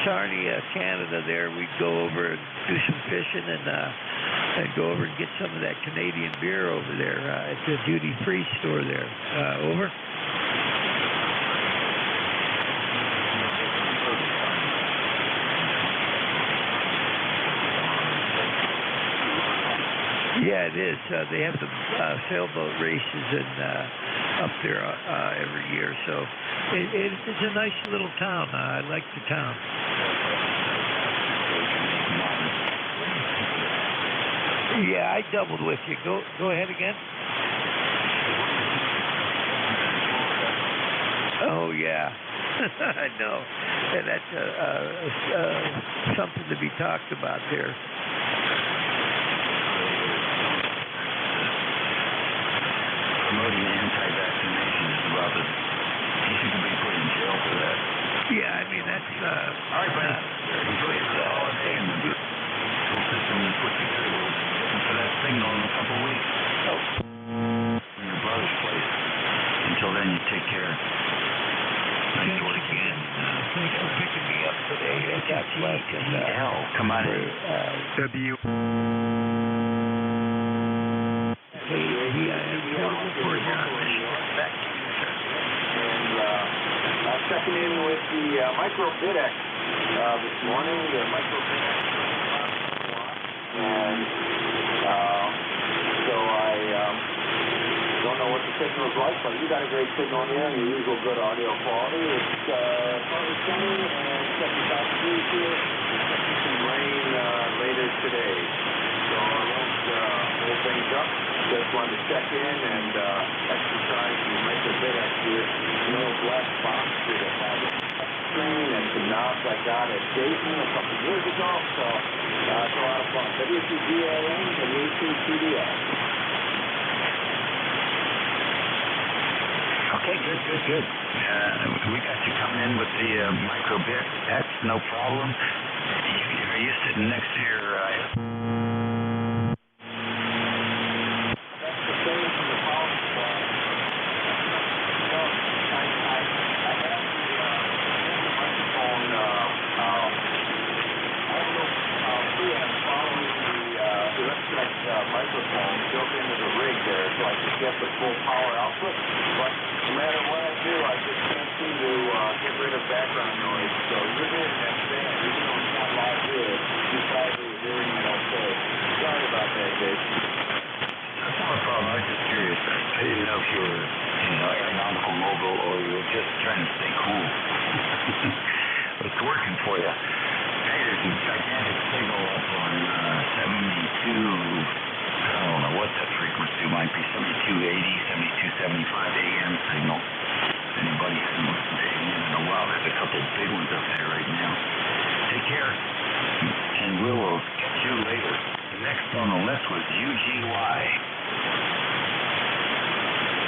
Sarnia, Canada. There, we'd go over and do some fishing, and I'd go over and get some of that Canadian beer over there at the duty-free store there. Over. Yeah, it is. They have the sailboat races up there every year, so it's a nice little town. I like the town. Yeah, I doubled with you. Go ahead again. Oh yeah, I know. And that's something to be talked about there. Promoting anti-vaccination is about the. He should be put in jail for that. Yeah, I mean that's. All right, buddy. Enjoy your holiday and the system is put together. We'll looking for that signal in a couple of weeks. Oh. In your brother's place. Until then, you take care. Thanks again. Thanks for picking me up today. God bless. Come on in. W. Checking in with the micro bidex this morning, the micro bidex, and so I don't know what the signal is like, but you got a great signal here and your usual good audio quality. It's partly sunny and 75 degrees here. Expecting some rain later today, so I won't hold things up. Just wanted to check in and exercise the micro bidex here. Little black box with a screen and some knobs I got at Jason a couple years ago, so it's a lot of fun. WCGAN and 18 studio. Okay, good. We got you coming in with the micro bit X, no problem. Are you sitting next to your microphone built into the rig there, so I can get the full power output. But no matter what I do, I just can't seem to get rid of background noise. So you're hearing that fan, even though it's not live here, you probably are hearing it okay. Sorry about that, Dave. That's not a problem. I was just curious. I didn't know if you were, aeronautical mogul or you were just trying to stay cool. It's working for you. Hey, there's a gigantic signal up on 72. I don't know what that frequency might be. 7280, 7275 AM signal. If anybody hasn't listened to AM in a while, there's a couple big ones up there right now. Take care, and we will catch you later. The next on the list was UGY.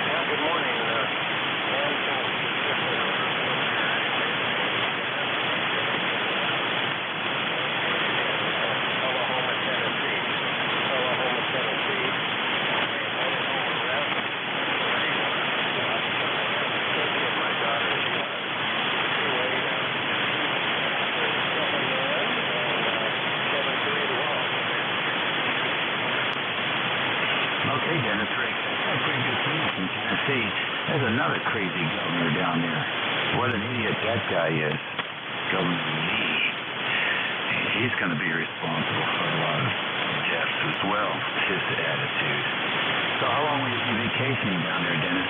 Yeah, good morning. Okay, Dennis, Rick, that's pretty good news from Tennessee. There's another crazy governor down there. What an idiot that guy is. Governor Lee. He's going to be responsible for a lot of deaths as well, his attitude. So how long will you be vacationing down there, Dennis?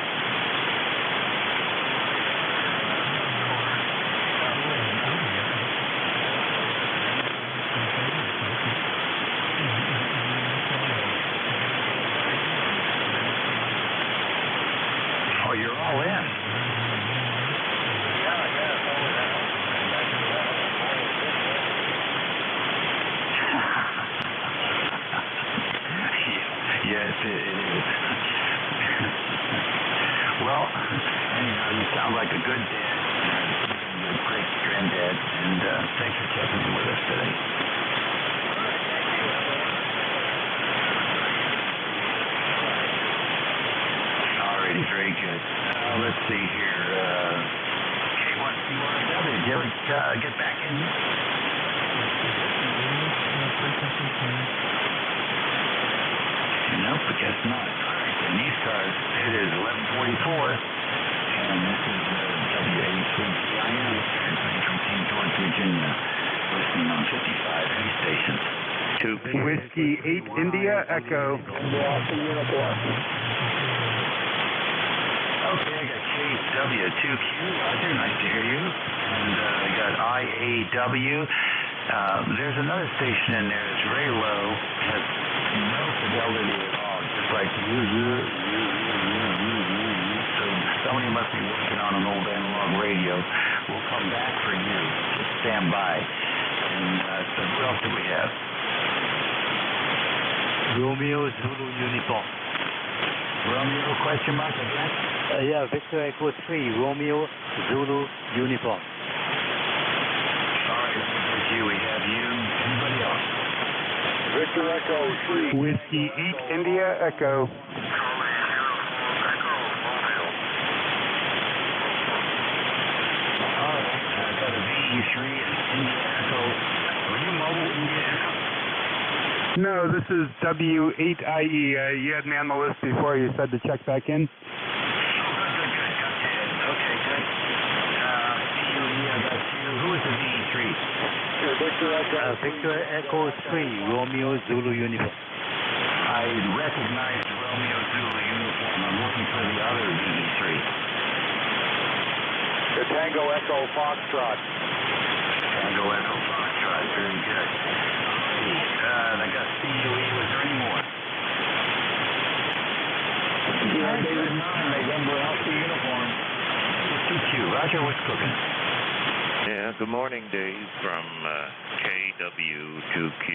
Oh, you're all in. Yes, it is. Well, anyhow, you sound like a good dad, a great granddad, and thanks for checking in with us today. Sorry. very good. Let's see here. K1CYW, did you ever get back in? Nope, I guess not. In ECARS, it is 11:44, and this is W83CIM, transmitting from St. George, Virginia, listening on 55 base stations. Whiskey 8 India Echo. Okay, I got KW2Q. Roger, nice to hear you. And I got IAW. There's another station in there that's very low, has no fidelity at all, just like so somebody must be working on an old analog radio. We'll come back for you. Just stand by. And so what else do we have? Romeo Zulu Uniform. Romeo question mark again? Yeah, Victor Echo 3, Romeo Zulu Uniform. All right, there's you. We have you. Anybody else? Victor Echo 3. Whiskey 8 India Echo. All right, I got a VE3 India Echo. Were you mobile India Echo? No, this is W8IE. You had me on the list before. You said to check back in. Okay, good. Who is the VE3? Victor Echo 3, Romeo Zulu Uniform. I recognize the Romeo Zulu uniform. I'm looking for the other VE3. The Tango Echo Foxtrot. Tango Echo Foxtrot, very good. I got CUE. Was there any more? Yeah, David 9, November Alpha uniform. CQ. Roger, what's cooking? Yeah, good morning, Dave, from KW2Q.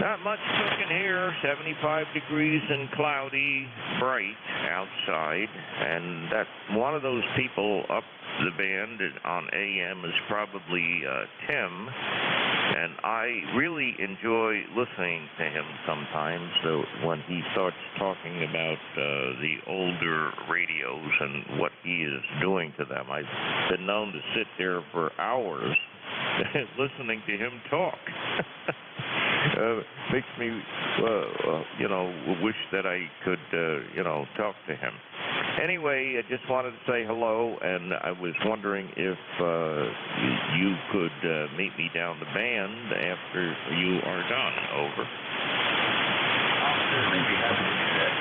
Not much cooking here, 75 degrees and cloudy, bright outside, and that one of those people up the band on AM is probably Tim, and I really enjoy listening to him sometimes. So when he starts talking about the older radios and what he is doing to them, I've been known to sit there for hours listening to him talk. Makes me, wish that I could, talk to him. Anyway, I just wanted to say hello, and I was wondering if you could meet me down the band after you are done. Over. I'll certainly be happy to do that.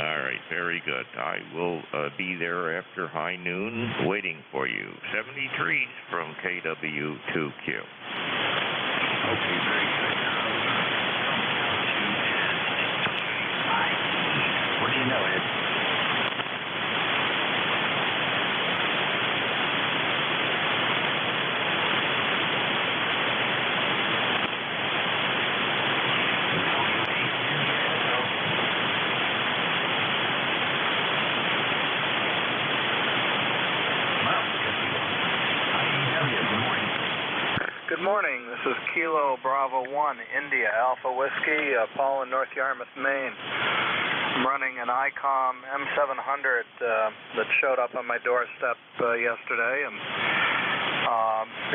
All right, very good. I will be there after high noon waiting for you. 73 from KW2Q. Okay, very good. What do you know, Ed? Good morning. This is Kilo Bravo 1, India Alpha Whiskey, Paul in North Yarmouth, Maine. I'm running an ICOM M700 that showed up on my doorstep yesterday, and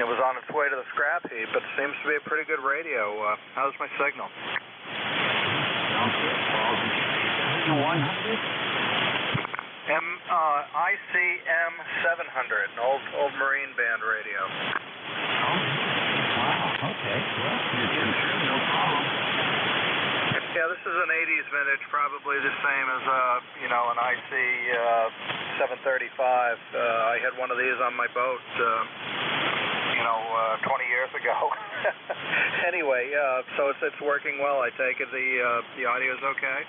it was on its way to the scrap heap, but it seems to be a pretty good radio. How's my signal? Sounds good, Paul. Did you say 7100? ICM 700, an old Marine Band radio. Wow, okay. Well, you're getting through, no problem. Yeah, this is an 80s vintage, probably the same as, an IC 735. I had one of these on my boat, 20 years ago. Anyway, so it's working well. I take it the audio's okay?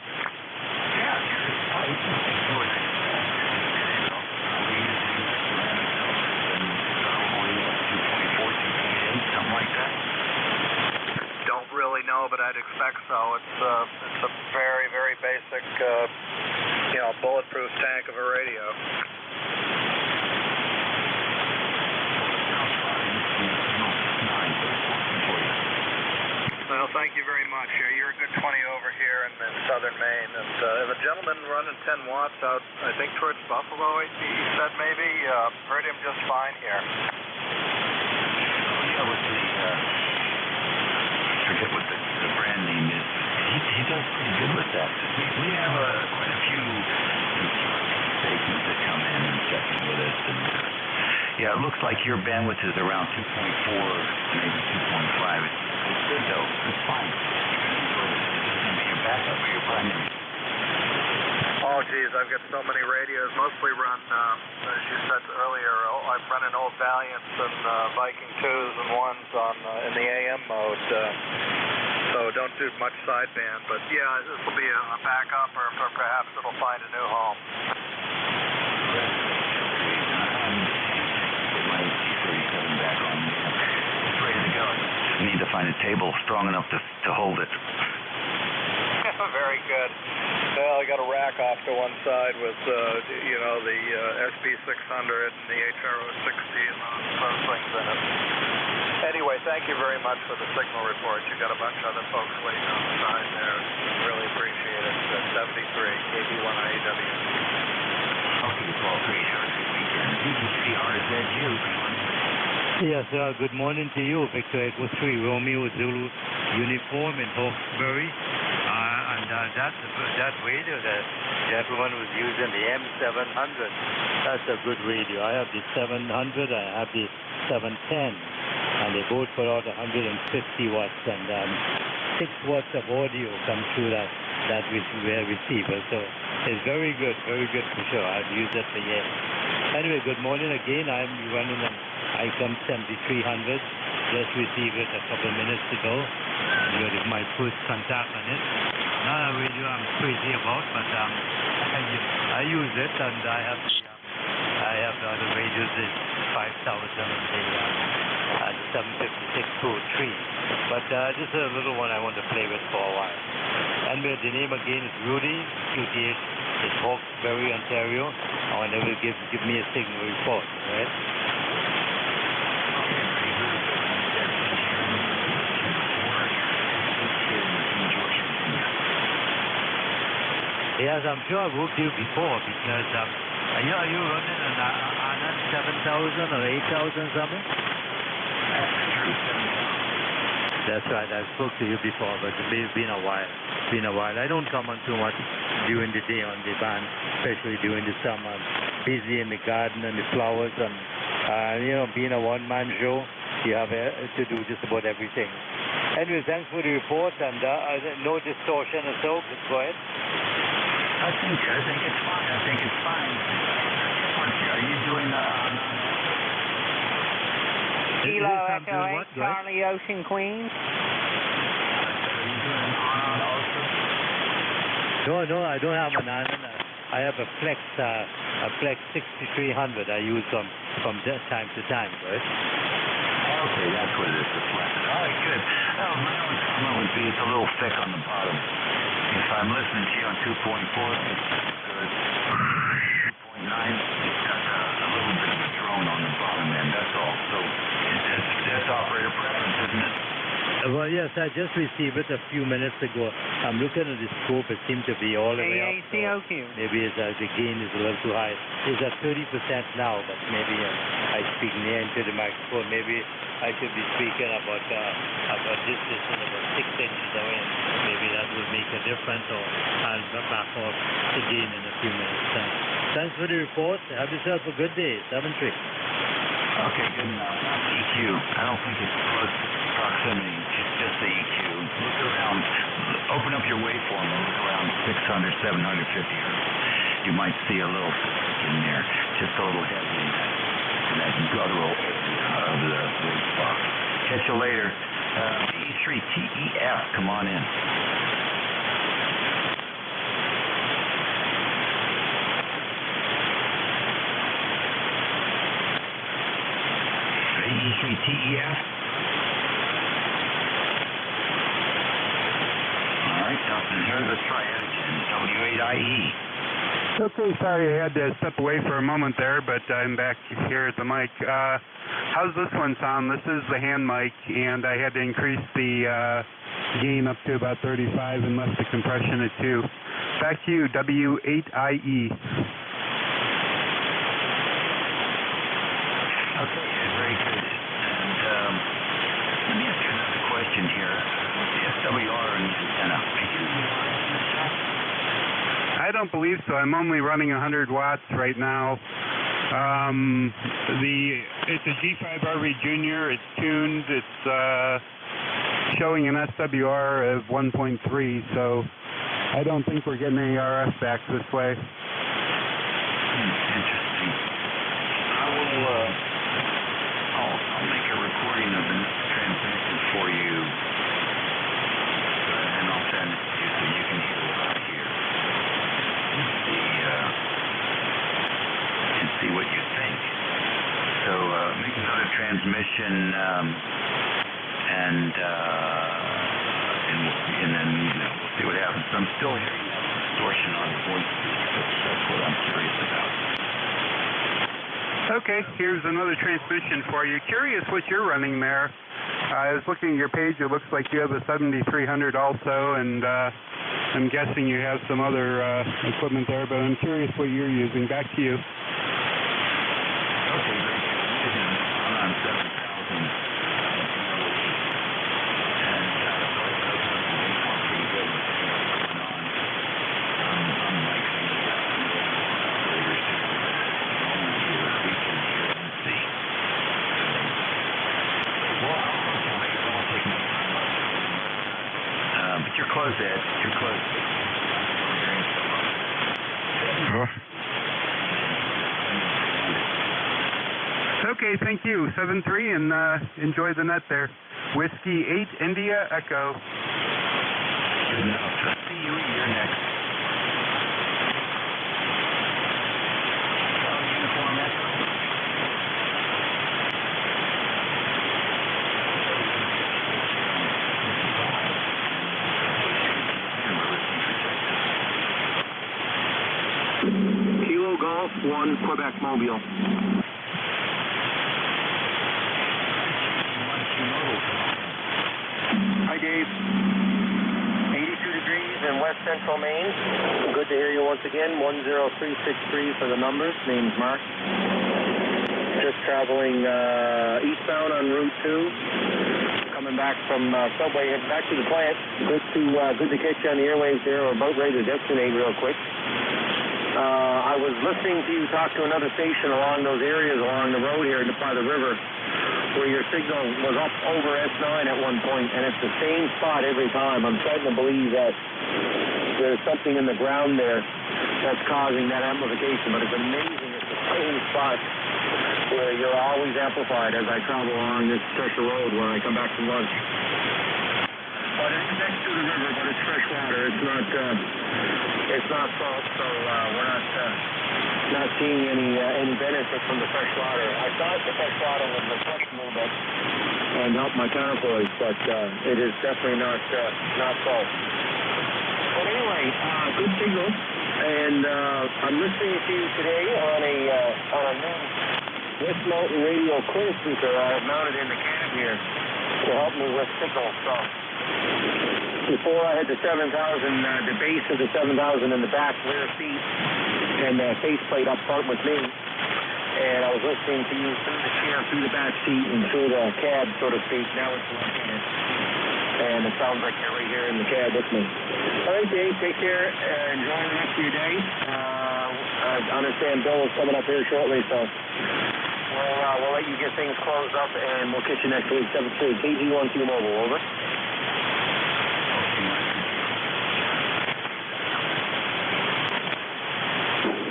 Something like that? Don't really know, but I'd expect so. It's a very, very basic, bulletproof tank of a radio. Well, Well, thank you very much. You're a good 20 over here in southern Maine. And the gentleman running 10 watts out, I think, towards Buffalo, he said maybe. Heard him just fine here. Yeah, with the, I forget what the brand name is. He does pretty good with that. We have quite a few stations that come in and check in with us. And, yeah, it looks like your bandwidth is around 2.4, maybe 2.5. It's good, though. It's fine. You're going to enjoy it. It's going to be your backup or your primary. Oh, geez, I've got so many radios. Mostly run, as you said earlier, I'm running old Valiants and Viking 2s and 1s in the AM mode. So don't do much sideband. But, yeah, this will be a backup or perhaps it'll find a new home. Get my C-37 back on. It's ready to go. Just need to find a table strong enough to hold it. Very good. Well, I got a rack off to one side with, the SB600 and the HRO60 and those things in it. Anyway, thank you very much for the signal report. You got a bunch of other folks waiting on the side there. Really appreciate it. 73, KB1IEW. Okay, Paul, great. Have a good weekend. DD3RZU. Yes, good morning to you, Victor Echo 3, Romeo Zulu uniform in Hawkesbury. That radio that gentleman was using, the M700, that's a good radio. I have the 700, I have the 710, and they both put out 150 watts, and 6 watts of audio comes through that receiver. So it's very good for sure. I've used it for years. Anyway, good morning again. I'm running an ICOM 7300. Just received it a couple of minutes ago. And you're my first contact on it. Not a radio I'm crazy about, but I use it, and I have the other radios, the 5000 and the 756 Pro 3. But this is a little one I want to play with for a while. Anyway, the name again is Rudy, QTH. It's Hawkesbury, Ontario. And they will give me a signal report, right? Yes, I'm sure I've worked you before because are you running an Anan 7000 or 8000 something? That's right, I spoke to you before, but it's been a while. I don't come on too much during the day on the band, especially during the summer. I'm busy in the garden and the flowers, and being a one-man show, you have to do just about everything. Anyway, thanks for the report, and no distortion or so. Go ahead. I think it's fine. Are you doing Kilo Echo 8, Charlie Ocean Queen? Are you doing on also? No, I don't have an Anan. I have a Flex 6300 I use from time to time, right? Okay, that's what it is, the Flex. All right, good. Well, my only comment would be it's a little thick on the bottom. If I'm listening to you on 2.4, it's good. 2.9, it's got a little bit of a drone on the bottom end, that's all. So that's operator preference, isn't it? Well, yes, I just received it a few minutes ago. I'm looking at the scope. It seems to be all the way up. AACOQ. Maybe the gain is a little too high. It's at 30% now, but maybe I speak near into the microphone. Maybe I should be speaking about this distance, about 6 inches away. Maybe that will make a difference, or I'll back off the gain in a few minutes. Thanks for the report. Have yourself a good day. 7-3. Okay, good enough. EQ. I don't think it's close proximity. It's just the EQ. Look around. Open up your waveform and look around 600, 750 hertz. You might see a little spike in there, just a little heavy in that guttural area of the wave box. Catch you later. E3TEF, come on in. E3TEF. All right, something here. Let's try it again. W8IE. Okay, sorry I had to step away for a moment there, but I'm back here at the mic. How's this one sound? This is the hand mic, and I had to increase the gain up to about 35 and left the compression at 2. Back to you, W8IE. Okay, very good. And let me ask you another question here. The SWR and the antenna, are you using yourself? I don't believe so. I'm only running 100 watts right now. It's a G5RV Junior. It's tuned. It's showing an SWR of 1.3, so I don't think we're getting any RF back this way. Interesting. I'll make a recording of the transmission for you, and I'll send it to you so you can hear what I hear. And see what you think. So make another transmission, and then we'll see what happens. So I'm still hearing that distortion on the voice. That's what I'm curious about. Okay, here's another transmission for you. Curious what you're running there. I was looking at your page. It looks like you have a 7300 also, and I'm guessing you have some other equipment there, but I'm curious what you're using. Back to you. Okay, very good. I'm on 7,000. And so I thought it was pretty good what's going on. I'm like the operators who normally do it weekend here in the sea. Well, I won't take much time up. But you're close, Ed. You're close. Okay, thank you. 7-3, and enjoy the net there. Whiskey 8 India Echo. Good enough. See you. You're next. Uniform Echo. Kilo Golf 1 Quebec Mobile. Hi, Dave. 82 degrees in west central Maine. Good to hear you once again. 10363 for the numbers. Name's Mark. Just traveling eastbound on Route 2. Coming back from Subway, heading back to the plant. Good to catch you on the airwaves there. We're about ready to destinate real quick. I was listening to you talk to another station along those areas along the road here by the river, where your signal was up over S9 at one point, and it's the same spot every time. I'm starting to believe that there's something in the ground there that's causing that amplification, but it's amazing. It's the same spot where you're always amplified as I travel along this stretch of road when I come back from lunch. But it's next to the river, but it's fresh water. It's not salt, so we're not seeing any benefit from the fresh water. I thought the fresh water would refresh a little bit and help my counterpoise, but it is definitely not salt. But anyway, good signal, and I'm listening to you today on a new West Mountain radio clear speaker I have mounted in the cab here to help me with signal. So before I had the 7,000, the base of the 7,000 in the back rear seat, and the faceplate up front with me, and I was listening to you through the chair, through the back seat, and through the cab, so to speak. Now it's in it, and it sounds like you're right here in the cab with me. All right, Dave, take care, enjoy the rest of your day. I understand Bill is coming up here shortly, so we'll let you get things closed up, and we'll catch you next week. 7-3, KG12 Mobile, over.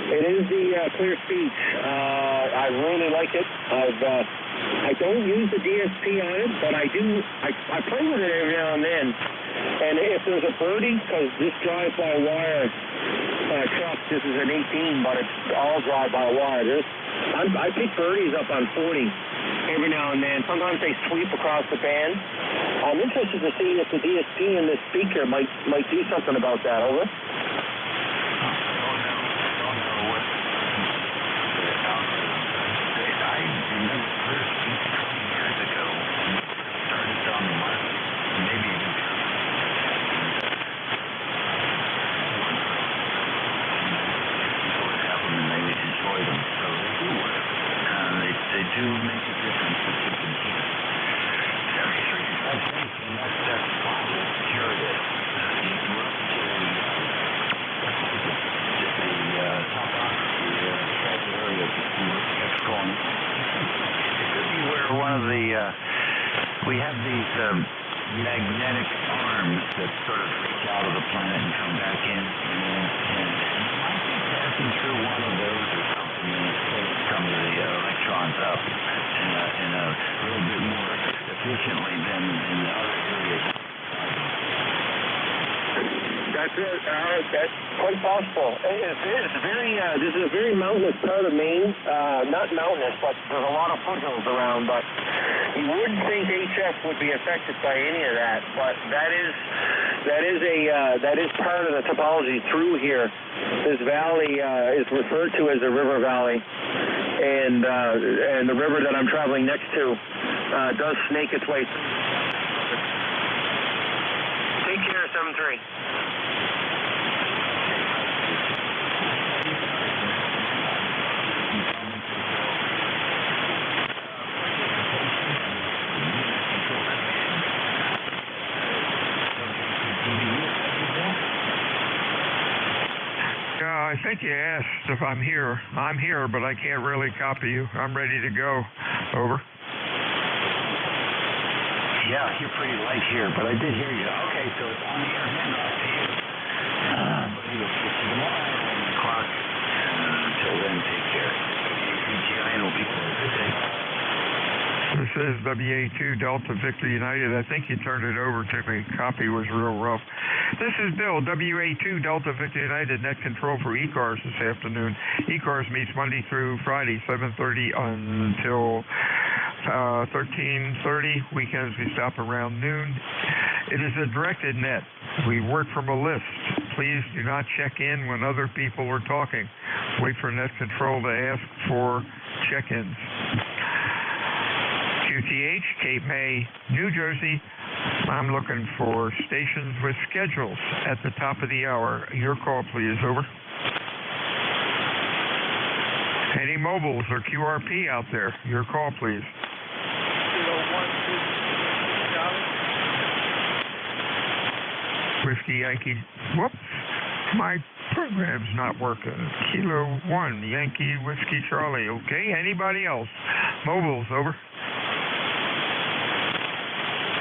It is the clear speech. I really like it. I don't use the DSP on it, but I play with it every now and then. And if there's a birdie, because this drive-by-wire truck, this is an 18, but it's all drive-by-wire. I pick birdies up on 40 every now and then. Sometimes they sweep across the band. I'm interested to see if the DSP in this speaker might do something about that. Over. we have these magnetic arms that sort of reach out of the planet and come back in, and you might be passing through one of those or something, and it's pulling some of the electrons up in a little bit more efficiently than in the other areas. That's it. That's quite possible. It's very. This is a very mountainous part of Maine. Not mountainous, but there's a lot of foothills around. But you wouldn't think HF would be affected by any of that. But that is part of the topology through here. This valley is referred to as the river valley, and the river that I'm traveling next to does snake its way through. Take care, 7-3. I think you asked if I'm here. I'm here, but I can't really copy you. I'm ready to go. Over. Yeah, you're pretty light here, but I did hear you. Okay, so it's on the air handoff to you. But you'll switch to tomorrow at 11 o'clock. Until then, take care. WGIN will be closed. Good day. This is WA2 Delta Victor United. I think you turned it over to me. Copy was real rough. This is Bill, WA2 Delta Victor United, net control for ECARS this afternoon. ECARS meets Monday through Friday, 7:30 until 13:30. Weekends we stop around noon. It is a directed net. We work from a list. Please do not check in when other people are talking. Wait for net control to ask for check-ins. QTH, Cape May, New Jersey. I'm looking for stations with schedules at the top of the hour. Your call, please. Over. Any mobiles or QRP out there? Your call, please. Whiskey Yankee. Whoops. My program's not working. Kilo 1, Yankee Whiskey Charlie. Okay. Anybody else? Mobiles. Over.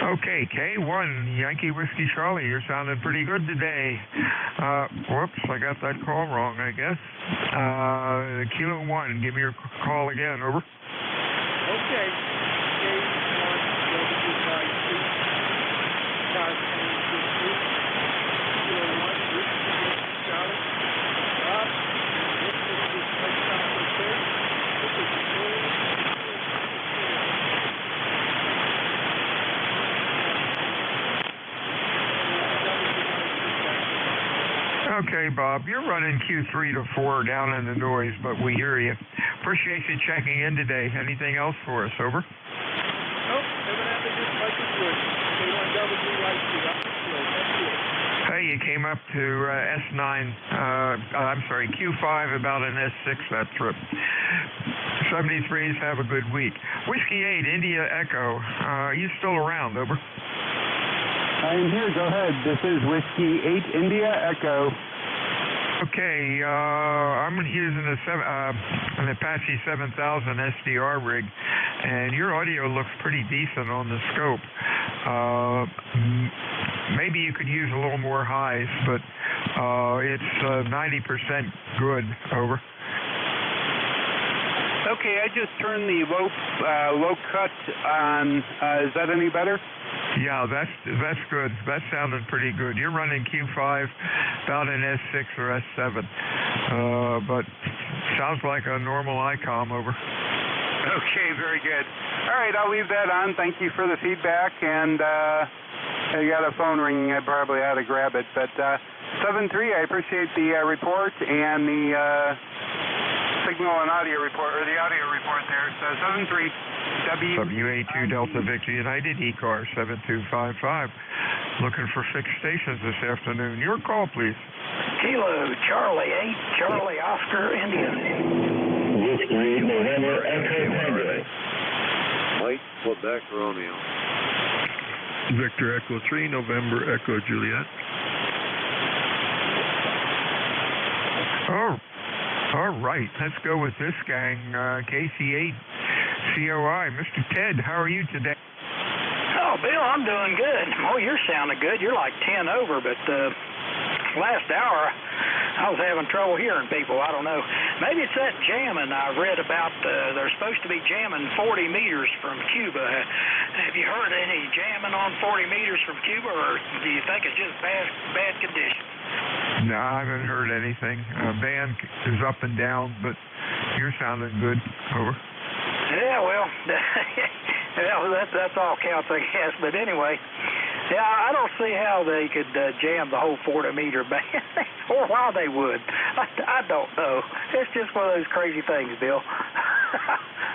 Okay, K1, Yankee Whiskey Charlie, you're sounding pretty good today. Whoops, I got that call wrong, I guess. Kilo 1, give me your call again, over. Okay, K1, Kilo 1, Whiskey Charlie. Okay, Bob, you're running Q3 to 4 down in the noise, but we hear you. Appreciate you checking in today. Anything else for us? Over. Nope, evidently just like it would. K1W likes you. That's it. Hey, you came up to S9, Q5 about an S6 that trip. 73s, have a good week. Whiskey 8, India Echo, are you still around? Over. I am here. Go ahead. This is Whiskey 8 India Echo. Okay, I'm using an Apache 7000 SDR rig, and your audio looks pretty decent on the scope. Maybe you could use a little more highs, but it's 90% good. Over. Okay, I just turned the low cut on. Is that any better? Yeah, that's good. That sounded pretty good. You're running Q5, about an S6 or S7, but sounds like a normal ICOM. Over. Okay, very good. All right, I'll leave that on. Thank you for the feedback, and I got a phone ringing. I probably ought to grab it, but 7-3, I appreciate the report and the signal and audio report, or the audio report there. So 7-3. WA2 Delta Victor United, ECARS 7255. Looking for fixed stations this afternoon. Your call, please. Kilo Charlie 8, Charlie Oscar India. Whiskey November Echo Tango. Mike, Quebec Romeo. Victor Echo 3, November Echo Juliet. Oh, all right. Let's go with this gang. KC8. COI, Mr. Ted, how are you today? I'm doing good. Oh, you're sounding good. You're like 10 over, but last hour I was having trouble hearing people. I don't know. Maybe it's that jamming I read about. They're supposed to be jamming 40 meters from Cuba. Have you heard any jamming on 40 meters from Cuba, or do you think it's just bad conditions? No, I haven't heard anything. Band is up and down, but you're sounding good. Over. Yeah, well, that's all counts, I guess. But anyway, yeah, I don't see how they could jam the whole 40-meter band, or why they would. I don't know. It's just one of those crazy things, Bill.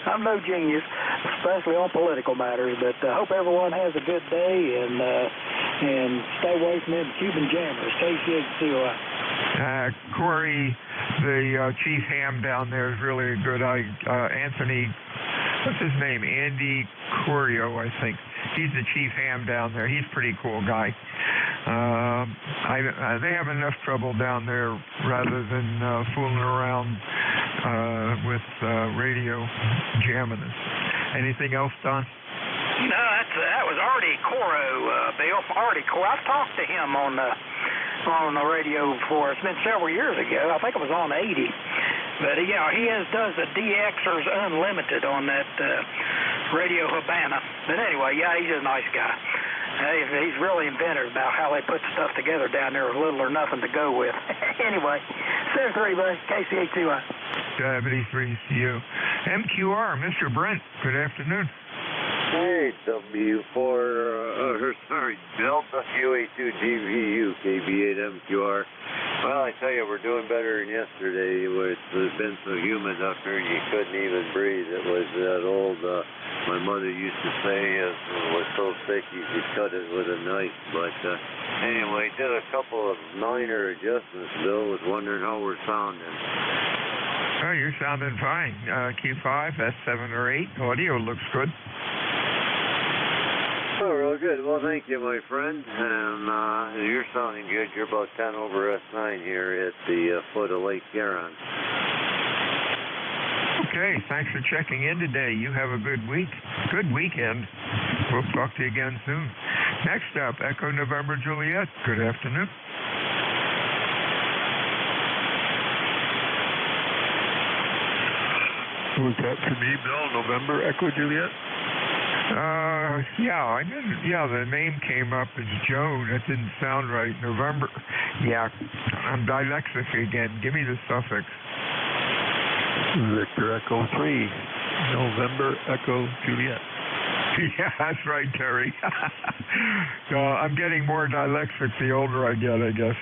I'm no genius, especially on political matters, but I hope everyone has a good day and stay away from them Cuban jammers. KCHCOI. Corey, the chief ham down there is really a good. Anthony, what's his name? Andy Corio, I think. He's the chief ham down there. He's a pretty cool guy. They have enough trouble down there rather than fooling around with radio jamming us. Anything else, Don? No, that was Artie Coro, Bill. Artie Coro. I've talked to him on the radio before. It's been several years ago. I think it was on 80. But yeah, he does the DXers Unlimited on that Radio Habana. But anyway, yeah, he's a nice guy. He's really inventive about how they put stuff together down there with little or nothing to go with. Anyway, 73, buddy. KCH2I. 73 CU. MQR, Mr. Brent. Good afternoon. Hey, Bill, WA2GVU, KB8MQR. Well, I tell you, we're doing better than yesterday. It's been so humid up here, you couldn't even breathe. It was that old, my mother used to say, it was so thick you could cut it with a knife. But anyway, did a couple of minor adjustments, Bill. Was wondering how we're sounding. Oh, you're sounding fine. Q5, S7 or 8. Audio looks good. Oh, real good. Well, thank you, my friend. And you're sounding good. You're about 10 over S9 here at the foot of Lake Huron. Okay, thanks for checking in today. You have a good week. Good weekend. We'll talk to you again soon. Next up, Echo November Juliet. Good afternoon. Was that for me, Bill? November Echo Juliet? Yeah, I didn't. Yeah, the name came up as Joan. That didn't sound right. November. Yeah, I'm dyslexic again. Give me the suffix. Victor Echo 3. November Echo Juliet. Yeah, that's right, Terry. I'm getting more dyslexic the older I get, I guess.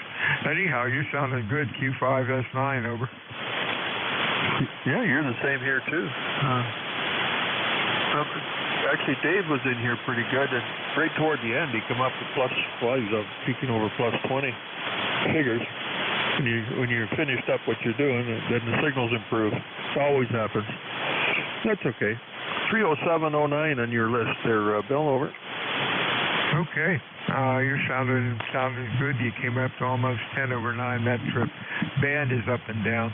Anyhow, you're sounding good. Q5S9, over. Yeah, you're the same here, too. Actually, Dave was in here pretty good, and right toward the end, he come up with he was peaking over plus 20 figures. When you're finished up what you're doing, then the signals improve. It always happens. That's okay. 30709 on your list there, Bill, over. Okay. You're sounding good. You came up to almost 10 over 9. That trip. Band is up and down.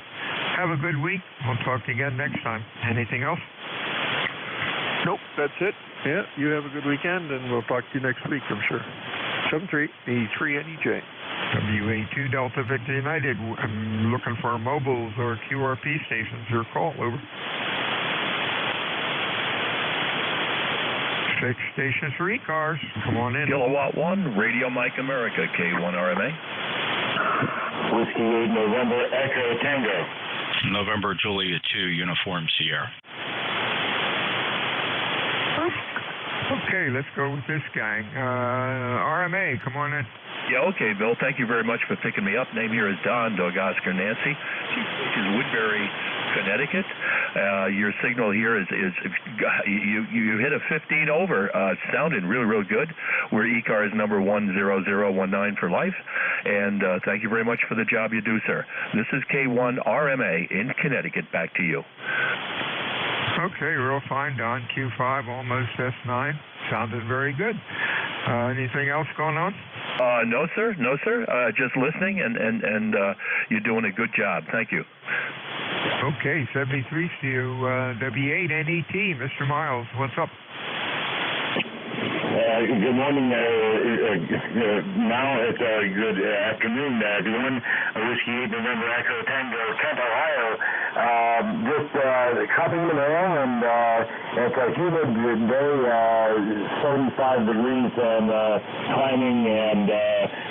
Have a good week. We'll talk to you again next time. Anything else? Nope, that's it. Yeah, you have a good weekend, and we'll talk to you next week, I'm sure. 7383NEJ. WA2 Delta Victor United. I'm looking for mobiles or QRP stations. Your call, over. 6 stations for ECARS. Come on in. Kilowatt 1, Radio Mike America, K1RMA. Whiskey 8 November Echo Tango. November Juliet 2 Uniform Sierra. Okay, let's go with this gang. RMA, come on in. Yeah, okay, Bill. Thank you very much for picking me up. Name here is Don, Dog Oscar Nancy. This is Woodbury, Connecticut. Your signal here is you hit a 15 over. Sounded really good. We're ECARS number 10019 for life. And thank you very much for the job you do, sir. This is K1RMA in Connecticut. Back to you. Okay, real fine, Don. Q5, almost S9. Sounded very good. Anything else going on? No, sir. Just listening, and you're doing a good job. Thank you. Okay, 73 CU, W8NET, Mr. Miles, what's up? good morning. Now it's good afternoon, everyone. Whiskey 8 November Echo Tango, Kent, Ohio. Just copying the mail, and it's a humid day, 75 degrees and climbing, and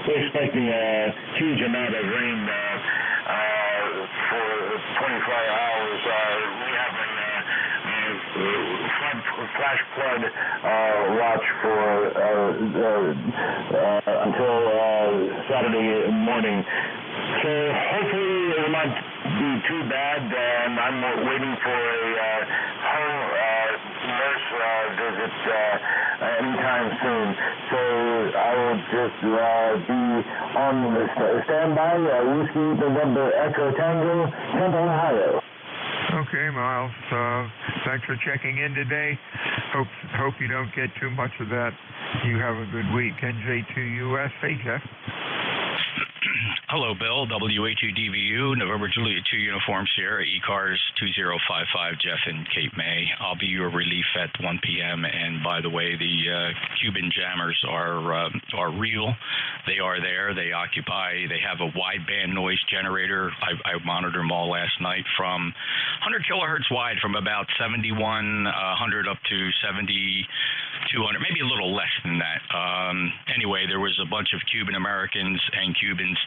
we're expecting a huge amount of rain for 24 hours. We have a flash flood watch for until Saturday morning. So hopefully it will not be too bad, and I'm waiting for a home nurse visit anytime soon. So I will just be on the standby. Whiskey November Echo Tango, Kent, Ohio. Okay, Miles. Thanks for checking in today. Hope you don't get too much of that. You have a good week. NJ2US. Hey, Jeff. Hello, Bill. W82DVU, November Juliet 2 Uniform Sierra, ECARS 2055, Jeff and Cape May. I'll be your relief at 1 p.m. And by the way, the Cuban jammers are real. They are there. They occupy. They have a wideband noise generator. I monitored them all last night from 100 kilohertz wide, from about 7100 up to 7200, maybe a little less than that. Anyway, there was a bunch of Cuban Americans and Cubans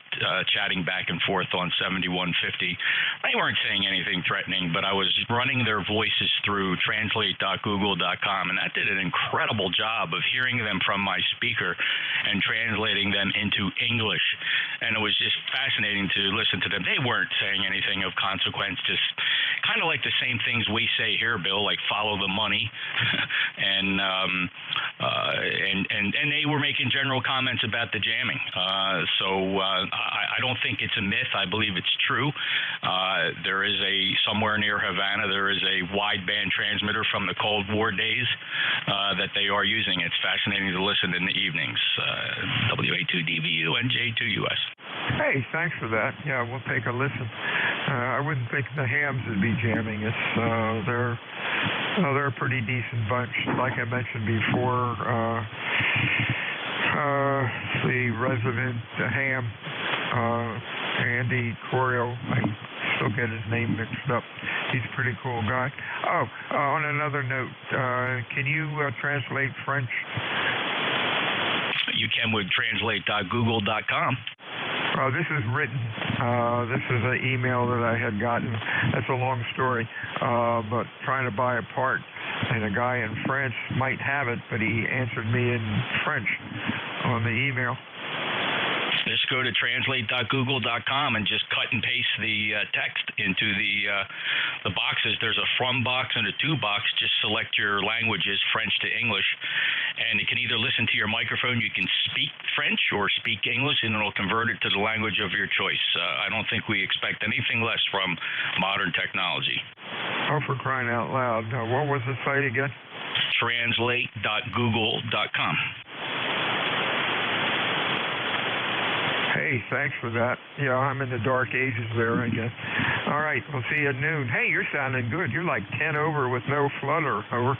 chatting back and forth on 7150. They weren't saying anything threatening, but I was running their voices through translate.google.com, and that did an incredible job of hearing them from my speaker and translating them into English. And it was just fascinating to listen to them. They weren't saying anything of consequence, just kind of like the same things we say here, Bill, like follow the money. and they were making general comments about the jamming. So I don't think it's a myth. I believe it's true. There is somewhere near Havana, there is a wideband transmitter from the Cold War days that they are using. It's fascinating to listen in the evenings. WA2DVU, NJ2US. Hey, thanks for that. Yeah, we'll take a listen. I wouldn't think the hams would be jamming us. They're a pretty decent bunch. Like I mentioned before, the resident ham, Andy Corio, I still get his name mixed up. He's a pretty cool guy. Oh, on another note, can you translate French? You can with translate.google.com. This is written. This is an email that I had gotten. That's a long story, but trying to buy a part, and a guy in France might have it, but he answered me in French on the email. Just go to translate.google.com and just cut and paste the text into the boxes. There's a from box and a to box. Just select your languages, French to English, and it can either listen to your microphone. You can speak French or speak English, and it'll convert it to the language of your choice. I don't think we expect anything less from modern technology. Oh, for crying out loud. What was the site again? Translate.google.com. Hey, thanks for that. Yeah, I'm in the dark ages there, I guess. All right, we'll see you at noon. Hey, you're sounding good. You're like 10 over with no flutter. Over.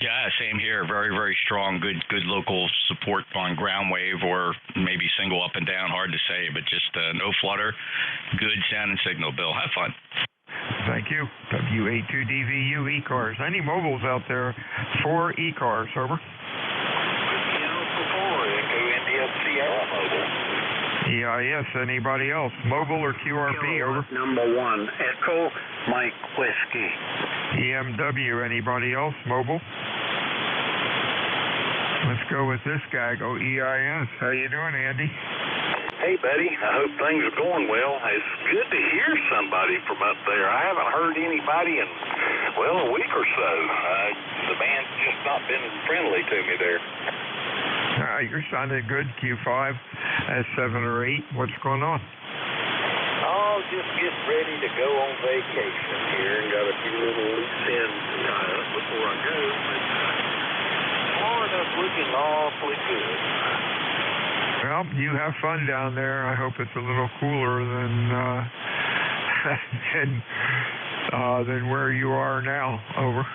Yeah, same here. Very, very strong. Good local support on ground wave, or maybe single up and down. Hard to say, but just no flutter. Good sound and signal, Bill. Have fun. Thank you. W82DVU ECARS. Any mobiles out there for ECARS? Over. EIS, anybody else? Mobile or QRP? Over. Number 1, Echo, Mike Whiskey. EMW, anybody else? Mobile? Let's go with this guy. Go EIS. How you doing, Andy? Hey, buddy. I hope things are going well. It's good to hear somebody from up there. I haven't heard anybody in, a week or so. The band's just not been friendly to me there. You're sounding good, Q5, S7 or 8. What's going on? Oh, just getting ready to go on vacation here and got a few little loose ends to tie up before I go. But Florida's looking awfully good. Well, you have fun down there. I hope it's a little cooler than where you are now. Over.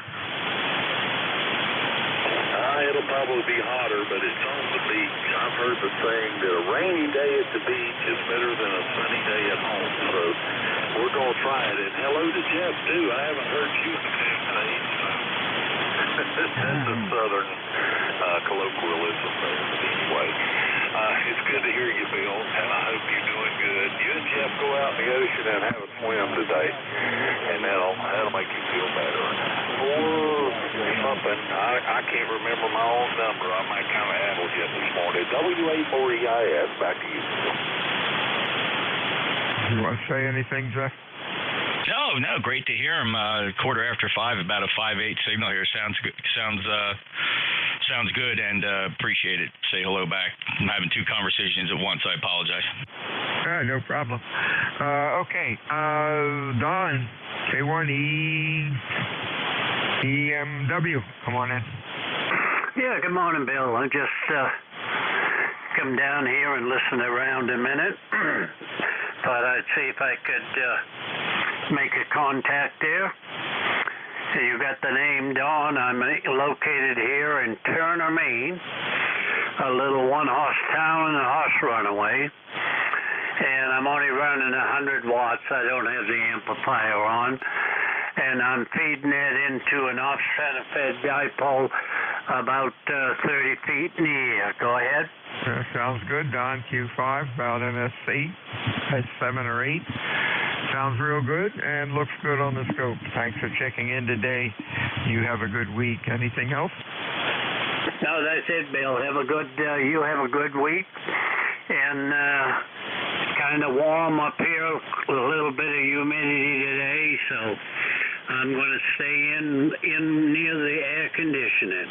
It'll probably be hotter, but it's on the beach. I've heard the saying that a rainy day at the beach is better than a sunny day at home. So we're going to try it. And hello to Jeff, too. I haven't heard you say. That's a southern colloquialism there. But anyway, it's good to hear you, Bill, and I hope you're doing good. You and Jeff go out in the ocean and have a swim today, and that'll make you feel better. Or something, I can't remember my own number. I might kind of addle you this morning. WA4EIS, back to you. Do you want to say anything, Jeff? No, great to hear him. 5:15, about a 5.8 signal here. Sounds good. Sounds good, and appreciate it. Say hello back. I'm having two conversations at once. I apologize. No problem. Okay, Don, K1EMW, come on in. Yeah, good morning, Bill. I just come down here and listen around a minute. Thought I'd see if I could make a contact there. You got the name Don. I'm located here in Turner, Maine, a little one-horse town and a horse runaway. And I'm only running 100 watts. I don't have the amplifier on. And I'm feeding it into an off-center fed dipole about 30 feet in the air. Go ahead. Sounds good, Don. Q5, about an S8, S7 or 8. Sounds real good and looks good on the scope. Thanks for checking in today. You have a good week. Anything else? No, that's it, Bill. You have a good week. And kind of warm up here, a little bit of humidity today, so I'm going to stay in near the air conditioning.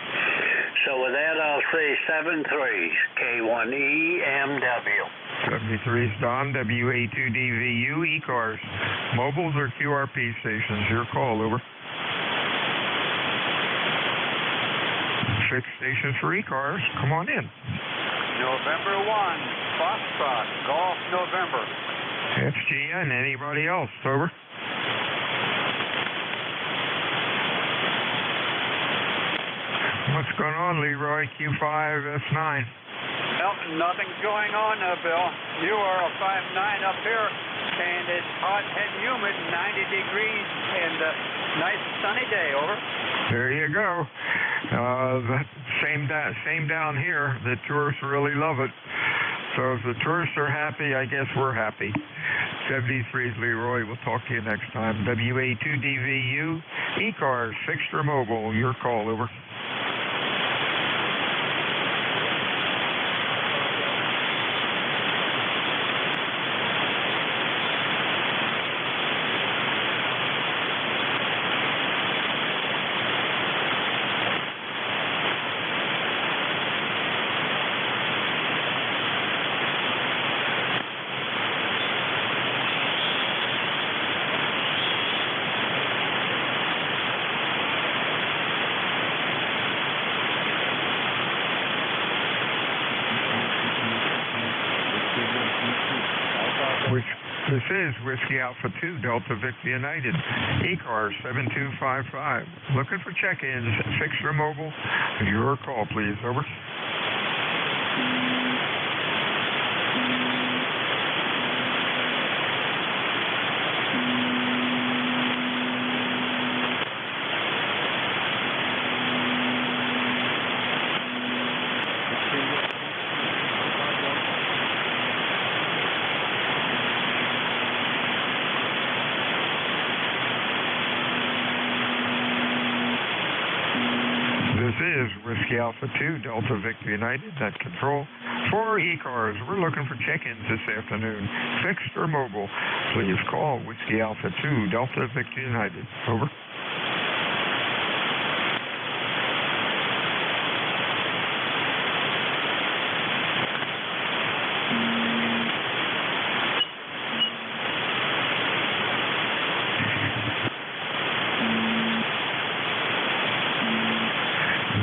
So with that, I'll say 73, K1EMW. 73's Don, WA2DVU, ECARS. Mobiles or QRP stations? Your call, over. 6 stations for ECARS. Come on in. November 1, Foxtrot, Golf November. FGN, anybody else? Over. What's going on, Leroy? Q5, S9. Nothing's going on, Bill. You are a 5'9" up here, and it's hot and humid, 90 degrees, and a nice sunny day, over. There you go. Same down here. The tourists really love it. So if the tourists are happy, I guess we're happy. 73's Leroy. We'll talk to you next time. WA2DVU, ECARS, fixed or mobile. Your call, over. This is Whiskey Alpha 2, Delta Victor United, ECARS 7255. Looking for check-ins, fixed or mobile. Your call, please. Over. This is Whiskey Alpha 2, Delta Victor United, net control. For ECARS, we're looking for check-ins this afternoon, fixed or mobile. Please call Whiskey Alpha 2, Delta Victor United. Over.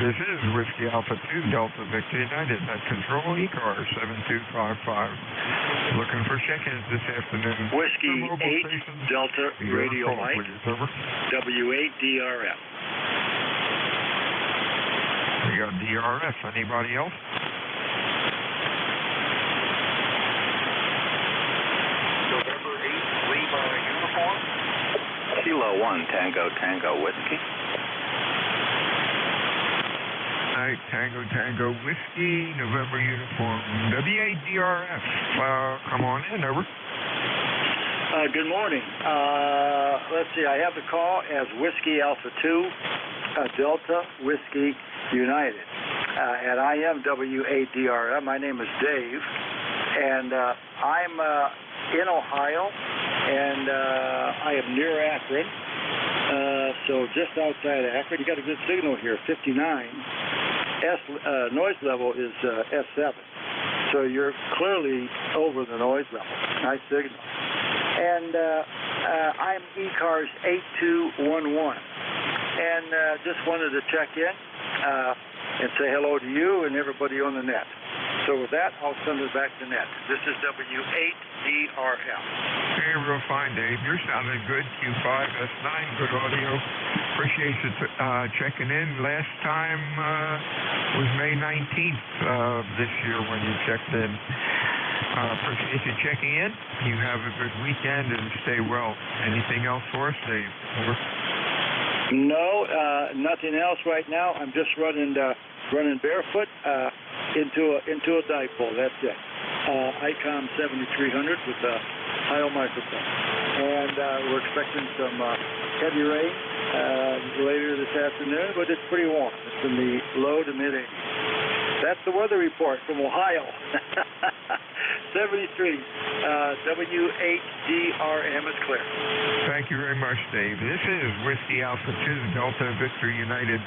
This is Whiskey Alpha 2, Delta Victor United, net control, ECARS 7255. Looking for check-ins this afternoon. Whiskey 8, Delta Radio call, Mike, please. Over. W8DRF. We got DRS. Anybody else? November 8th, Lima uniform. Kilo 1, Tango, Tango, Whiskey. All right, Tango, Tango, Whiskey, November uniform, WADRF. Come on in, over. Good morning. Let's see, I have the call as Whiskey Alpha 2, Delta Whiskey United. And I am WADRF. My name is Dave. And I'm in Ohio, and I am near Akron. So just outside of Akron, you got a good signal here, 59. Noise level is S7. So you're clearly over the noise level. Nice signal. And I'm ECARS 8211. And just wanted to check in and say hello to you and everybody on the net. So with that, I'll send it back to net. This is W8DRM. Hey, real fine, Dave. You're sounding good. Q5S9, good audio. Appreciate you checking in. Last time was May 19th of this year when you checked in. Appreciate you checking in. You have a good weekend and stay well. Anything else for us, Dave? Over. No, nothing else right now. I'm just running barefoot into a dipole. That's it. ICOM 7300 with a high microphone, and we're expecting some heavy rain later this afternoon, but it's pretty warm. It's in the low to mid 80s. That's the weather report from Ohio. 73. W8DRM is clear. Thank you very much, Dave. This is Whiskey Alpha 2, Delta Victor United.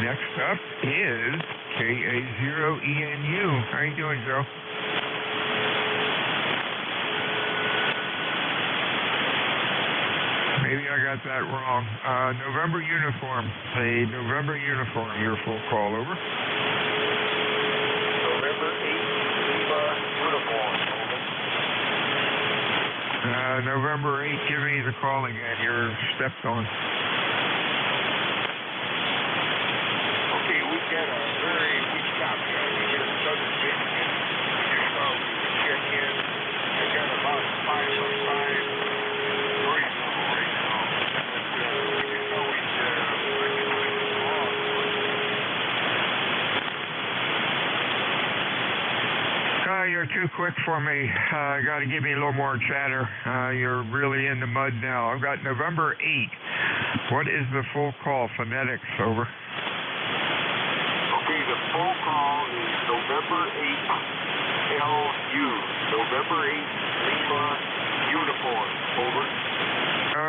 Next up is KA0ENU. How you doing, Joe? Maybe I got that wrong. November uniform. A November uniform. Your full call, over. November 8th, Lima uniform. November 8th, give me the call again. You're stepped on. Okay, we've got a very weak stop here in southern Michigan. We just thought we would check in. I got about 5.5 noise level right now. But we just thought we'd recognize the law. You're too quick for me. I got to give me a little more chatter. You're really in the mud now. I've got November 8th. What is the full call? Phonetics, over. Okay, the full call is November 8th, LU. November 8th, Lima uniform, over.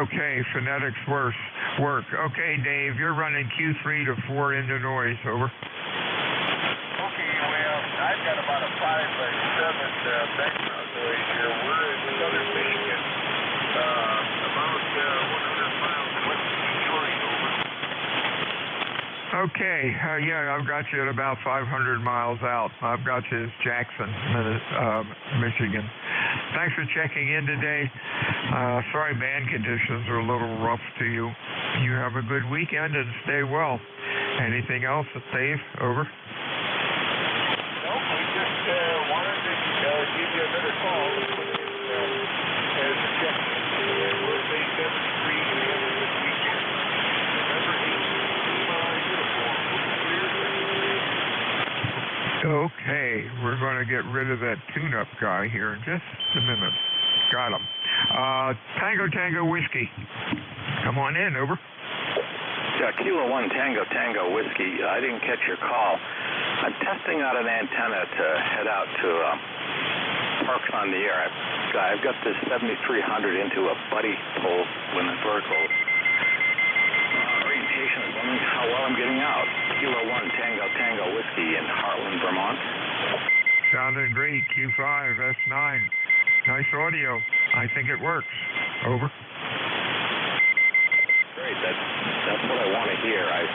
Okay, phonetics work. Okay, Dave, you're running Q3 to 4 into noise, over. Okay, well, I've got about a 5 by 7 background noise here. We're in southern Michigan, about 100 miles west of Detroit, over. Okay, yeah, I've got you at about 500 miles out. I've got you as Jackson, Michigan. Thanks for checking in today. Sorry band conditions are a little rough to you. You have a good weekend and stay well. Anything else, Dave? Over. No, we just wanted to give you another call as a check-in. We'll say 73 and have a good weekend. November 8th, uniform. Okay, we're going to get rid of that tune-up guy here in just a minute. Got him. Tango Whiskey. Come on in, over. Yeah, Kilo 1 Tango Whiskey. I didn't catch your call. I'm testing out an antenna to head out to Parks on the Air. I've got this 7300 into a buddy pole with a vertical orientation. I'm wondering how well I'm getting out. Kilo 1 Tango Whiskey in Heartland, Vermont. Sounding great. Q5 S9. Nice audio. I think it works. Over. Great. That's what I want to hear. I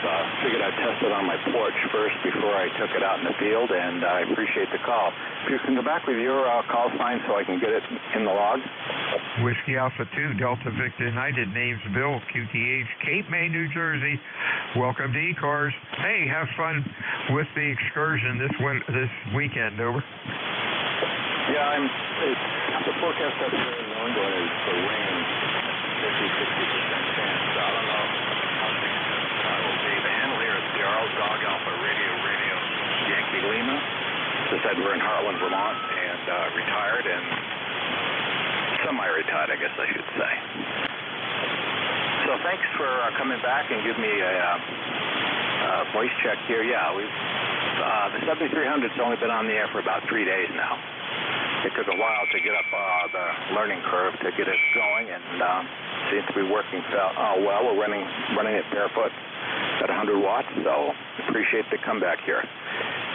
figured I'd test it on my porch first before I took it out in the field, and I appreciate the call. If you can go back with your call sign so I can get it in the log. Whiskey Alpha 2, Delta Victor United, name's Bill, QTH, Cape May, New Jersey. Welcome to ECARS. Hey, have fun with the excursion this weekend, over. Yeah, the forecast up here in New England is for rain, 50-60% chance. So I don't know how things will be. The handle here is CRL Dog Alpha Radio Yankee Lima. Just said we're in Hartland, Vermont, and retired and semi-retired, I guess I should say. So thanks for coming back and giving me a voice check here. Yeah, the 7300's only been on the air for about 3 days now. It took a while to get up the learning curve to get it going, and seems to be working well. We're running it barefoot at 100 watts, so appreciate the comeback here.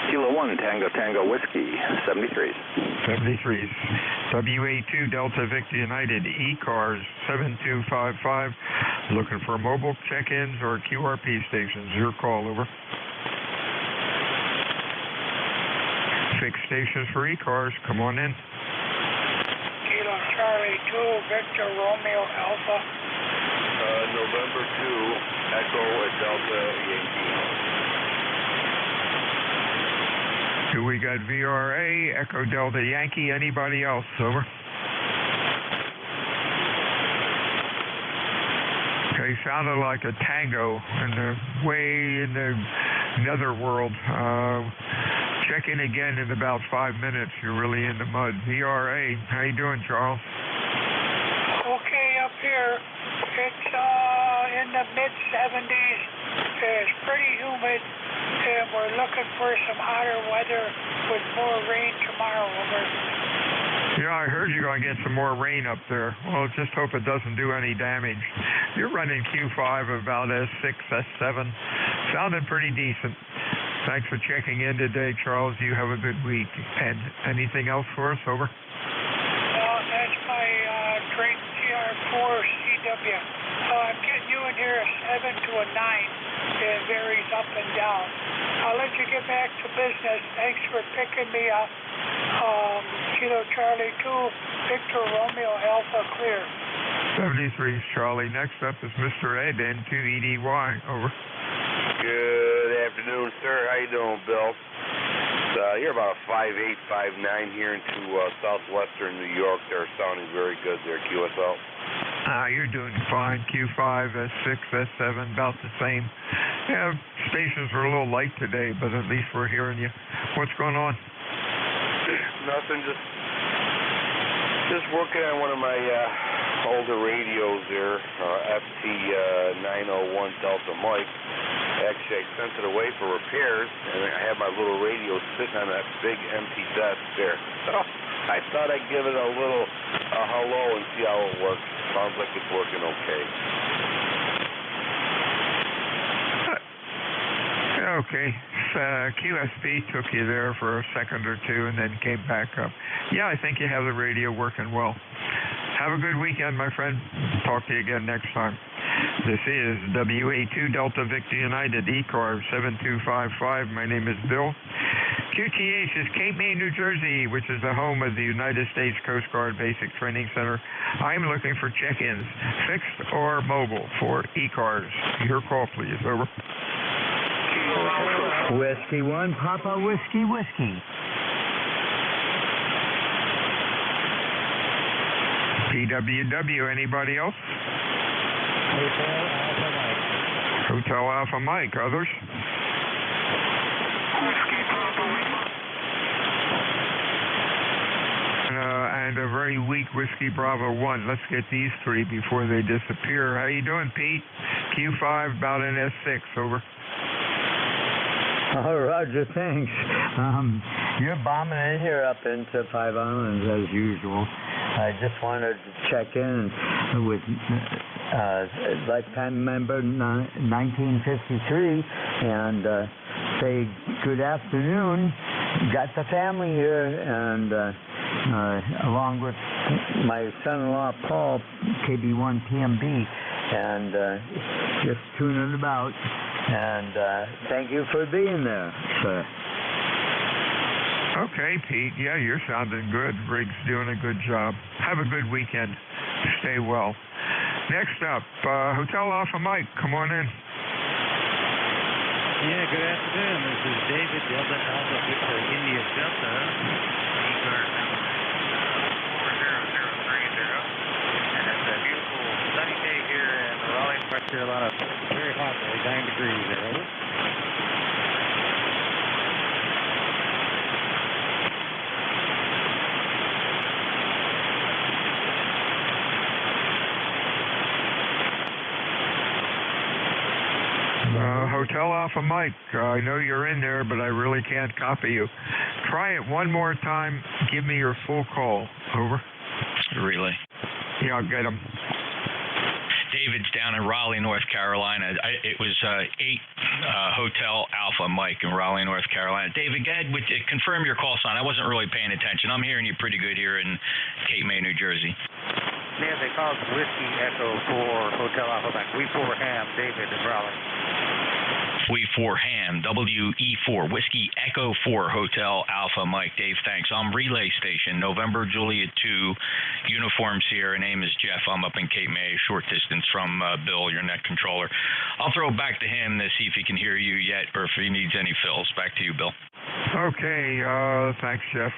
Kilo 1, Tango Whiskey, 73s. 73s. WA2 Delta Victor United, ECARS 7255. Looking for mobile check-ins or QRP stations. Your call, over. Fixed stations for ECARS. Come on in. Kilo Charlie 2, Victor Romeo Alpha. November 2, Echo at Delta Yankee. Do we got VRA, Echo Delta Yankee, anybody else? Over. Okay, sounded like a tango way in the netherworld. Check in again in about 5 minutes. You're really in the mud. VRA, how you doing, Charles? Okay, up here, it's in the mid-70s. It's pretty humid, and we're looking for some hotter weather with more rain tomorrow. Over. Yeah, I heard you're going to get some more rain up there. Well, just hope it doesn't do any damage. You're running Q5 about S6, S7. Sounded pretty decent. Thanks for checking in today, Charles. You have a good week. And anything else for us? Over. That's my Drayton CR4 CW. I'm getting you in here a 7 to a 9. It varies up and down. I'll let you get back to business. Thanks for picking me up. Kilo Charlie 2, Victor Romeo Alpha clear. 73's Charlie. Next up is Mr. Ed, N2EDY. Over. Good afternoon, sir. How you doing, Bill? You're about a 5'8", 5'9" here into southwestern New York. They're sounding very good there, QSL. You're doing fine. Q5, S6, S7, about the same. Yeah, stations are a little light today, but at least we're hearing you. What's going on? Nothing, just working on one of my older radios there, FT901 Delta Mike. Actually, I sent it away for repairs, and I have my little radio sitting on that big empty desk there. So I thought I'd give it a little hello and see how it works. Sounds like it's working okay. Okay. QSB took you there for a second or two and then came back up. Yeah, I think you have the radio working well. Have a good weekend, my friend. Talk to you again next time. This is WA2 Delta Victor United, ECARS 7255. My name is Bill. QTH is Cape May, New Jersey, which is the home of the United States Coast Guard Basic Training Center. I'm looking for check-ins, fixed or mobile, for ECARS. Your call, please. Over. Whiskey 1, Papa Whiskey. PWW, anybody else? Hotel Alpha Mike. Others? And a very weak Whiskey Bravo 1. Let's get these three before they disappear. How you doing, Pete? Q5, about an S6. Over. Oh, Roger, thanks. You're bombing in here up into Five Islands as usual. I just wanted to check in with lifetime member 1953 and say good afternoon. Got the family here, and along with my son-in-law Paul, KB1 PMB, and just tuning about. And thank you for being there, sir. Okay, Pete. Yeah, you're sounding good. Rig's doing a good job. Have a good weekend. Stay well. Next up, Hotel Alpha Mike, come on in. Yeah, good afternoon. This is David, Delta Alpha Victor India Delta, ECARS number 40030. And it's a beautiful sunny day here in Raleigh, North Carolina. Very hot, 9 degrees there, over. Hotel Alpha Mike, I know you're in there, but I really can't copy you. Try it one more time. Give me your full call. Over. Relay. Yeah, I'll get him. David's down in Raleigh, North Carolina. It was 8 Hotel Alpha Mike in Raleigh, North Carolina. David, go ahead with confirm your call sign. I wasn't really paying attention. I'm hearing you pretty good here in Cape May, New Jersey. Yeah, they called Whiskey Echo 4 Hotel Alpha Mike. We4 Ham, David in Raleigh. We4 Ham, WE4, Whiskey Echo 4, Hotel Alpha Mike. Dave, thanks. I'm Relay Station, November Juliet 2, Uniform Sierra. Name is Jeff. I'm up in Cape May, short distance from Bill, your net controller. I'll throw it back to him to see if he can hear you yet or if he needs any fills. Back to you, Bill. Okay, thanks, Jeff.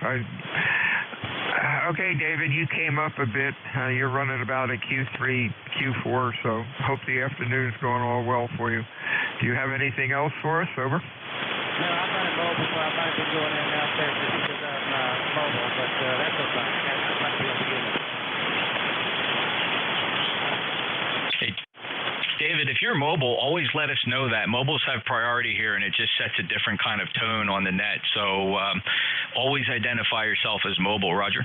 Okay, David, you came up a bit. You're running about a Q3, Q4, so hope the afternoon's going all well for you. Do you have anything else for us? Over. No, I'm running mobile, so I might be going in and out there just because I'm mobile, but that's okay. I might be able to get it. Hey, David, if you're mobile, always let us know that. Mobiles have priority here, and it just sets a different kind of tone on the net. So always identify yourself as mobile, Roger.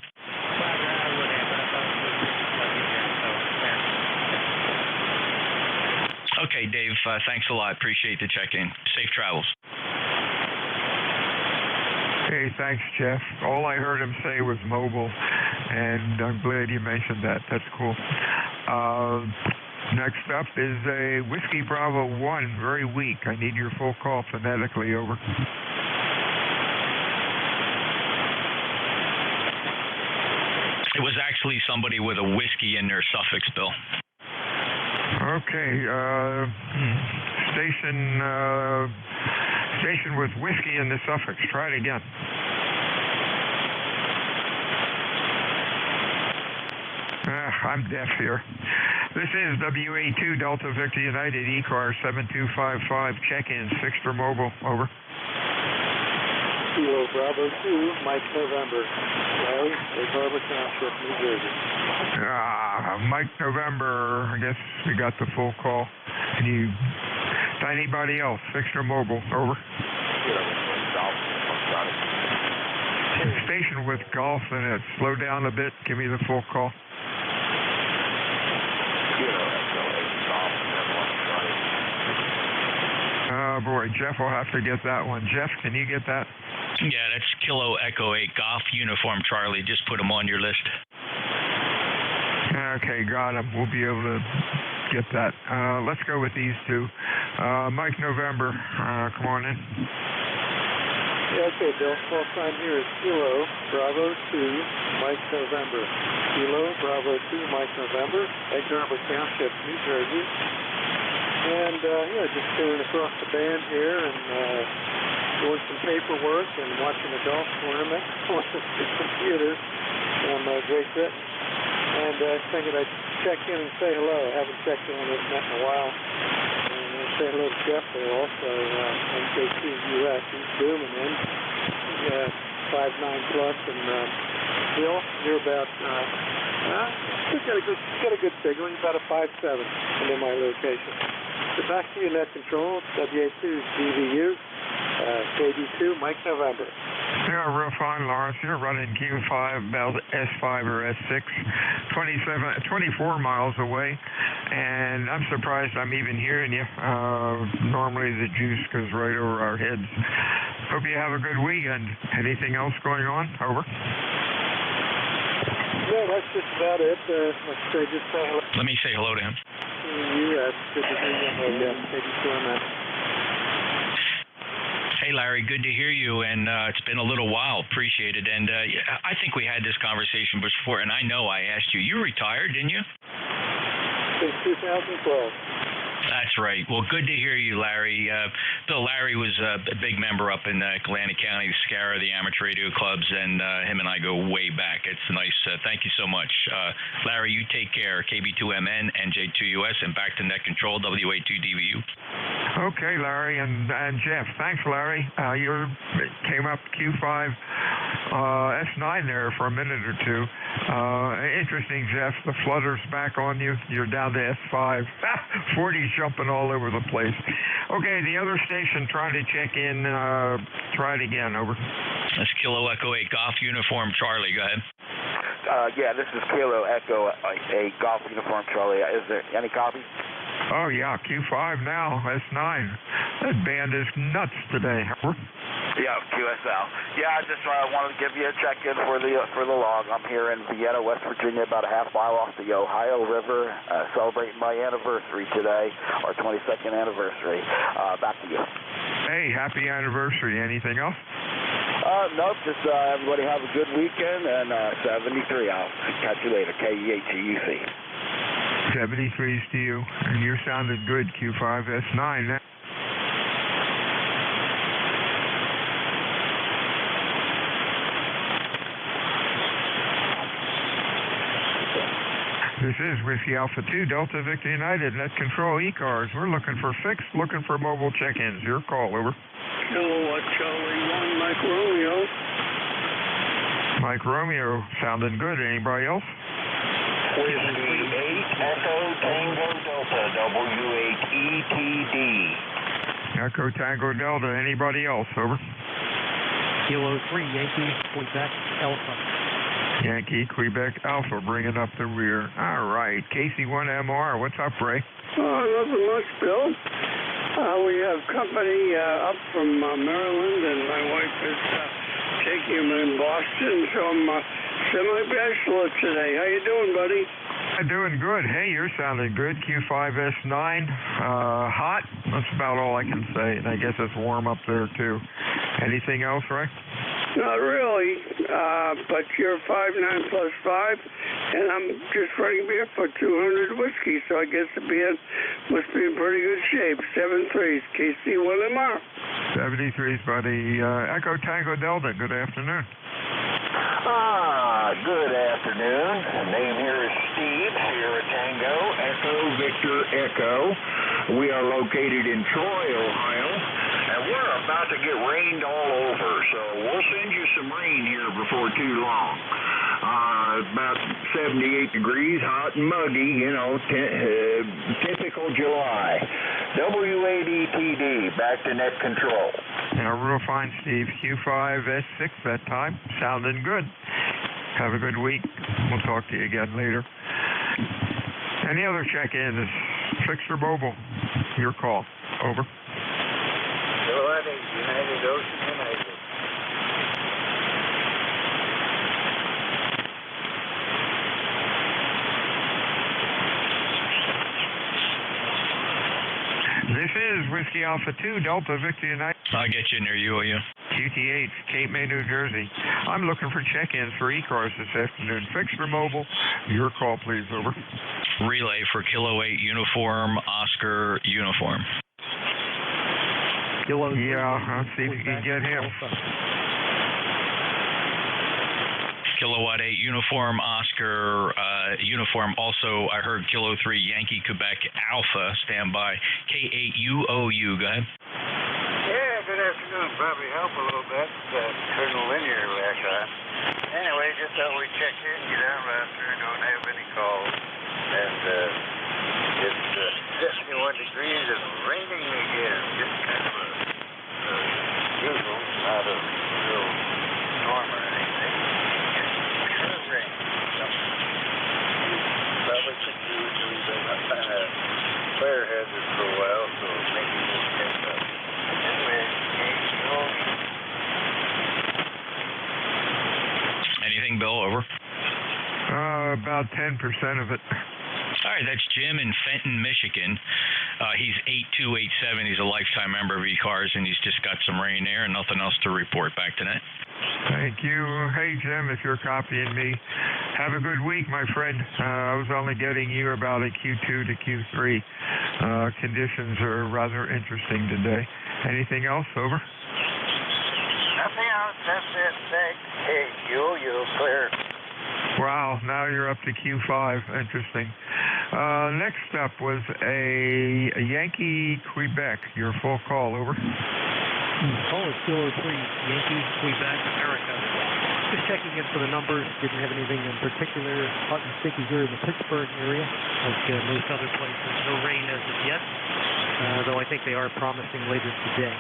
Okay, Dave, thanks a lot. Appreciate the check-in. Safe travels. Hey, thanks, Jeff. All I heard him say was mobile, and I'm glad you mentioned that. That's cool. Next up is a Whiskey Bravo 1, very weak. I need your full call phonetically, over. It was actually somebody with a whiskey in their suffix, Bill. Okay, station with whiskey in the suffix. Try it again. I'm deaf here. This is WA2 Delta Victor United ECARS 7255. Check-in, fixed or mobile. Over. Kilo Bravo 2, Mike November. Larry, Egg Harbor Township, New Jersey. Mike November, I guess we got the full call. Anybody else, fixed or mobile? Over. Station with golf in it. Slow down a bit. Give me the full call. Oh boy, Jeff will have to get that one. Jeff, can you get that? Yeah, that's Kilo Echo 8 Golf Uniform Charlie. Just put them on your list. Okay, got him. We'll be able to get that. Let's go with these two. Mike November, come on in. Yeah, okay, Bill. Call sign here is Kilo Bravo 2, Mike November. Kilo Bravo 2, Mike November. Egg Harbor Township, New Jersey. And, just going across the band here and doing some paperwork and watching the golf tournament on the computer from Great Britain. And I figured I'd check in and say hello. I haven't checked in on this net in a while. And I'll say hello to Jeff there also, NJ2US. He's booming in. He's 5.9 plus. And Bill, you're about, he's got a good signal. He's about a 5.7 into my location. So back to you, net control, WA2 DVU, KB2, Mike November. Yeah, real fine, Lawrence. You're running Q5, about S5 or S6, 24 miles away, and I'm surprised I'm even hearing you. Normally the juice goes right over our heads. Hope you have a good weekend. Anything else going on? Over. Yeah, that's just about it. Like I say, just say hello. Let me say hello to him. Good to hear you. KB2 on that. Hey, Larry, good to hear you, and it's been a little while. Appreciate it. And I think we had this conversation before, and I know I asked you. You retired, didn't you? Since 2012. That's right. Well, good to hear you, Larry. Bill, Larry was a big member up in Atlantic County, SCARA, the amateur radio clubs, and him and I go way back. It's nice. Thank you so much. Larry, you take care. KB2MN, NJ2US, and back to Net Control, WA2DVU. Okay, Larry and Jeff. Thanks, Larry. You came up Q5 S9 there for a minute or two. Interesting, Jeff. The flutter's back on you. You're down to S5. 40's jumping all over the place. Okay, the other station trying to check in. Try it again. Over. That's Kilo Echo 8 Golf Uniform Charlie. Go ahead. Yeah, this is Kilo Echo 8 Golf Uniform Charlie. Is there any copy? Oh, yeah, Q5 now, S9. That band is nuts today. Yeah, QSL. Yeah, I just wanted to give you a check-in for the log. I'm here in Vienna, West Virginia, about a half mile off the Ohio River, celebrating my anniversary today, our 22nd anniversary. Back to you. Hey, happy anniversary. Anything else? Nope, just everybody have a good weekend, and 73. I'll catch you later. KEHUC. 73s to you, and you sounded good, Q5S9. This is Whiskey Alpha 2, Delta Victor United, Net Control ECARS. We're looking for fixed, looking for mobile check-ins. Your call, over. Kilowatt Charlie 1, Mike Romeo. Mike Romeo, sounding good. Anybody else? Whiskey 8 Echo Tango Delta W8ETD. Echo Tango Delta. Anybody else? Over. Kilo 3 Yankee Quebec Alpha. Yankee Quebec Alpha bringing up the rear. All right. KC1MR. What's up, Ray? Nothing much, Bill. We have company up from Maryland, and my wife is taking them in Boston, so I'm semi-bachelor today. How you doing, buddy? I'm doing good. Hey, you're sounding good. Q5S9. Hot. That's about all I can say. And I guess it's warm up there, too. Anything else, Ray? Not really, but you're 5'9" plus 5, and I'm just running beer for 200 whiskey, so I guess the band must be in pretty good shape. 73s, KC1MR. 73s, buddy. Echo Tango Delta, good afternoon. Good afternoon. Name here is Steve, Sierra Tango, Echo Victor Echo. We are located in Troy, Ohio, and we're about to get rained all over, so we'll send you some rain here before too long. About 78 degrees, hot and muggy, you know, typical July. W8ETD, back to Net Control. Yeah, real fine, Steve. Q5S6 that time. Sounding good. Have a good week. We'll talk to you again later. Any other check-ins? Fixed or mobile? Your call. Over. United Ocean United. This is Whiskey Alpha 2, Delta Victor United. I'll get you near UOU. QTH, Cape May, New Jersey. I'm looking for check-ins for ECARS this afternoon. Fixed or mobile? Your call, please. Over. Relay for Kilo 8 Uniform, Oscar Uniform. Yeah, let's see if you can get him. Kilowatt 8 Uniform, Oscar Uniform. Also, I heard Kilo 3 Yankee Quebec Alpha. Stand by. K8UOU. Go ahead. Yeah, good afternoon. Probably help a little bit. Colonel Linear back on. Anyway, just thought we'd check in. Get out after. Don't have any calls. And it's 71 degrees and raining again. Just kind of usual, not a real storm or anything. It's rain. Probably could use a little bit of kind of flare hazard for a while, so maybe we'll take up. Anyway, anything, Bill? Over. About 10% of it. All right, that's Jim in Fenton, Michigan. He's 8287. He's a lifetime member of ECARS, and he's just got some rain there and nothing else to report back tonight. Thank you. Hey, Jim, if you're copying me, have a good week, my friend. I was only getting you about a Q2 to Q3. Conditions are rather interesting today. Anything else? Over. Nothing else. That's it. Thanks. Hey, you're clear. Wow, now you're up to Q5. Interesting. Next up was a Yankee Quebec. Your full call. Over. Call is 203 Yankee, Quebec, America. Just checking in for the numbers. Didn't have anything in particular hot and sticky here in the Pittsburgh area, like most other places. No rain as of yet, though I think they are promising later today.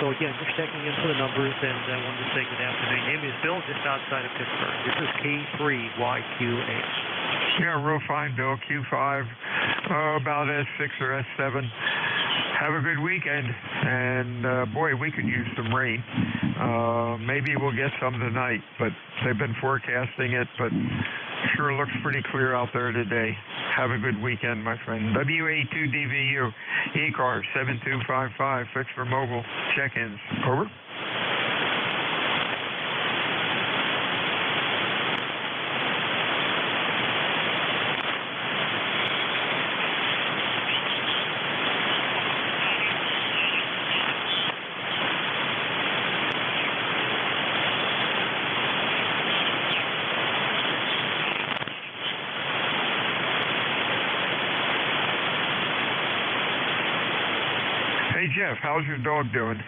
So again, just checking in for the numbers, and I wanted to say good afternoon. My name is Bill, just outside of Pittsburgh. This is K3YQH. Yeah, real fine, Bill. Q5, about S6 or S7. Have a good weekend, and boy, we could use some rain. Maybe we'll get some tonight, but they've been forecasting it, but sure looks pretty clear out there today. Have a good weekend, my friend. WA2DVU, ECARS 7255, fixed for mobile check-ins. Over. Hey, Jeff, how's your dog doing?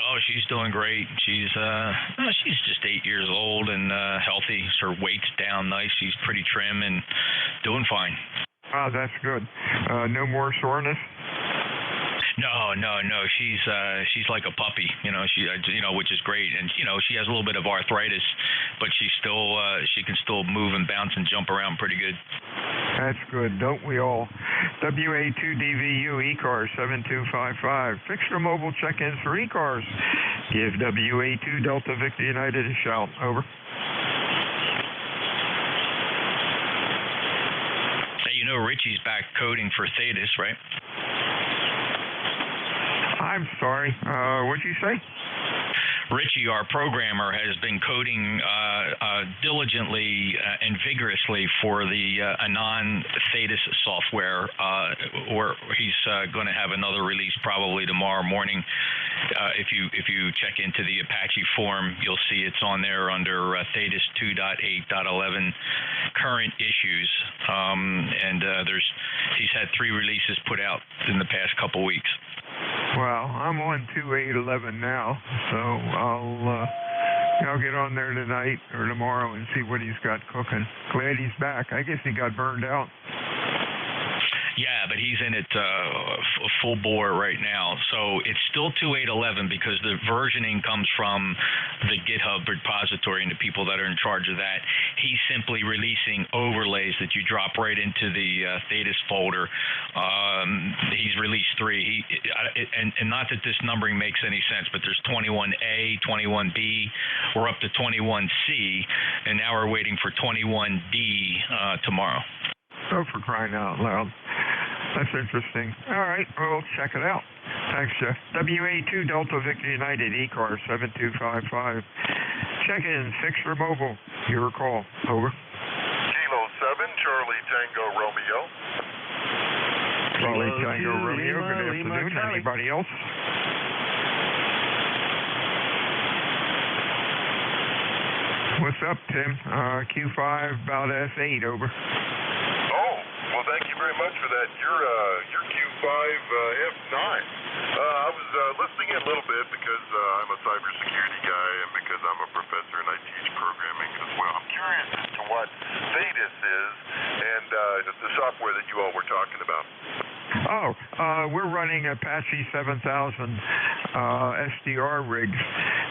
Oh, she's doing great. She's just 8 years old and healthy. Her weight's down nice. She's pretty trim and doing fine. Oh, that's good. No more soreness? No. She's like a puppy, which is great. And she has a little bit of arthritis, but she can still move and bounce and jump around pretty good. That's good. Don't we all? WA2DVU ECARS 7255. Fixed or mobile check-ins for ECARS. Give WA2 Delta Victor United a shout. Over. Hey, Richie's back coding for Thetis, right? I'm sorry. What'd you say? Richie, our programmer, has been coding diligently and vigorously for the non-Thetis software, or he's going to have another release probably tomorrow morning. If you check into the Apache forum, you'll see it's on there under Thetis 2.8.11 current issues, and he's had 3 releases put out in the past couple weeks. Well, I'm on 2.8.11 now, so I'll get on there tonight or tomorrow and see what he's got cooking. Glad he's back. I guess he got burned out. Yeah, but he's in it full bore right now. So it's still 2.8.11 because the versioning comes from the GitHub repository and the people that are in charge of that. He's simply releasing overlays that you drop right into the Thetis folder. He's released 3. And not that this numbering makes any sense, but there's 21A, 21B, we're up to 21C, and now we're waiting for 21D tomorrow. Oh, for crying out loud. That's interesting. All right, we'll check it out. Thanks, Jeff. WA2 Delta Victor United, ECARS 7255. Check-in, 6 for mobile. Your call. Over. Kilo 7, Charlie Tango Romeo. Charlie Tango Romeo, good afternoon. Anybody else? What's up, Tim? Q5, about S8, over. Well, thank you very much for that. You're Q5 F9. I was listening in a little bit because I'm a cybersecurity guy and because I'm a professor and I teach programming as well. I'm curious as to what Thetis is and the software that you all were talking about. We're running Apache 7000 SDR rigs,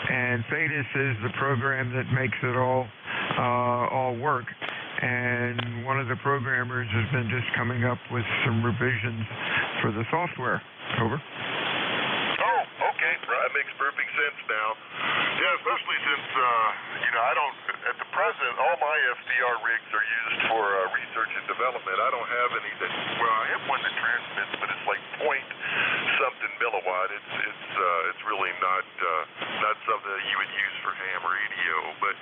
and Thetis is the program that makes it all work. And one of the programmers has been just coming up with some revisions for the software. Over. Oh, okay. That makes perfect sense now. Yeah, especially since, I don't at the present, all my FDR rigs are used for research and development. I don't have any that, well, I have one that transmits, but it's like point something milliwatt. It's really not something that you would use for ham radio. But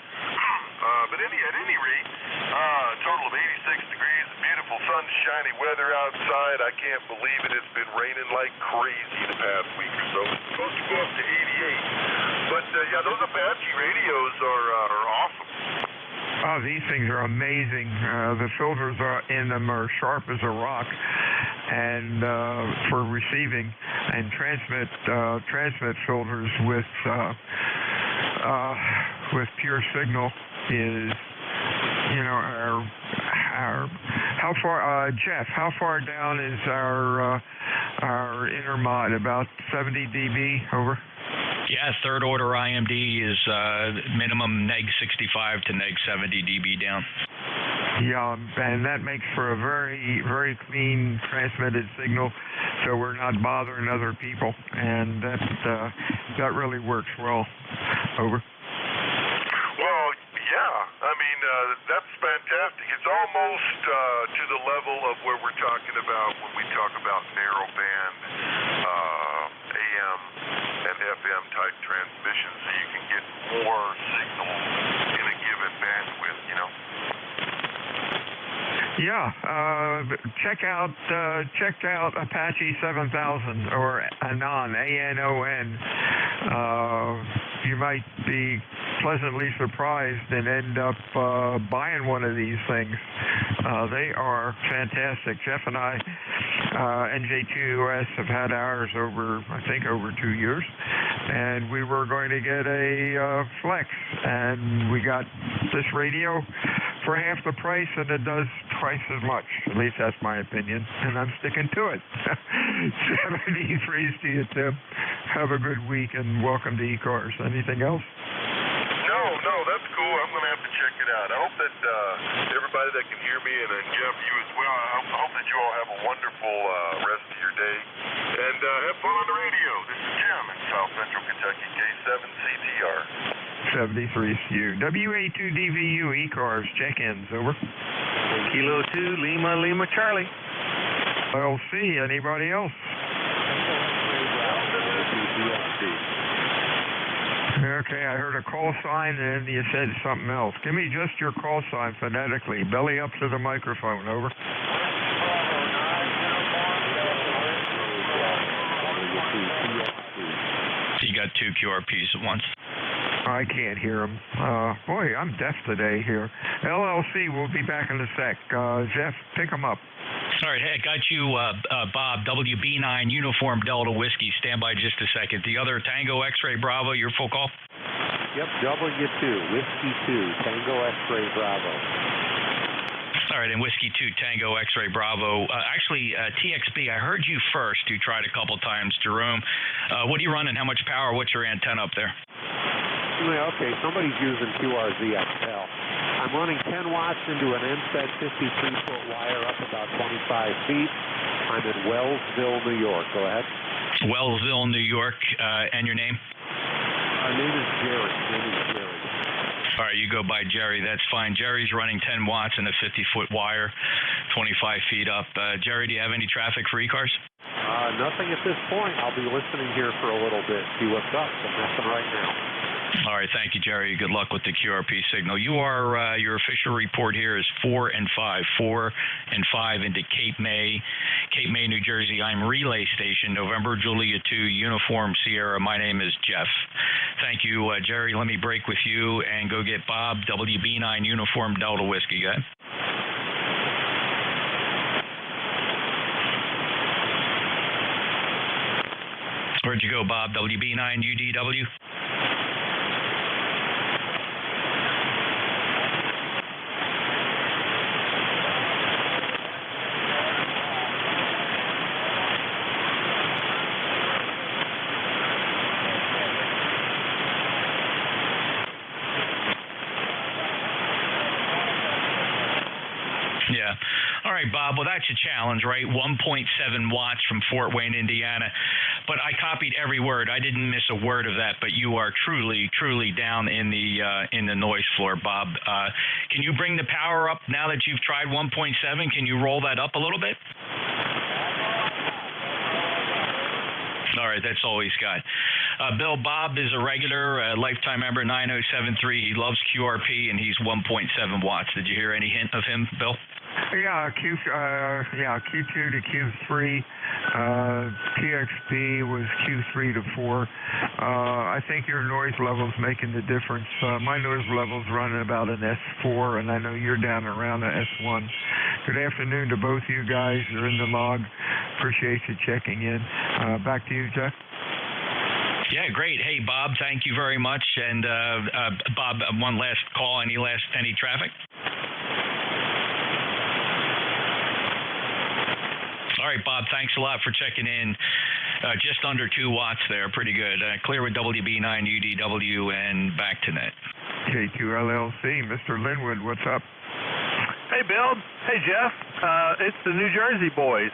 at any rate, a total of 86 degrees, beautiful sun, shiny weather outside. I can't believe it. It's been raining like crazy the past week or so. It's supposed to go up to 88. But yeah, those Apache radios are awesome. Oh, these things are amazing. The filters in them are sharp as a rock, and for receiving, and transmit filters with pure signal is, you know, our how far, Jeff? How far down is our intermod? About 70 dB. Over. Yeah, third order IMD is minimum neg 65 to neg 70 dB down. Yeah, and that makes for a very, very clean transmitted signal, so we're not bothering other people, and that really works well. Over. Well, yeah, I mean, that's fantastic. It's almost to the level of where we're talking about when we talk about narrowband AM and FM type transmissions, so you can get more signal in a given bandwidth, you know. Yeah, check out Apache 7000 or Anon, ANON. You might be pleasantly surprised and end up buying one of these things. They are fantastic. Jeff and I, NJ2US, have had ours over 2 years, and we were going to get a Flex, and we got this radio for half the price, and it does twice as much. At least that's my opinion, and I'm sticking to it. 73s to you, Tim. Have a good week, and welcome to ECARS. Anything else? No, that's cool. I'm going to have to check it out. I hope that everybody that can hear me, and Jeff, you as well, I hope that you all have a wonderful rest of your day. And have fun on the radio. This is Jim in South Central Kentucky, K7CTR. 73CU. WA2DVU ECARS, check-ins, over. Kilo 2, Lima, Charlie. LC, anybody else? Okay, I heard a call sign and you said something else. Give me just your call sign phonetically. Belly up to the microphone, over. You got two QRPs at once. I can't hear him. Boy, I'm deaf today here. LLC, we'll be back in a sec. Jeff, pick him up. All right, hey, I got you, Bob, WB9, Uniform Delta Whiskey. Stand by just a second. The other Tango X-Ray Bravo, your full call? Yep, W2, Whiskey 2, Tango X-Ray Bravo. All right, and Whiskey 2, Tango X-Ray Bravo. Actually, TXB, I heard you first. You tried a couple times, Jerome. What are you running? How much power? What's your antenna up there? Well, okay, somebody's using QRZXL. I'm running 10 watts into an MSET 53-foot wire up about 25 feet. I'm in Wellsville, New York. Go ahead. Wellsville, New York. And your name? My name is Jerry. All right, you go by Jerry. That's fine. Jerry's running 10 watts in a 50-foot wire, 25 feet up. Jerry, do you have any traffic for ECARS? Nothing at this point. I'll be listening here for a little bit, see what's up. So nothing right now. All right, thank you, Jerry. Good luck with the QRP signal. You are your official report here is 4 and 5 into Cape May, New Jersey. I'm relay station, November Julia 2, Uniform Sierra. My name is Jeff. Thank you, Jerry. Let me break with you and go get Bob, WB9, Uniform Delta Whiskey. Go ahead. Where'd you go, Bob? WB9, UDW? Yeah. All right, Bob. Bob. Well, that's a challenge, right? 1.7 watts from Fort Wayne, Indiana. But I copied every word. I didn't miss a word of that. But you are truly down in the noise floor, Bob. Can you bring the power up now that you've tried 1.7? Can you roll that up a little bit? All right, that's all he's got. Bill, Bob is a regular lifetime member, 9073. He loves QRP, and he's 1.7 watts. Did you hear any hint of him, Bill? Yeah, Q2 to Q3. TXP was Q3 to 4. I think your noise level's making the difference. My noise level's running about an S4, and I know you're down around an S1. Good afternoon to both you guys. You're in the log. Appreciate you checking in. Back to you, Jeff. Yeah, great. Hey, Bob, thank you very much. And Bob, one last call. Any traffic? All right, Bob, thanks a lot for checking in. Just under 2 watts there. Pretty good. Clear with WB9 UDW and back to net. K2LLC. Mr. Linwood, what's up? Hey, Bill. Hey, Jeff. It's the New Jersey boys.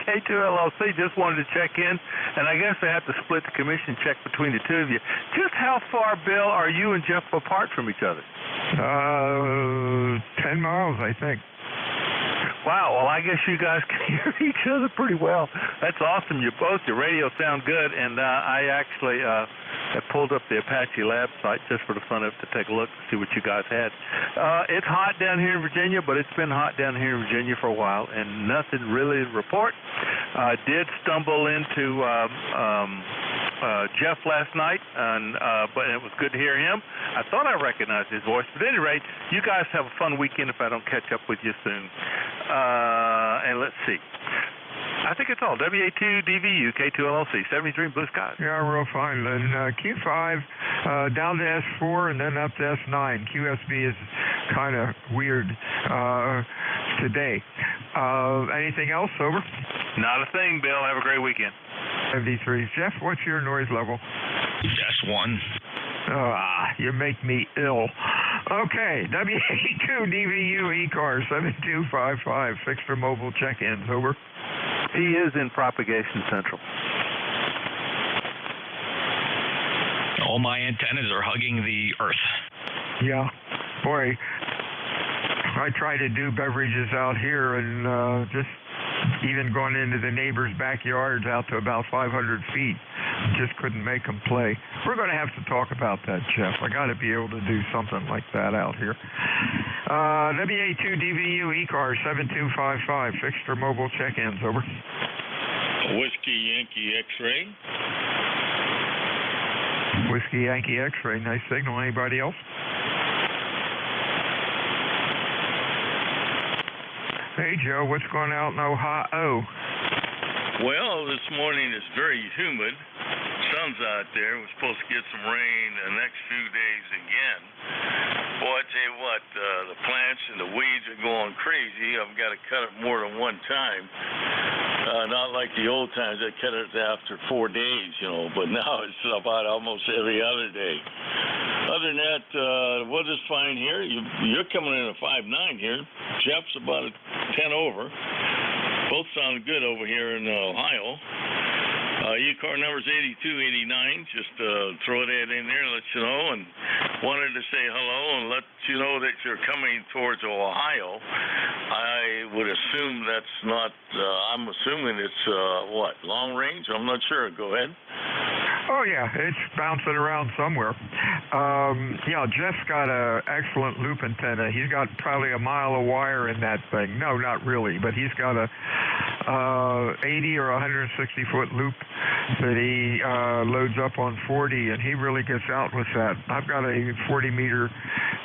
K2LLC just wanted to check in, and I guess they have to split the commission check between the two of you. Just how far, Bill, are you and Jeff apart from each other? 10 miles, I think. Wow, well, I guess you guys can hear each other pretty well. That's awesome. Your radio sound good, and I actually have pulled up the Apache Lab site just for the fun of it to take a look to see what you guys had. It's hot down here in Virginia, but it's been hot down here in Virginia for a while, and nothing really to report. I did stumble into Jeff last night, but it was good to hear him. I thought I recognized his voice, but at any rate, you guys have a fun weekend if I don't catch up with you soon. And let's see. I think it's all. WA2DVU, K2LLC, 73 Blue Skies. Yeah, real fine, Lynn. Q5 down to S4 and then up to S9. QSB is kind of weird today. Anything else, over? Not a thing, Bill. Have a great weekend. 73. Jeff, what's your noise level? S1. You make me ill. Okay, WA2DVU ECARS 7255. Fixed or mobile check-ins, over. He is in Propagation Central. All my antennas are hugging the earth. Yeah. Boy, I try to do beverages out here, and just even going into the neighbors' backyards out to about 500 feet, just couldn't make them play. We're going to have to talk about that, Jeff. I got to be able to do something like that out here. WA2DVU ECARS 7255. Fixed or mobile check-ins, over. Whiskey Yankee X-ray. Whiskey Yankee X-ray. Nice signal. Anybody else? Hey, Joe, what's going out in Ohio? Well, this morning it's very humid. Sun's out there. We're supposed to get some rain the next few days again. Boy, I tell you what, the plants and the weeds are going crazy. I've got to cut it more than one time. Not like the old times, I cut it after 4 days, but now it's about almost every other day. Other than that, weather's fine here. You're coming in at 5.9 here. Jeff's about a 10 over. Both sound good over here in Ohio. ECAR number's 8289. Just throw that in there and let you know. And wanted to say hello and let you know that you're coming towards Ohio. I would assume that's not, I'm assuming it's, long range? I'm not sure. Go ahead. Oh, yeah, it's bouncing around somewhere. Jeff's got an excellent loop antenna. He's got probably a mile of wire in that thing. No, not really, but he's got a 80 or 160-foot loop that he loads up on 40, and he really gets out with that. I've got a 40-meter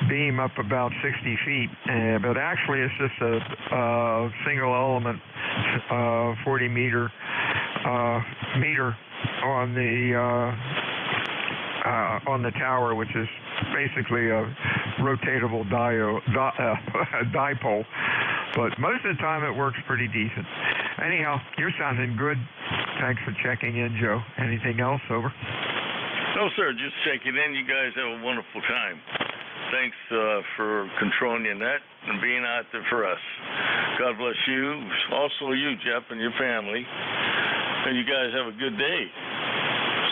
beam up about 60 feet, but actually it's just a single-element 40-meter meter on the tower, which is basically a rotatable dipole. But most of the time it works pretty decent. Anyhow, you're sounding good. Thanks for checking in, Joe. Anything else, over? No, sir. Just checking in. You guys have a wonderful time. thanks for controlling your net and being out there for us. God bless you. Also you, Jeff, and your family. And you guys have a good day.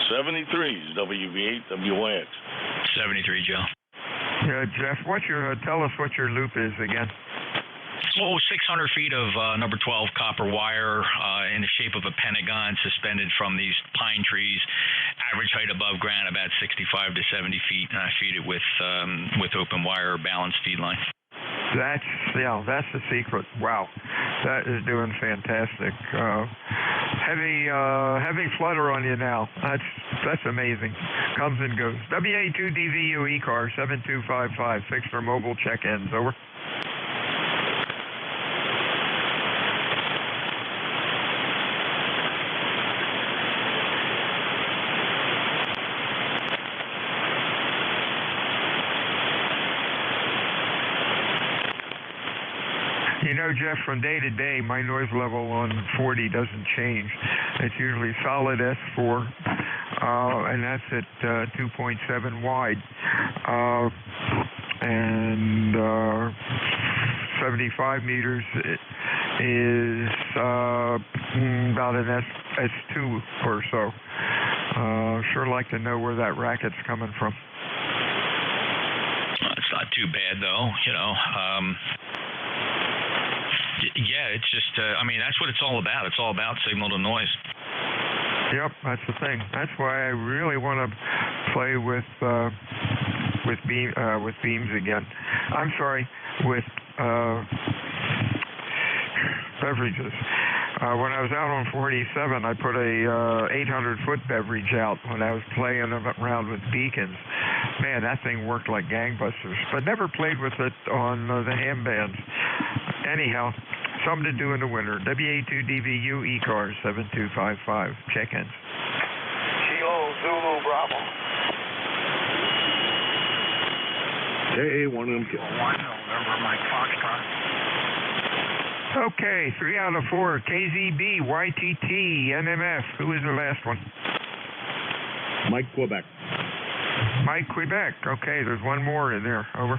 73 WV8WYX. 73, Joe. Yeah, Jeff, tell us what your loop is again. 600 feet of number 12 copper wire in the shape of a pentagon suspended from these pine trees. Average height above ground about 65 to 70 feet, and I feed it with open wire balanced feed line. That's the secret. Wow, that is doing fantastic. Heavy flutter on you now. That's amazing. Comes and goes. WA2DVU ECARS 7255 fixed or mobile check-ins. Over. You know, Jeff, from day to day, my noise level on 40 doesn't change. It's usually solid S4, and that's at 2.7 wide. And 75 meters is about an S2 or so. Sure like to know where that racket's coming from. It's not too bad, though, you know. Yeah, it's just, that's what it's all about. It's all about signal to noise. Yep, that's the thing. That's why I really want to play with beams again. I'm sorry, with beverages. When I was out on 47, I put a 800-foot beverage out when I was playing around with beacons. Man, that thing worked like gangbusters, but never played with it on the ham bands. Anyhow, something to do in the winter. WA2DVU ECARS 7255. Check-ins. Kilo Zulu Bravo. JA1 November Mike Foxtrot. Okay, 3 out of 4. KZB, YTT, NMF. Who was the last one? Mike Quebec. Mike Quebec. Okay, there's one more in there. Over.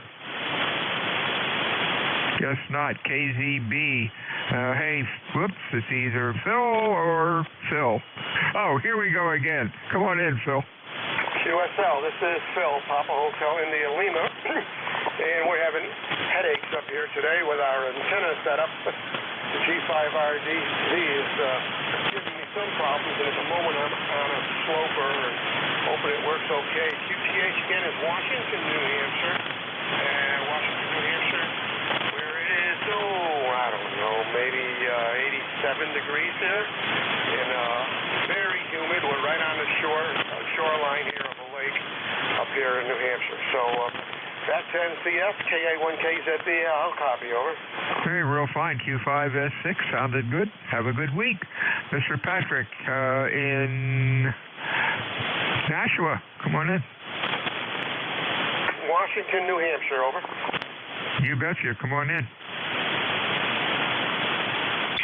Guess not. KZB. Hey, whoops, it's either Phil or Phil. Oh, here we go again. Come on in, Phil. QSL, this is Phil, Papa Hotel India Lima. And we're having headaches up here today with our antenna setup. The G5RDZ is giving me some problems, and at the moment I'm on a sloper and hoping it works okay. QTH again is Washington, New Hampshire. And Washington, New Hampshire, where it is, I don't know, maybe 87 degrees here. And very humid. We're right on the shoreline here of a lake up here in New Hampshire. So that's NCF, KA1KZB, I'll copy, over. Okay, real fine. Q5S6 sounded good. Have a good week. Mr. Patrick in Nashua, come on in. Washington, New Hampshire, over. You betcha. Come on in.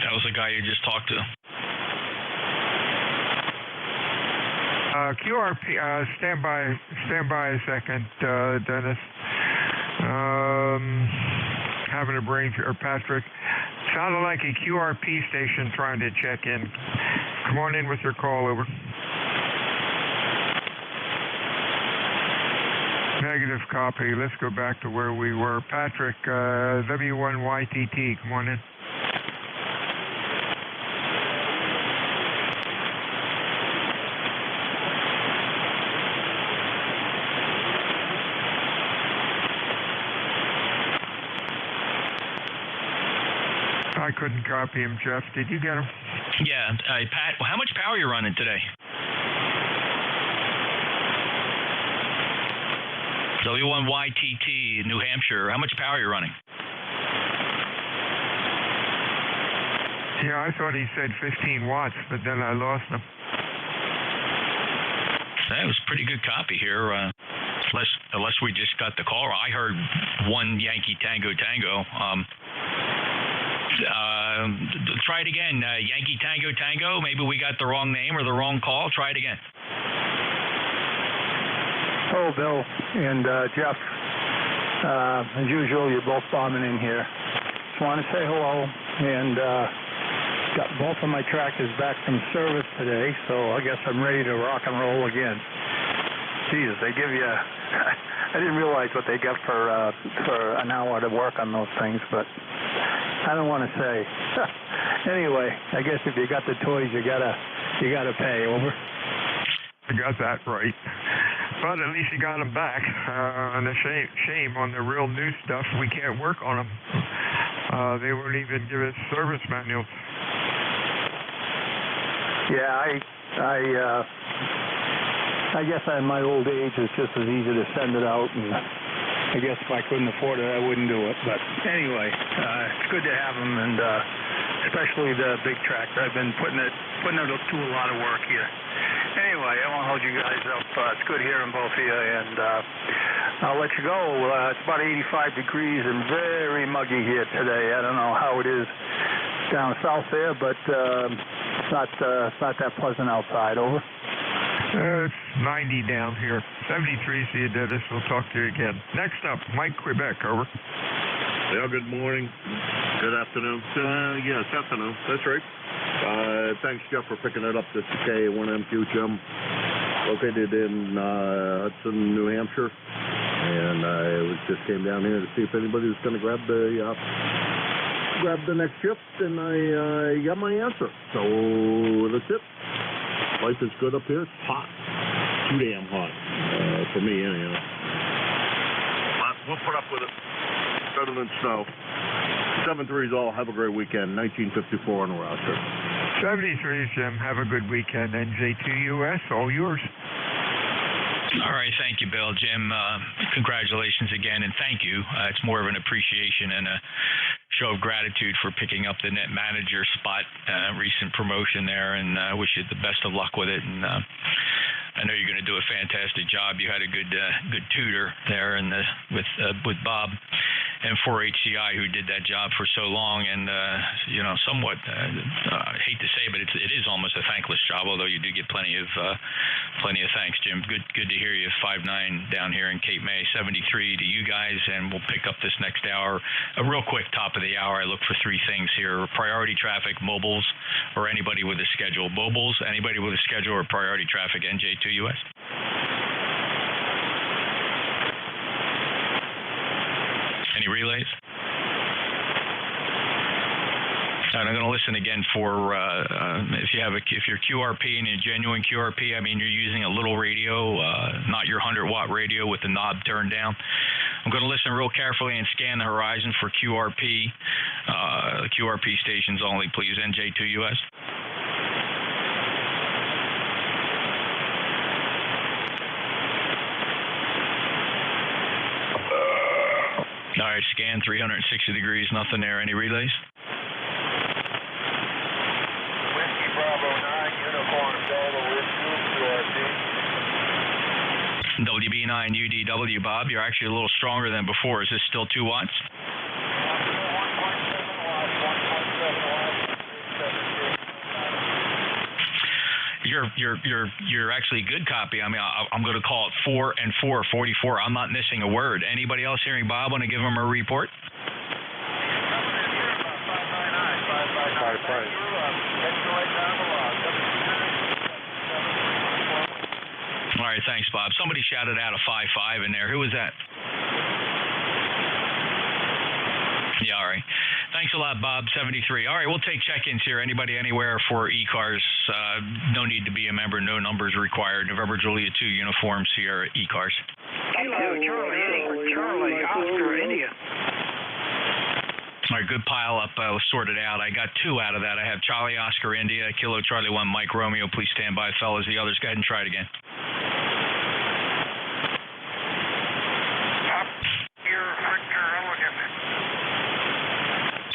That was the guy you just talked to. QRP, stand by a second, Dennis. Having a brain, or Patrick. Sounded like a QRP station trying to check in. Come on in with your call, over. Negative copy. Let's go back to where we were. Patrick, W1YTT, come on in. I couldn't copy him, Jeff. Did you get him? Yeah. Pat, how much power are you running today? W1YTT, New Hampshire. How much power are you running? Yeah, I thought he said 15 watts, but then I lost him. That was pretty good copy here. Unless we just got the call. I heard 1 Yankee Tango Tango. Try it again. Yankee Tango Tango. Maybe we got the wrong name or the wrong call. Try it again. Oh, Bill and Jeff. As usual, you're both bombing in here. Just want to say hello, and got both of my tractors back from service today, so I guess I'm ready to rock and roll again. Jesus, they give you... I didn't realize what they get for an hour to work on those things, but I don't want to say. Anyway, I guess if you got the toys, you gotta pay. Over. You got that right. But at least you got them back. And a shame on the real new stuff. We can't work on them. They won't even give us service manuals. Yeah, I guess at my old age, it's just as easy to send it out, and I guess if I couldn't afford it, I wouldn't do it. But anyway, it's good to have them, and especially the big tractor. I've been putting it to a lot of work here. Anyway, I won't hold you guys up. It's good hearing both of you, and I'll let you go. It's about 85 degrees and very muggy here today. I don't know how it is down south there, but it's not that pleasant outside. Over. It's 90 down here. 73, see you, Dennis. We'll talk to you again. Next up, Mike, Quebec, over. Yeah, good morning. Good afternoon. Yeah, it's afternoon. That's right. Thanks, Jeff, for picking it up. This is K1MQ Jim, located in Hudson, New Hampshire. And I just came down here to see if anybody was going to grab the next shift, and I got my answer. So that's it. Life is good up here. It's hot. Too damn hot. For me, anyhow. But we'll put up with it. Better than snow. 7-3's all. Have a great weekend. 1954 on the roster. 73, Jim. Have a good weekend. NJ2US, all yours. All right, thank you, Bill. Jim, congratulations again, and thank you. It's more of an appreciation and a show of gratitude for picking up the net manager spot, recent promotion there, and I wish you the best of luck with it. And I know you're going to do a fantastic job. You had a good tutor there with Bob and 4HCI, who did that job for so long, and somewhat I hate to say, but it is almost a thankless job. Although you do get plenty of thanks, Jim. Good to hear you. 5-9 down here in Cape May. 73 to you guys, and we'll pick up this next hour. A real quick top of the hour. I look for three things here: priority traffic, mobiles, or anybody with a schedule. Mobiles, anybody with a schedule, or priority traffic. NJ2US. Any relays? And I'm going to listen again for if you're QRP and a genuine QRP. I mean, you're using a little radio, not your 100-watt radio with the knob turned down. I'm going to listen real carefully and scan the horizon for QRP. QRP stations only, please. NJ2US. All right, scan 360 degrees, nothing there. Any relays? Whiskey Bravo 9, Uniform Delta with you, WB9 UDW, Bob. You're actually a little stronger than before. Is this still 2 watts? 1.7 watts, You're actually a good copy. I mean, I'm going to call it 4 and 4, 44. I'm not missing a word. Anybody else hearing Bob want to give him a report? All right, thanks, Bob. Somebody shouted out a 5.5 in there. Who was that? Yeah, all right. Thanks a lot, Bob. 73. All right, we'll take check-ins here. Anybody anywhere for ECARS? No need to be a member. No numbers required. November Juliet 2 uniforms here at ECARS. Kilo Charlie, Oscar, India. All right, good pile up. Let's sort it out. I got 2 out of that. I have Charlie, Oscar, India, Kilo Charlie 1, Mike Romeo. Please stand by, fellas. The others, go ahead and try it again.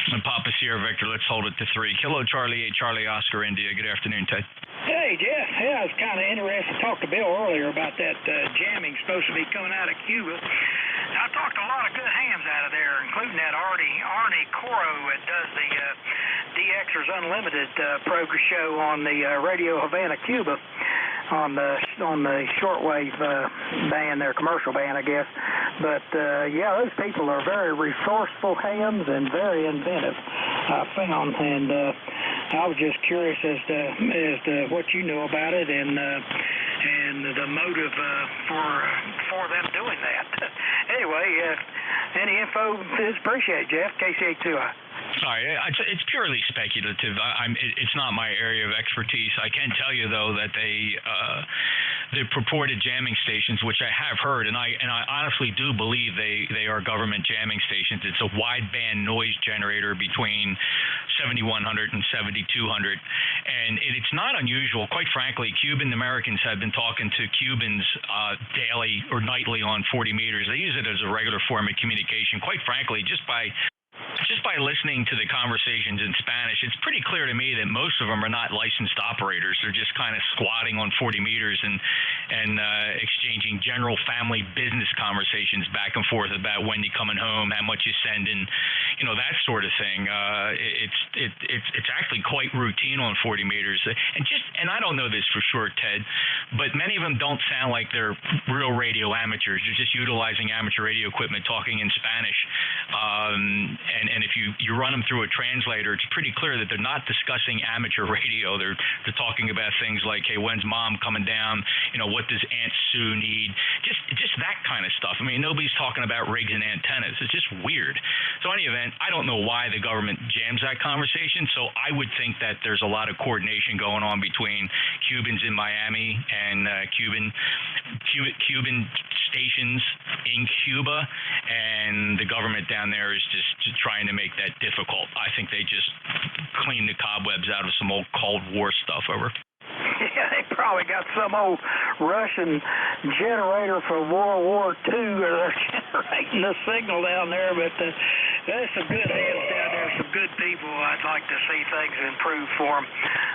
And Papa Sierra Victor, let's hold it to 3. Kilo Charlie 8, Charlie Oscar India. Good afternoon, Ted. Hey, Jeff. Yeah, I was kind of interested to talk to Bill earlier about that jamming supposed to be coming out of Cuba. I talked to a lot of good hams out of there, including that Arnie Coro that does the DXers Unlimited program show on the Radio Havana, Cuba, on the shortwave band, their commercial band, I guess. But, yeah, those people are very resourceful hams and very inventive, I found. And I was just curious as to what you know about it and the motive for them doing that. Anyway, any info is appreciated, Jeff. KCA2I. Sorry, it's purely speculative. It's not my area of expertise. I can tell you though that the purported jamming stations, which I have heard, and I honestly do believe they are government jamming stations. It's a wideband noise generator between 7100 and 7200, and it's not unusual. Quite frankly, Cuban Americans have been talking to Cubans daily or nightly on 40 meters. They use it as a regular form of communication. Quite frankly, just by listening to the conversations in Spanish, it's pretty clear to me that most of them are not licensed operators. They're just kind of squatting on 40 meters and exchanging general family business conversations back and forth about when you're coming home, how much you send, and that sort of thing. It's actually quite routine on 40 meters. And I don't know this for sure, Ted, but many of them don't sound like they're real radio amateurs. They're just utilizing amateur radio equipment, talking in Spanish. And if you run them through a translator, it's pretty clear that they're not discussing amateur radio. They're talking about things like, hey, when's mom coming down? What does Aunt Sue need? Just that kind of stuff. I mean, nobody's talking about rigs and antennas. It's just weird. So in any event, I don't know why the government jams that conversation. So I would think that there's a lot of coordination going on between Cubans in Miami and Cuban stations in Cuba, and the government down there is just trying to make that difficult. I think they just clean the cobwebs out of some old Cold War stuff. Over. Yeah, they probably got some old Russian generator from World War II, or they're generating the signal down there. But there's some good hands down there, some good people. I'd like to see things improve for them.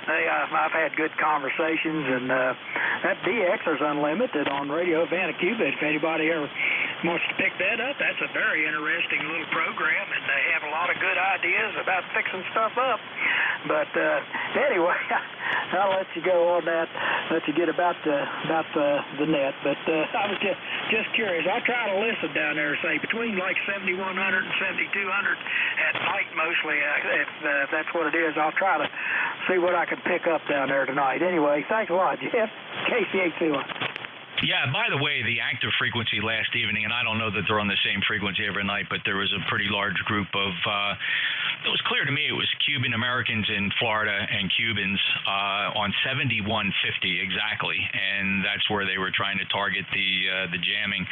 I've had good conversations, and that DX is unlimited on Radio Havana, Cuba. If anybody ever wants to pick that up, that's a very interesting little program, and they have a lot of good ideas about fixing stuff up. But anyway, I'll let you go on that. Let you get about the net. But I was just curious. I try to listen down there, say between like 7100 and 7200 at night mostly. If that's what it is, I'll try to see what I can pick up down there tonight. Anyway, thanks a lot, Jeff. KCA2I. Yeah, by the way, the active frequency last evening, and I don't know that they're on the same frequency every night, but there was a pretty large group of, it was clear to me it was Cuban Americans in Florida and Cubans on 7150 exactly, and that's where they were trying to target the jamming.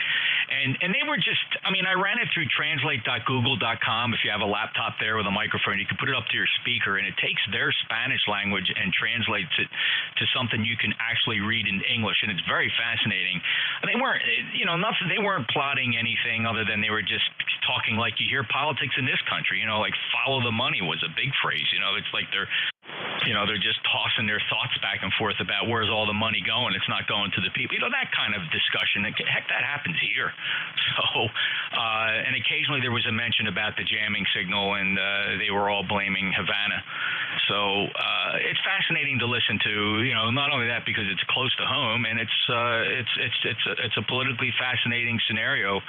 And they were just, I mean, I ran it through translate.google.com. If you have a laptop there with a microphone, you can put it up to your speaker, and it takes their Spanish language and translates it to something you can actually read in English, and it's very fascinating. They weren't, nothing. They weren't plotting anything other than they were just talking like you hear politics in this country. Like follow the money was a big phrase. It's like they're just tossing their thoughts back and forth about where's all the money going. It's not going to the people. That kind of discussion. Heck, that happens here. So, and occasionally there was a mention about the jamming signal, and they were all blaming Havana. So it's fascinating to listen to. Not only that because it's close to home, and it's a politically fascinating scenario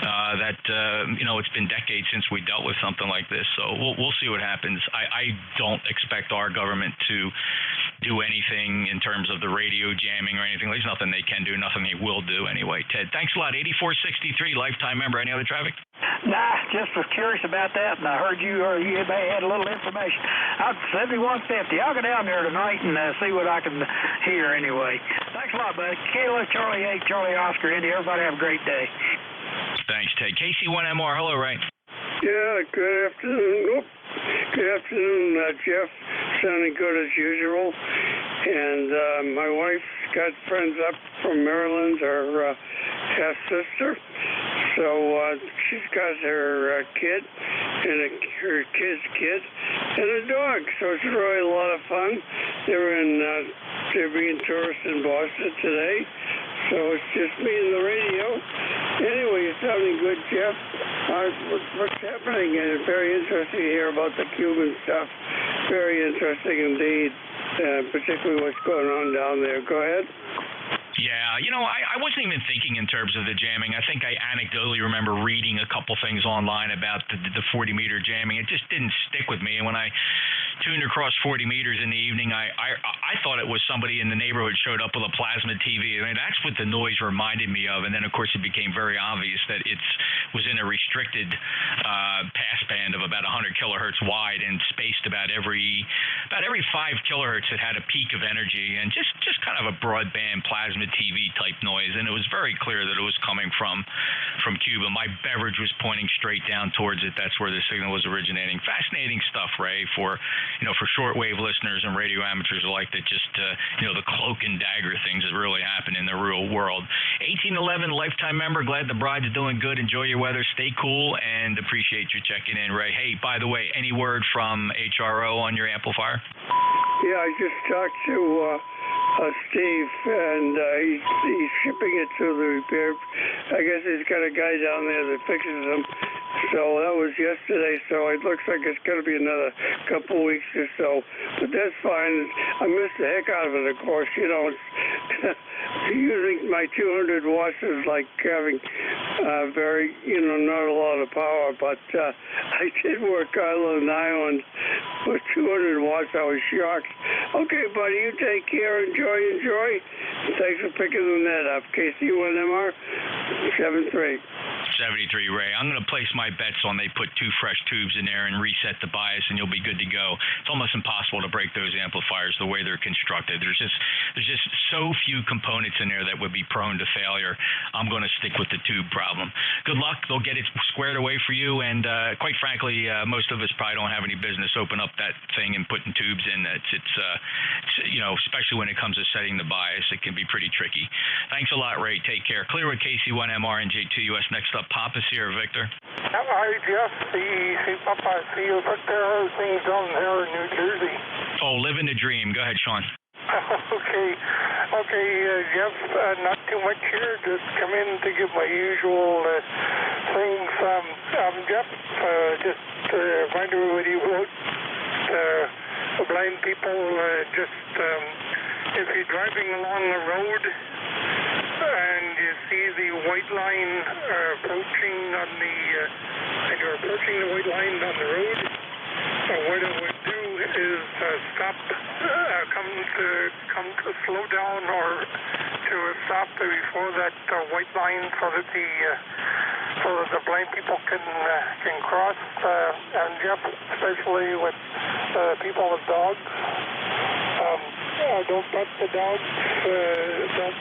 that it's been decades since we dealt with something like this. So we'll see what happens. I don't expect our government to do anything in terms of the radio jamming or anything. There's nothing they can do, nothing they will do anyway. Ted, thanks a lot. 8463, lifetime member. Any other traffic? Nah, just was curious about that, and I heard you may had a little information. I'm 7150. I'll go down there tonight and see what I can hear anyway. Thanks a lot, buddy. Kayla, Charlie 8, Charlie Oscar, Indy. Everybody have a great day. Thanks, Ted. KC1MR. Hello, Ray. Yeah, good afternoon. Good afternoon, Jeff. Sounding good as usual. And my wife's got friends up from Maryland, her half-sister. So she's got her kid and her kid's kid and a dog. So it's really a lot of fun. They're being tourists in Boston today. So it's just me and the radio. Anyway, you're sounding good, Jeff. What's happening? And it's very interesting to hear about the Cuban stuff. Very interesting indeed, particularly what's going on down there. Go ahead. Yeah, I wasn't even thinking in terms of the jamming. I think I anecdotally remember reading a couple things online about the 40-meter jamming. It just didn't stick with me. And when I tuned across 40 meters in the evening, I thought it was somebody in the neighborhood showed up with a plasma TV. I mean, that's what the noise reminded me of. And then, of course, it became very obvious that it was in a restricted passband of about 100 kilohertz wide and spaced about every 5 kilohertz. It had a peak of energy and just kind of a broadband plasma TV type noise. And it was very clear that it was coming from Cuba. My beverage was pointing straight down towards it. That's where the signal was originating. Fascinating stuff, Ray, for shortwave listeners and radio amateurs alike, that just the cloak and dagger things that really happen in the real world. 1811 lifetime member, glad the bride's doing good. Enjoy your weather, stay cool, and appreciate you checking in, Ray. Hey, by the way, any word from HRO on your amplifier? Yeah, I just talked to Steve, and he's shipping it to the repair. I guess he's got a guy down there that fixes them. So that was yesterday, so it looks like it's going to be another couple weeks or so. But that's fine. I missed the heck out of it, of course. It's using my 200 watts is like having very, not a lot of power. But I did work Island Island with 200 watts. I was shocked. Okay, buddy, you take care. Enjoy. Thanks for picking the net up. KC1MR 73. 73, Ray. I'm going to place my bets on they put 2 fresh tubes in there and reset the bias, and you'll be good to go. It's almost impossible to break those amplifiers the way they're constructed. There's just so few components in there that would be prone to failure. I'm going to stick with the tube problem. Good luck. They'll get it squared away for you, and quite frankly, most of us probably don't have any business open up that thing and putting tubes in. It's especially when it comes to setting the bias, it can be pretty tricky. Thanks a lot, Ray. Take care. Clear with KC1MR, NJ2US. Next up, Papa Sierra Victor. Hi, Jeff. See Papa Sierra Victor. How are things down there in New Jersey? Oh, living the dream. Go ahead, Sean. Okay, Jeff, not too much here. Just come in to give my usual things. Jeff, just to remind everybody about blind people, if you're driving along the road and you see the white line approaching and you're approaching the white line on the road, what it would do is stop, come to slow down or to stop before that white line so that the blind people can cross. And Jeff, especially with people with dogs, don't pet the dogs. Don't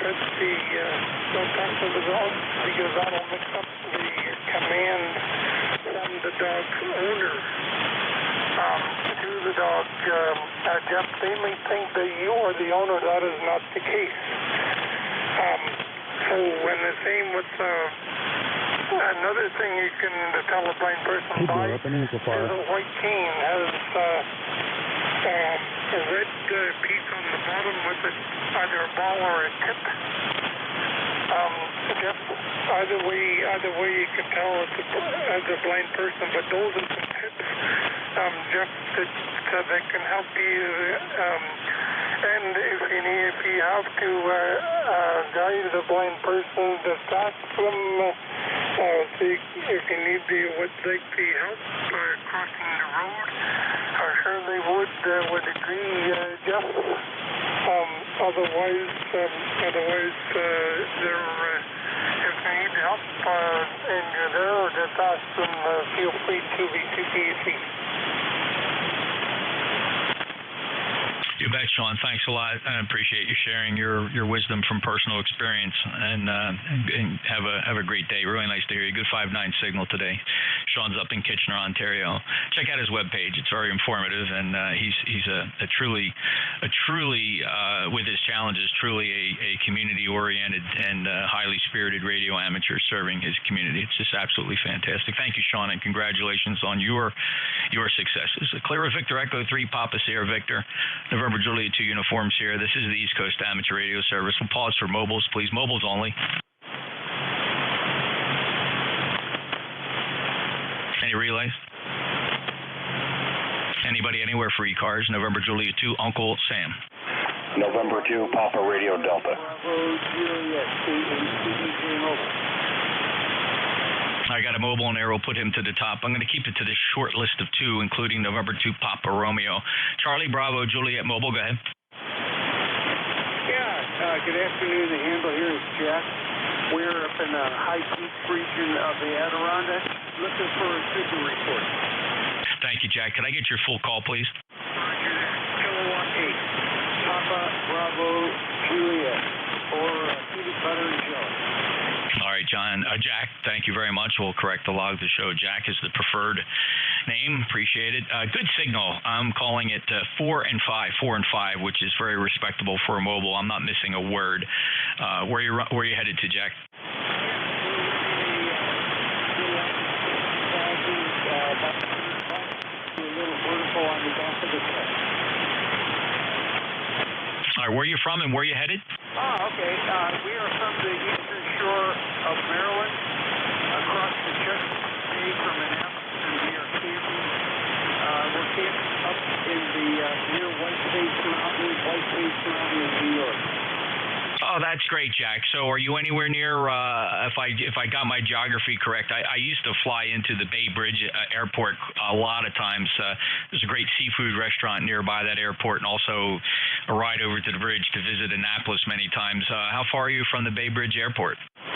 talk to the dogs, because that'll mix up the command from the dog's owner to the dog. Jeff, they may think that you are the owner. That is not the case. So, and the same with another thing you can tell a blind person by is a white cane has a red piece on the bottom with either a ball or a tip. Jeff, either way you can tell as a blind person, but those are some tips, Jeff, that can help you. And if you have to guide the blind person, just ask them if you need the help crossing the road. I'm sure they would agree, Jeff. Otherwise, if they need help and you're there, just ask them. Feel free to be easy. You bet, Sean. Thanks a lot. I appreciate you sharing your wisdom from personal experience, and have a great day. Really nice to hear you. Good 5.9 signal today. Sean's up in Kitchener, Ontario. Check out his webpage. It's very informative, and he's a truly with his challenges, truly a community-oriented and highly spirited radio amateur serving his community. It's just absolutely fantastic. Thank you, Sean, and congratulations on your successes. Clear with Victor Echo 3, Papa Sierra Victor, November Juliet 2 Uniform Sierra. This is the East Coast Amateur Radio Service. We'll pause for mobiles, please. Mobiles only. Any relays? Anybody anywhere for ECARS? November Juliet 2, Uncle Sam. November 2, Papa Radio Delta. Bravo, Juliet, KATDJ Mobile. I got a mobile on there. We'll put him to the top. I'm going to keep it to this short list of 2, including November 2 Papa Romeo. Charlie Bravo Juliet Mobile, go ahead. Yeah, good afternoon. The handle here is Jeff. We're up in the high peak region of the Adirondacks looking for a signal report. Thank you, Jack. Could I get your full call, please? Roger that. Kilo 18. Papa Bravo Juliet or peanut butter and jelly. All right, Jack, thank you very much. We'll correct the log to show Jack is the preferred name. Appreciate it. Good signal. I'm calling it 4 and 5, which is very respectable for a mobile. I'm not missing a word. Where are you headed to, Jack? All right, where are you from and where are you headed? Oh, okay. We are from the eastern shore of Maryland, across the Chesapeake Bay from Annapolis, and we are camping. We're camping up in the near White Space Mountain in New York. Oh, that's great, Jack. So are you anywhere near, if I got my geography correct, I used to fly into the Bay Bridge airport a lot of times. There's a great seafood restaurant nearby that airport, and also a ride over to the bridge to visit Annapolis many times. How far are you from the Bay Bridge airport? We're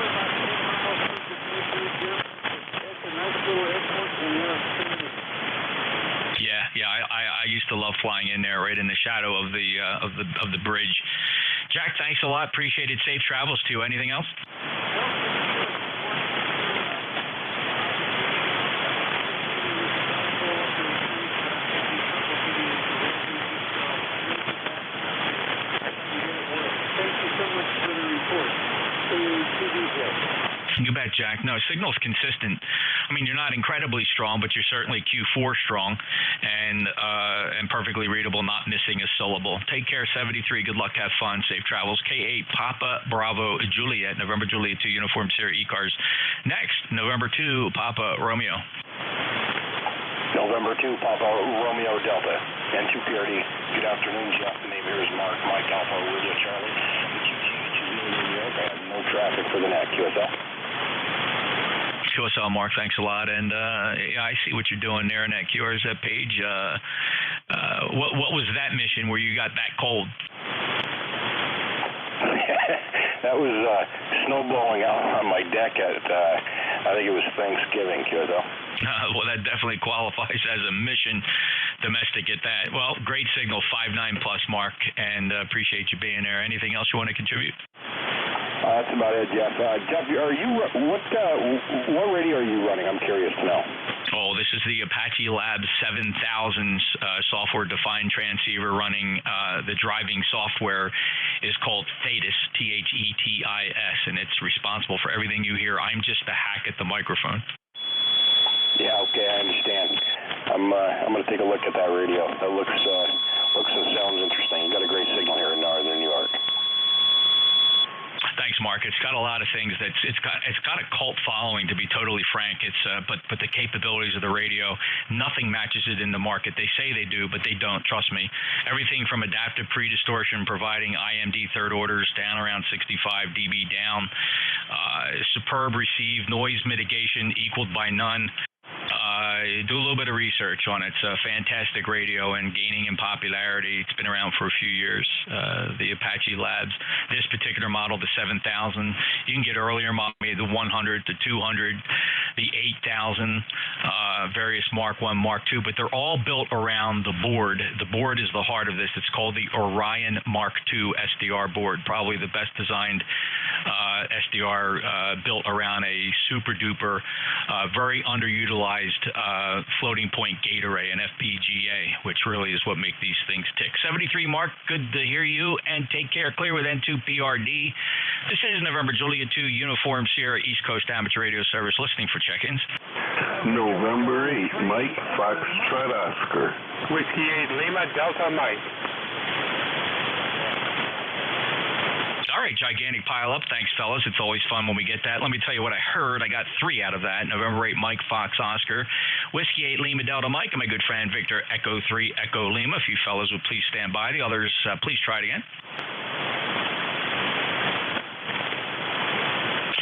about 10 miles from the Bay Bridge airport. It's a nice little airport, and we're Yeah, I used to love flying in there, right in the shadow of the bridge. Jack, thanks a lot. Appreciate it. Safe travels to you. Anything else? Thank you so much for the report. You bet, Jack. No, signal's consistent. I mean, you're not incredibly strong, but you're certainly Q4 strong and perfectly readable, not missing a syllable. Take care, 73. Good luck, have fun, safe travels. K8 Papa Bravo Juliet, November Juliet 2 Uniform Sierra ECARS. Next, November 2 Papa Romeo. November 2 Papa Romeo Delta and 2 PRD. Good afternoon, Jeff. The name here is Mark. Mike Alpha Radio Charlie. New York. I have no traffic for the net. QSL. QSL, Mark, thanks a lot. And I see what you're doing there in that QRZ page. What was that mission where you got that cold? That was snowballing out on my deck at, I think it was Thanksgiving, QSL. Well, that definitely qualifies as a mission domestic at that. Well, great signal, 5.9 plus, Mark, and appreciate you being there. Anything else you want to contribute? That's about it, Jeff. Jeff, are you what radio are you running? I'm curious to know. Oh, this is the Apache Labs 7000 software-defined transceiver running. The driving software is called Thetis, Thetis, and it's responsible for everything you hear. I'm just a hack at the microphone. Yeah, okay, I understand. I'm going to take a look at that radio. That looks and sounds interesting. You got a great signal here in northern New York. Thanks, Mark. It's got a lot of things. It's got a cult following, to be totally frank. It's but the capabilities of the radio, nothing matches it in the market. They say they do, but they don't. Trust me. Everything from adaptive pre-distortion, providing IMD third orders down around 65 dB down, superb receive, noise mitigation equaled by none. Do a little bit of research on it. It's a fantastic radio and gaining in popularity. It's been around for a few years, the Apache Labs. This particular model, the 7000, you can get earlier model, the 100, the 200, the 8000, various Mark 1, Mark 2, but they're all built around the board. The board is the heart of this. It's called the Orion Mark 2 SDR board, probably the best designed SDR built around a super-duper, very underutilized floating point gate array, an FPGA, which really is what make these things tick. 73, Mark, good to hear you, and take care. Clear with N2PRD. This is November Juliet 2 Uniform Sierra East Coast Amateur Radio Service, listening for check-ins. November 8, Mike Foxtrot Oscar. Whiskey 8 Lima Delta Mike. All right, gigantic pile up. Thanks, fellas. It's always fun when we get that. Let me tell you what I heard. I got 3 out of that. November 8, Mike Fox Oscar. Whiskey 8 Lima Delta Mike, and my good friend Victor Echo 3 Echo Lima. If you fellas would please stand by. The others, please try it again.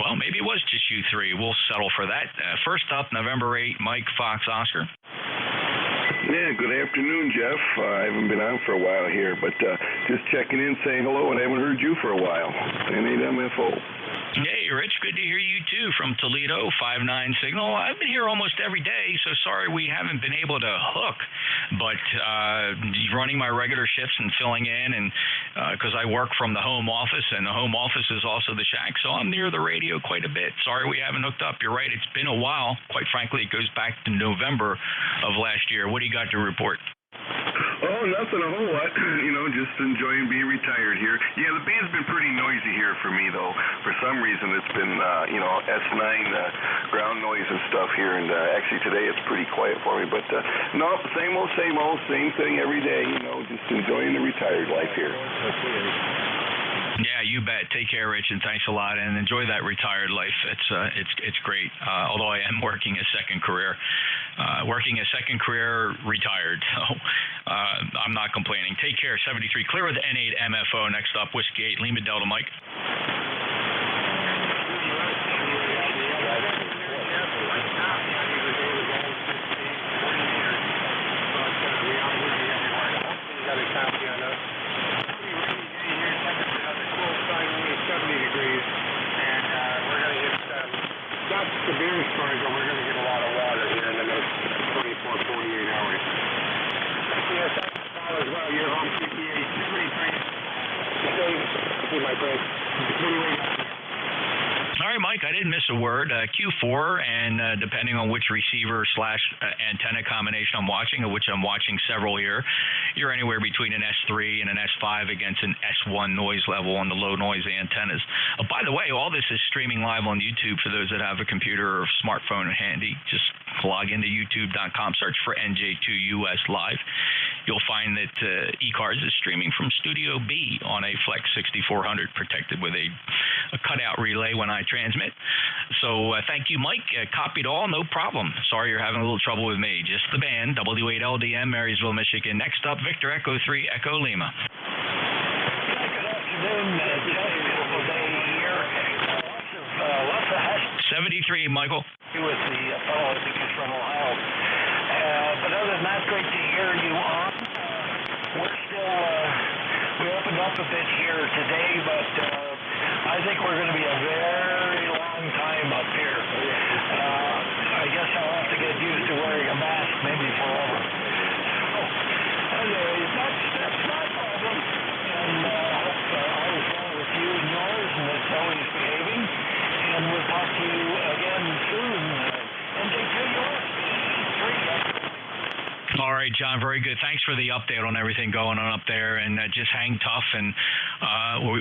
Well, maybe it was just you three. We'll settle for that. First up, November 8, Mike Fox Oscar. Yeah, good afternoon, Jeff. I haven't been on for a while here, but just checking in, saying hello, and I haven't heard you for a while. N8MFO. Hey, Rich, good to hear you, too, from Toledo, 5-9 signal. I've been here almost every day, so sorry we haven't been able to hook, but running my regular shifts and filling in, and because I work from the home office, and the home office is also the shack, so I'm near the radio quite a bit. Sorry we haven't hooked up. You're right, it's been a while. Quite frankly, it goes back to November of last year. What do you got to report? Oh, nothing a whole lot. Just enjoying being retired here. Yeah, the band's been pretty noisy here for me, though. For some reason, it's been, S9 ground noise and stuff here, and actually today it's pretty quiet for me. But, no, same old, same thing every day, just enjoying the retired life here. Yeah, you bet. Take care, Rich, and thanks a lot, and enjoy that retired life. It's great. Although I am working a second career, retired. So I'm not complaining. Take care. 73 clear with N8MFO. Next up, Whiskey 8 Lima Delta Mike. The beer storage, but we're going to get a lot of water here in the next 24, 48 hours. Yes, that's as well. You're home CPA 73. See my friend. All right, Mike, I didn't miss a word. Q4, and depending on which receiver / antenna combination I'm watching, of which I'm watching several here, you're anywhere between an S3 and an S5 against an S1 noise level on the low noise antennas. By the way, all this is streaming live on YouTube for those that have a computer or smartphone handy. Just log into youtube.com, search for NJ2US Live. You'll find that ECARS is streaming from Studio B on a Flex 6400, protected with a cutout relay when I transmit. So thank you, Mike. Copied all, no problem. Sorry you're having a little trouble with me. Just the band, W8LDM, Marysville, Michigan. Next up, Victor Echo 3 Echo Lima. Good afternoon, beautiful day here. Lots of hash. 73, Michael. With the fellow I think is from Ohio. But other than that, great to hear you on. We're still, we opened up a bit here today, but I think we're going to be a very long time up here. I guess I'll have to get used to wearing a mask, maybe forever. So, anyways, that's my problem. And I hope all is well with you and yours, and it's always behaving. And we'll talk to you again soon. NJ2US Studio. All right, John, very good. Thanks for the update on everything going on up there, and just hang tough. And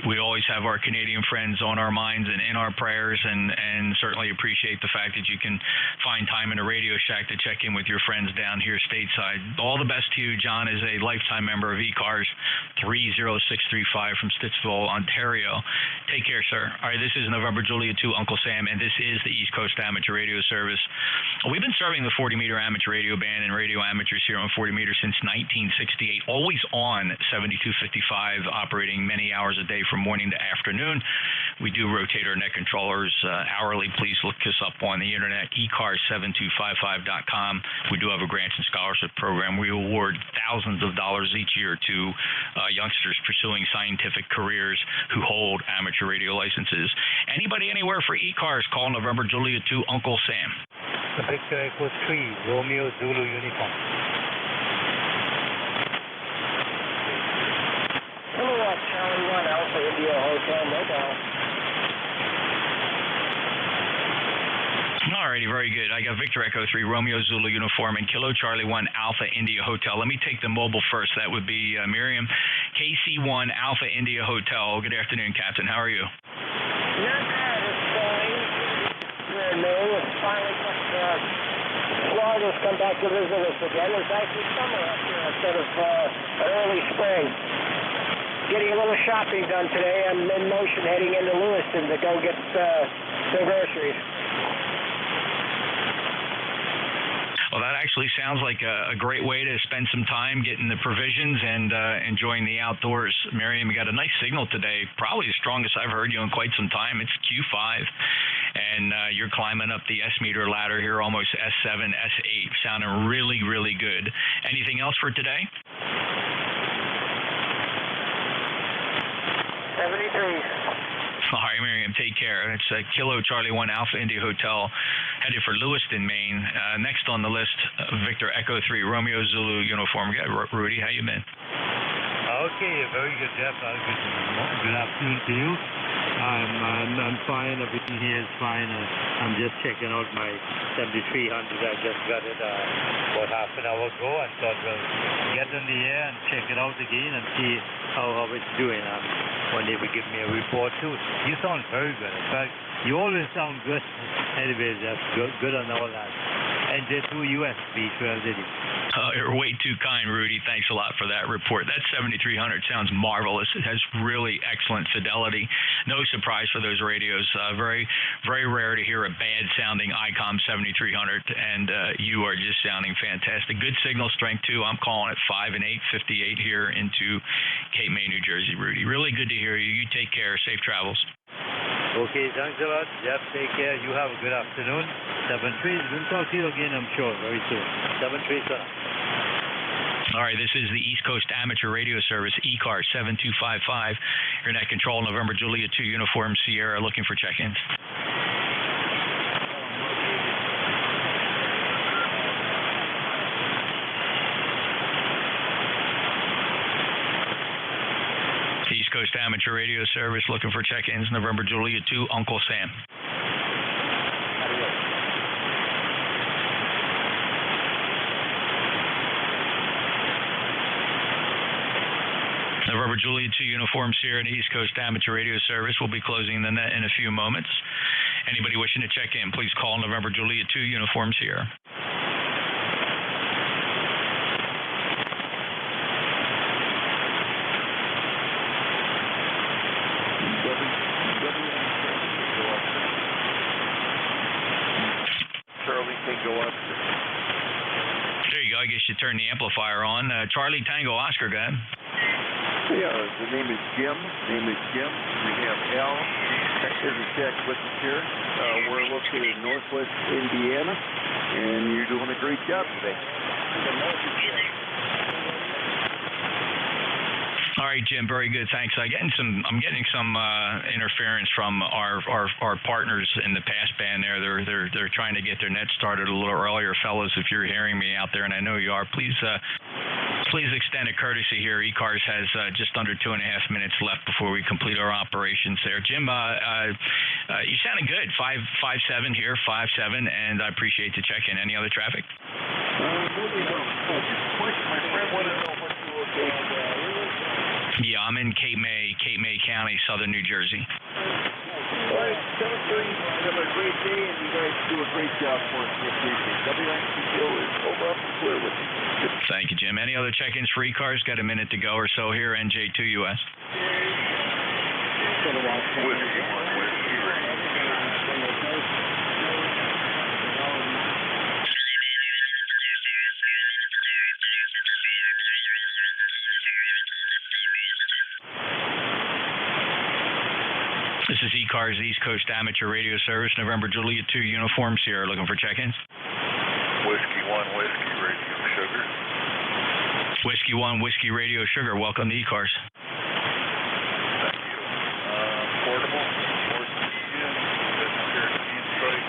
we always have our Canadian friends on our minds and in our prayers, and certainly appreciate the fact that you can find time in a Radio Shack to check in with your friends down here stateside. All the best to you. John is a lifetime member of ECARS 30635 from Stittsville, Ontario. Take care, sir. All right, this is November Juliet 2, Uncle Sam, and this is the East Coast Amateur Radio Service. We've been serving the 40-meter amateur radio band and radio amateurs here on 40 meters since 1968, always on 7255, operating many hours a day from morning to afternoon. We do rotate our net controllers hourly. Please look us up on the internet, ECARS7255.com. We do have a grants and scholarship program. We award thousands of dollars each year to youngsters pursuing scientific careers who hold amateur radio licenses. Anybody anywhere for ECARS, call November Juliet 2 Uncle Sam. Victor Echo 3, Romeo Zulu Uniform. Hello, Charlie 1 Alpha India Hotel Mobile. All righty, very good. I got Victor Echo 3, Romeo Zulu Uniform, and Kilo Charlie 1 Alpha India Hotel. Let me take the mobile first. That would be Miriam. KC1 Alpha India Hotel. Good afternoon, Captain. How are you? Not bad. It's going. It's finally Florida's come back to visit us again. It's actually summer up here instead of early spring. Getting a little shopping done today. I'm in motion heading into Lewiston to go get some groceries. Well, that actually sounds like a great way to spend some time getting the provisions and enjoying the outdoors. Miriam, you got a nice signal today, probably the strongest I've heard you in quite some time. It's Q5, and you're climbing up the S-meter ladder here, almost S7, S8, sounding really, really good. Anything else for today? 73. All right, Miriam, take care. It's Kilo Charlie 1 Alpha India Hotel, headed for Lewiston, Maine. Next on the list, Victor Echo 3 Romeo Zulu uniform. Rudy, how you been? Okay, very good, Jeff. Good afternoon to you. I'm fine. Everything here is fine. I'm just checking out my 7300. I just got it about half an hour ago. I thought we'll get in the air and check it out again and see how it's doing. When they would give me a report too. You sound very good. In fact, you always sound good. Anyways, that's good on all that. NJ2US B12 did it. You're way too kind, Rudy. Thanks a lot for that report. That 7300 sounds marvelous. It has really excellent fidelity. No surprise for those radios. Very, very rare to hear a bad-sounding ICOM 7300, and you are just sounding fantastic. Good signal strength, too. I'm calling it 5 and 858 here into Cape May, New Jersey, Rudy. Really good to hear you. You take care. Safe travels. Okay, thanks a lot, Jeff. Take care. You have a good afternoon. 73. We'll talk to you again, I'm sure, very soon. 73, sir. All right, this is the East Coast Amateur Radio Service, ECARS 7255. Your net control, November Juliet 2 Uniform Sierra, looking for check-ins. East Coast Amateur Radio Service, looking for check-ins, November Juliet 2, Uncle Sam. November Juliet 2 Uniform Sierra and East Coast Amateur Radio Service will be closing the net in a few moments. Anybody wishing to check in, please call November Juliet 2 Uniform Sierra. Charlie Tango Oscar. There you go. I guess you turn the amplifier on. Charlie Tango Oscar, go ahead. Yeah, the name is Jim. We have Al as a tech with us here. We're located in Northwest Indiana, and you're doing a great job today. All right, Jim. Very good. Thanks. I'm getting some interference from our partners in the passband there. They're trying to get their net started a little earlier, fellas. If you're hearing me out there, and I know you are, please extend a courtesy here. ECARS has just under 2.5 minutes left before we complete our operations there. Jim, you sounding good. 5.7 here, 5.7, and I appreciate the check-in. Any other traffic? My friend wanted to know what the location is. Yeah, I'm in Cape May County, southern New Jersey. All right, 7:30. Have a great day, and you guys do a great job for us. We appreciate it. WNCO is over up and clear with you. Thank you, Jim. Any other check-ins for ECARS? Got a minute to go or so here, NJ2US. This is ECARS, East Coast Amateur Radio Service, November Juliet 2 Uniform Sierra, looking for check-ins. Whiskey 1, Whiskey Radio Sugar. Whiskey 1, Whiskey Radio Sugar, welcome to ECARS. Thank you. Portable, North Indian, Cherokee strike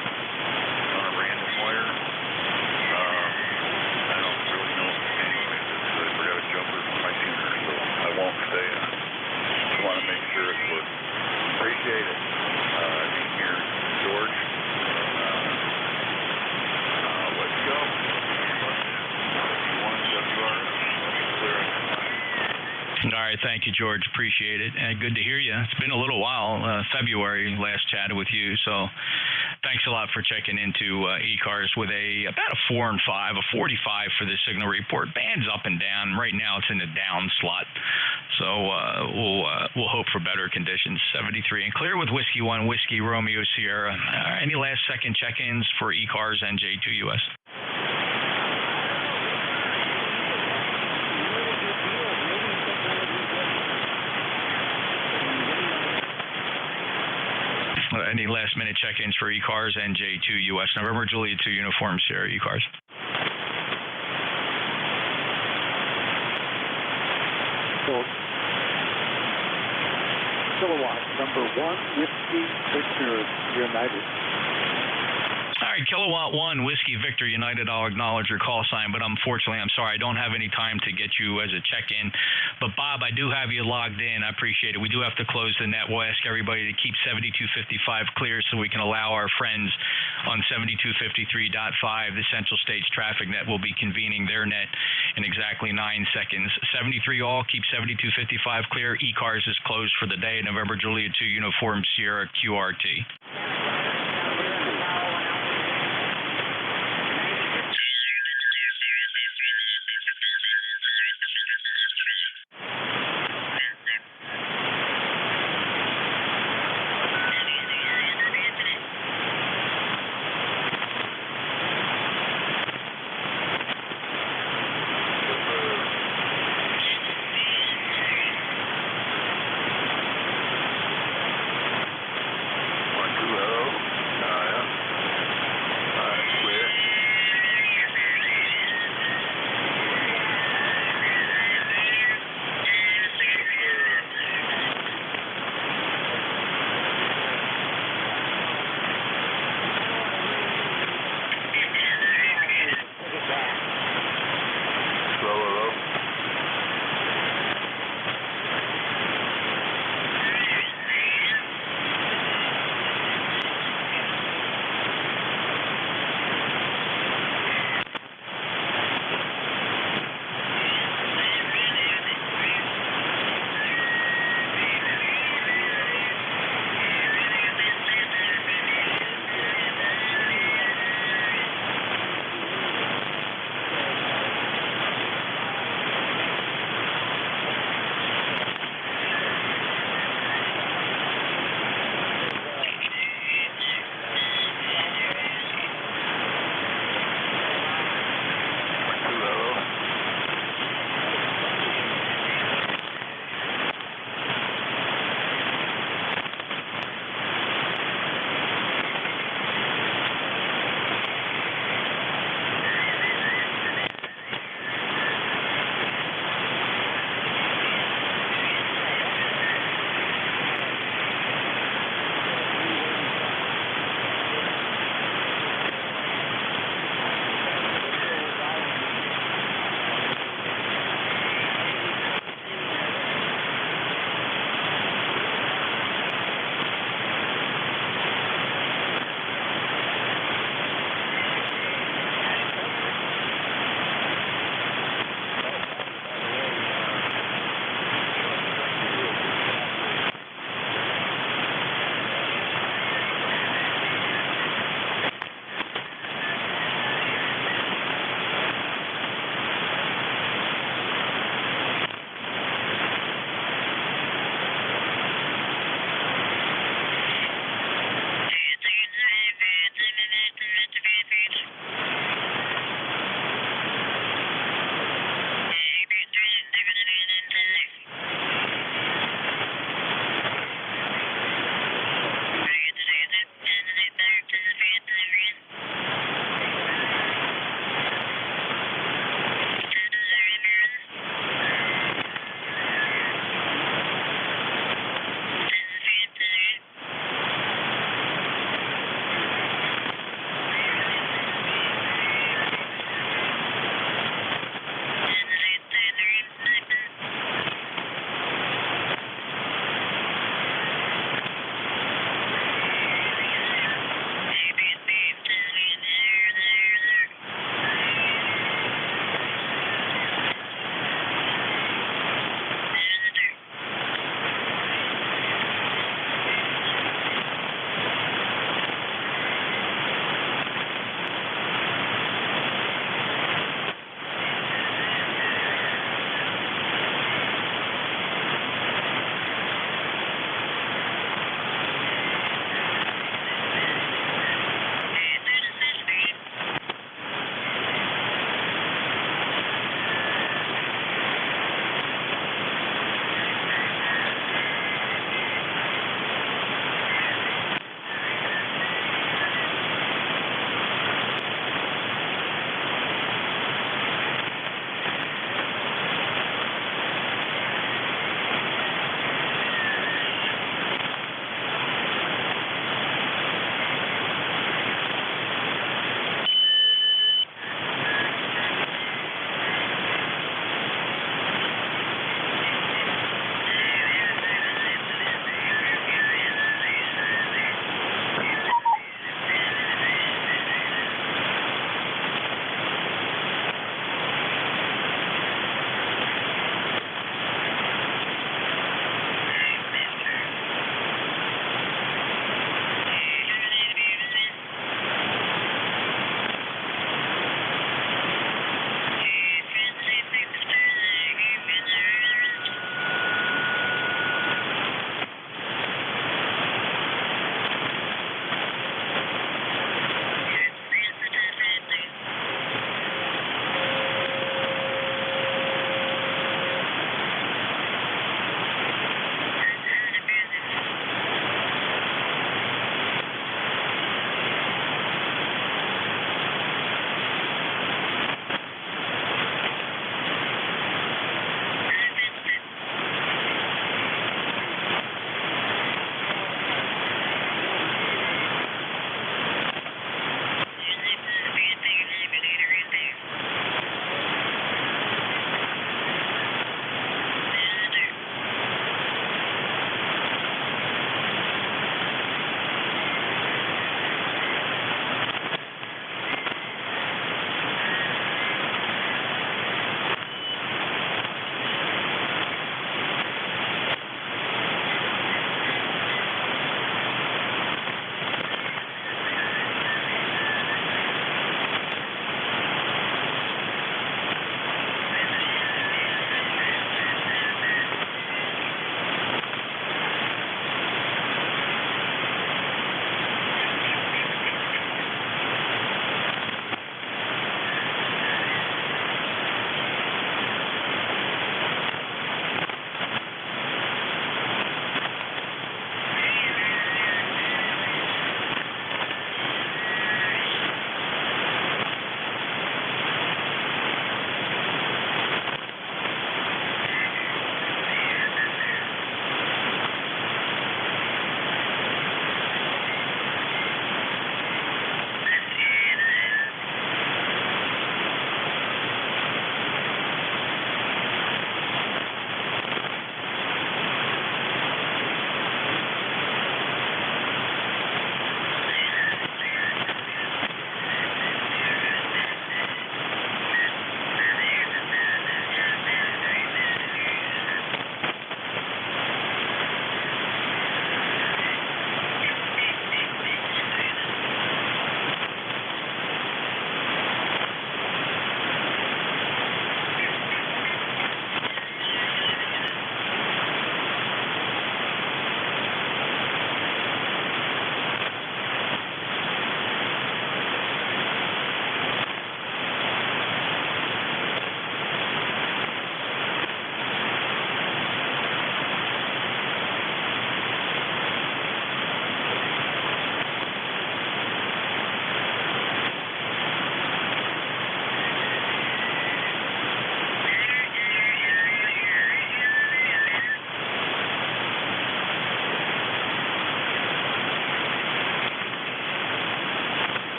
on a random wire. I don't really know anyway, I forgot a jumper for my tuner, so I won't stay on. Just want to make sure it's working. Appreciate it. Here's George. Let's go. All right, thank you, George. Appreciate it. And good to hear you. It's been a little while. February last chatted with you, so thanks a lot for checking into ECARS with about a 4 and 5, a 45 for the signal report. Band's up and down. Right now, it's in the down slot, so we'll hope for better conditions. 73 and clear with Whiskey 1, Whiskey Romeo Sierra. Any last second check-ins for ECARS NJ2US? any last-minute check-ins for ECARS, NJ2US, November Juliet 2 Uniform Sierra ECARS. Kilowatt, number 1, Whiskey Victor United. All right, Kilowatt 1, Whiskey Victor United, I'll acknowledge your call sign, but unfortunately, I'm sorry, I don't have any time to get you as a check-in. But, Bob, I do have you logged in. I appreciate it. We do have to close the net. We'll ask everybody to keep 7255 clear so we can allow our friends on 7253.5, the Central States Traffic Net, will be convening their net in exactly 9 seconds. 73 all, keep 7255 clear. ECARS is closed for the day. November Juliet 2 Uniform Sierra QRT.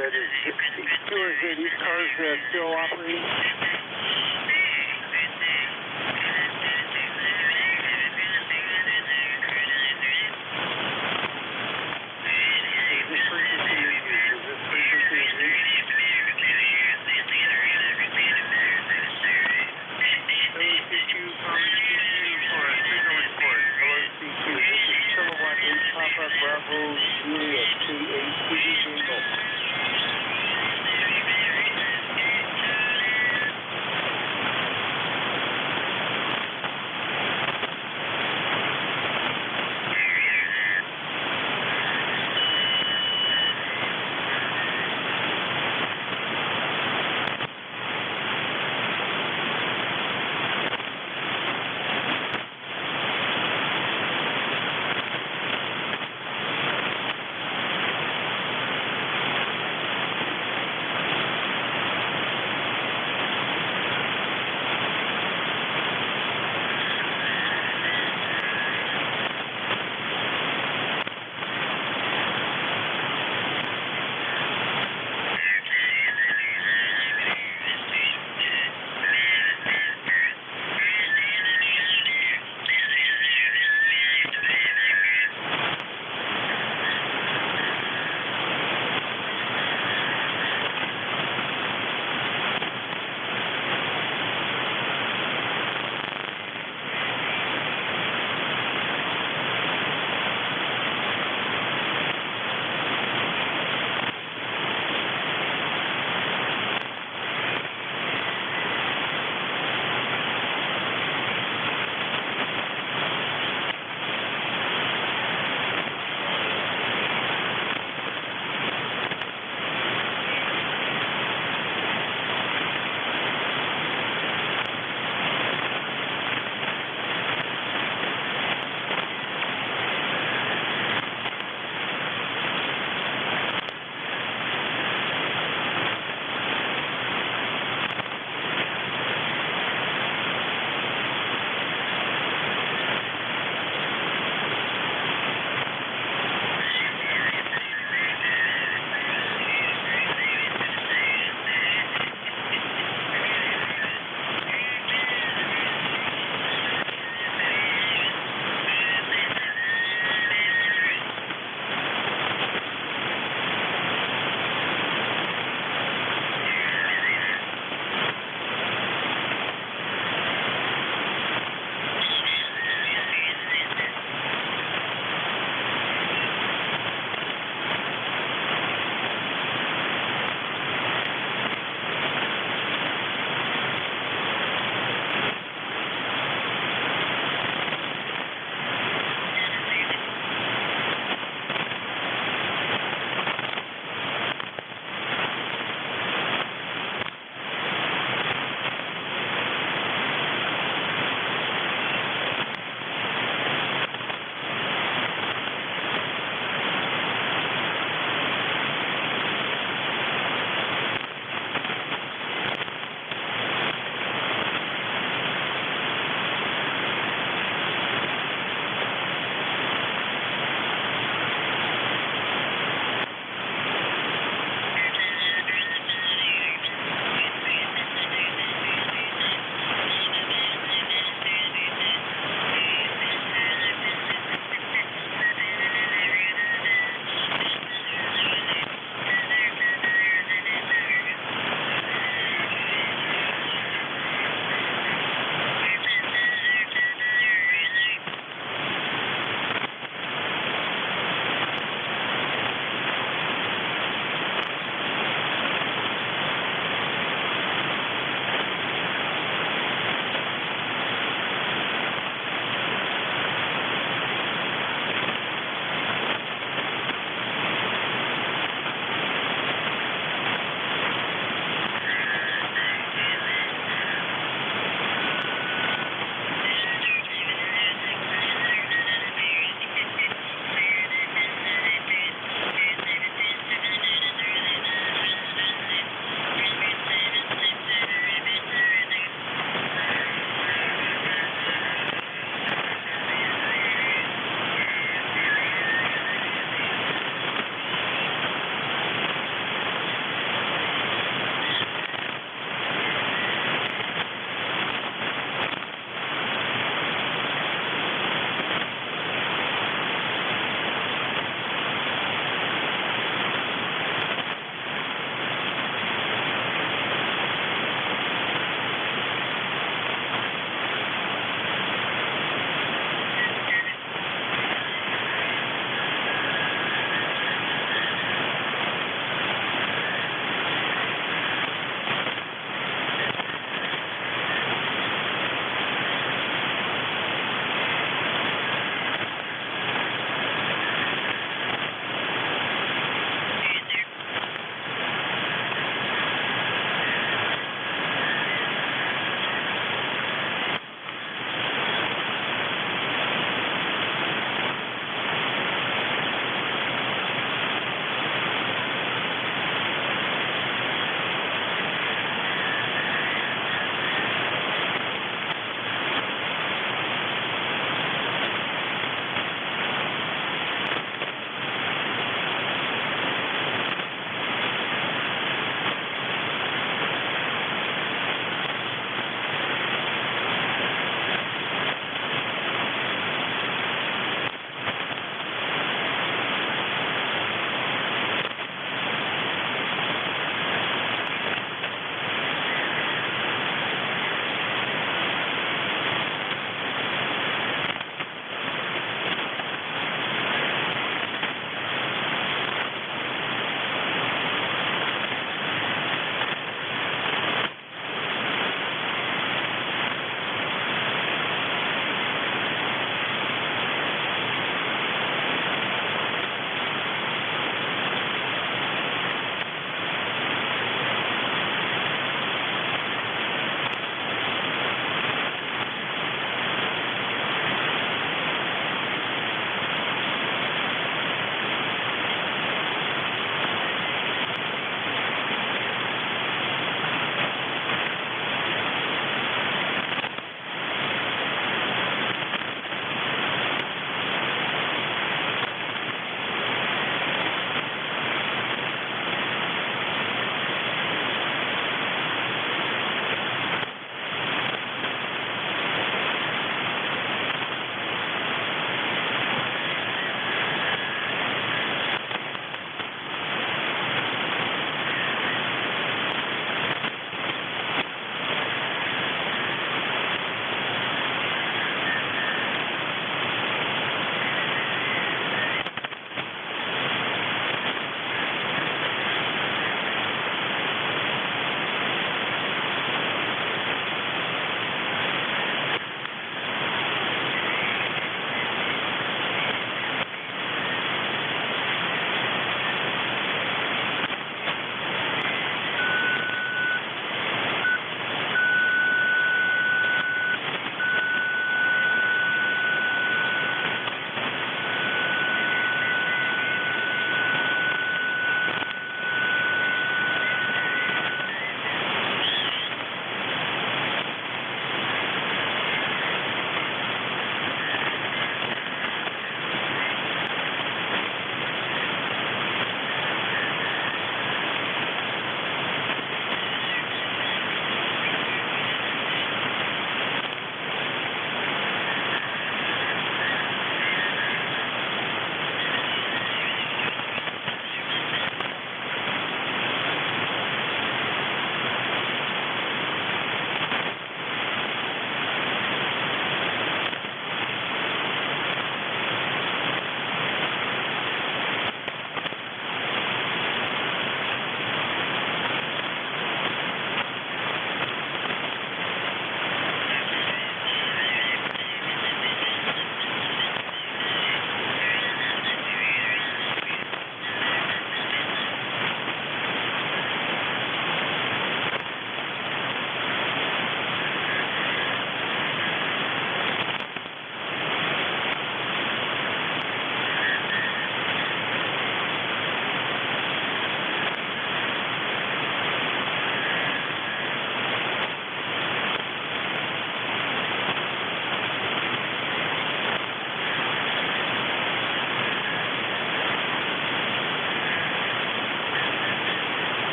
that is ECARS still operating? Bravo, Juliet, 282.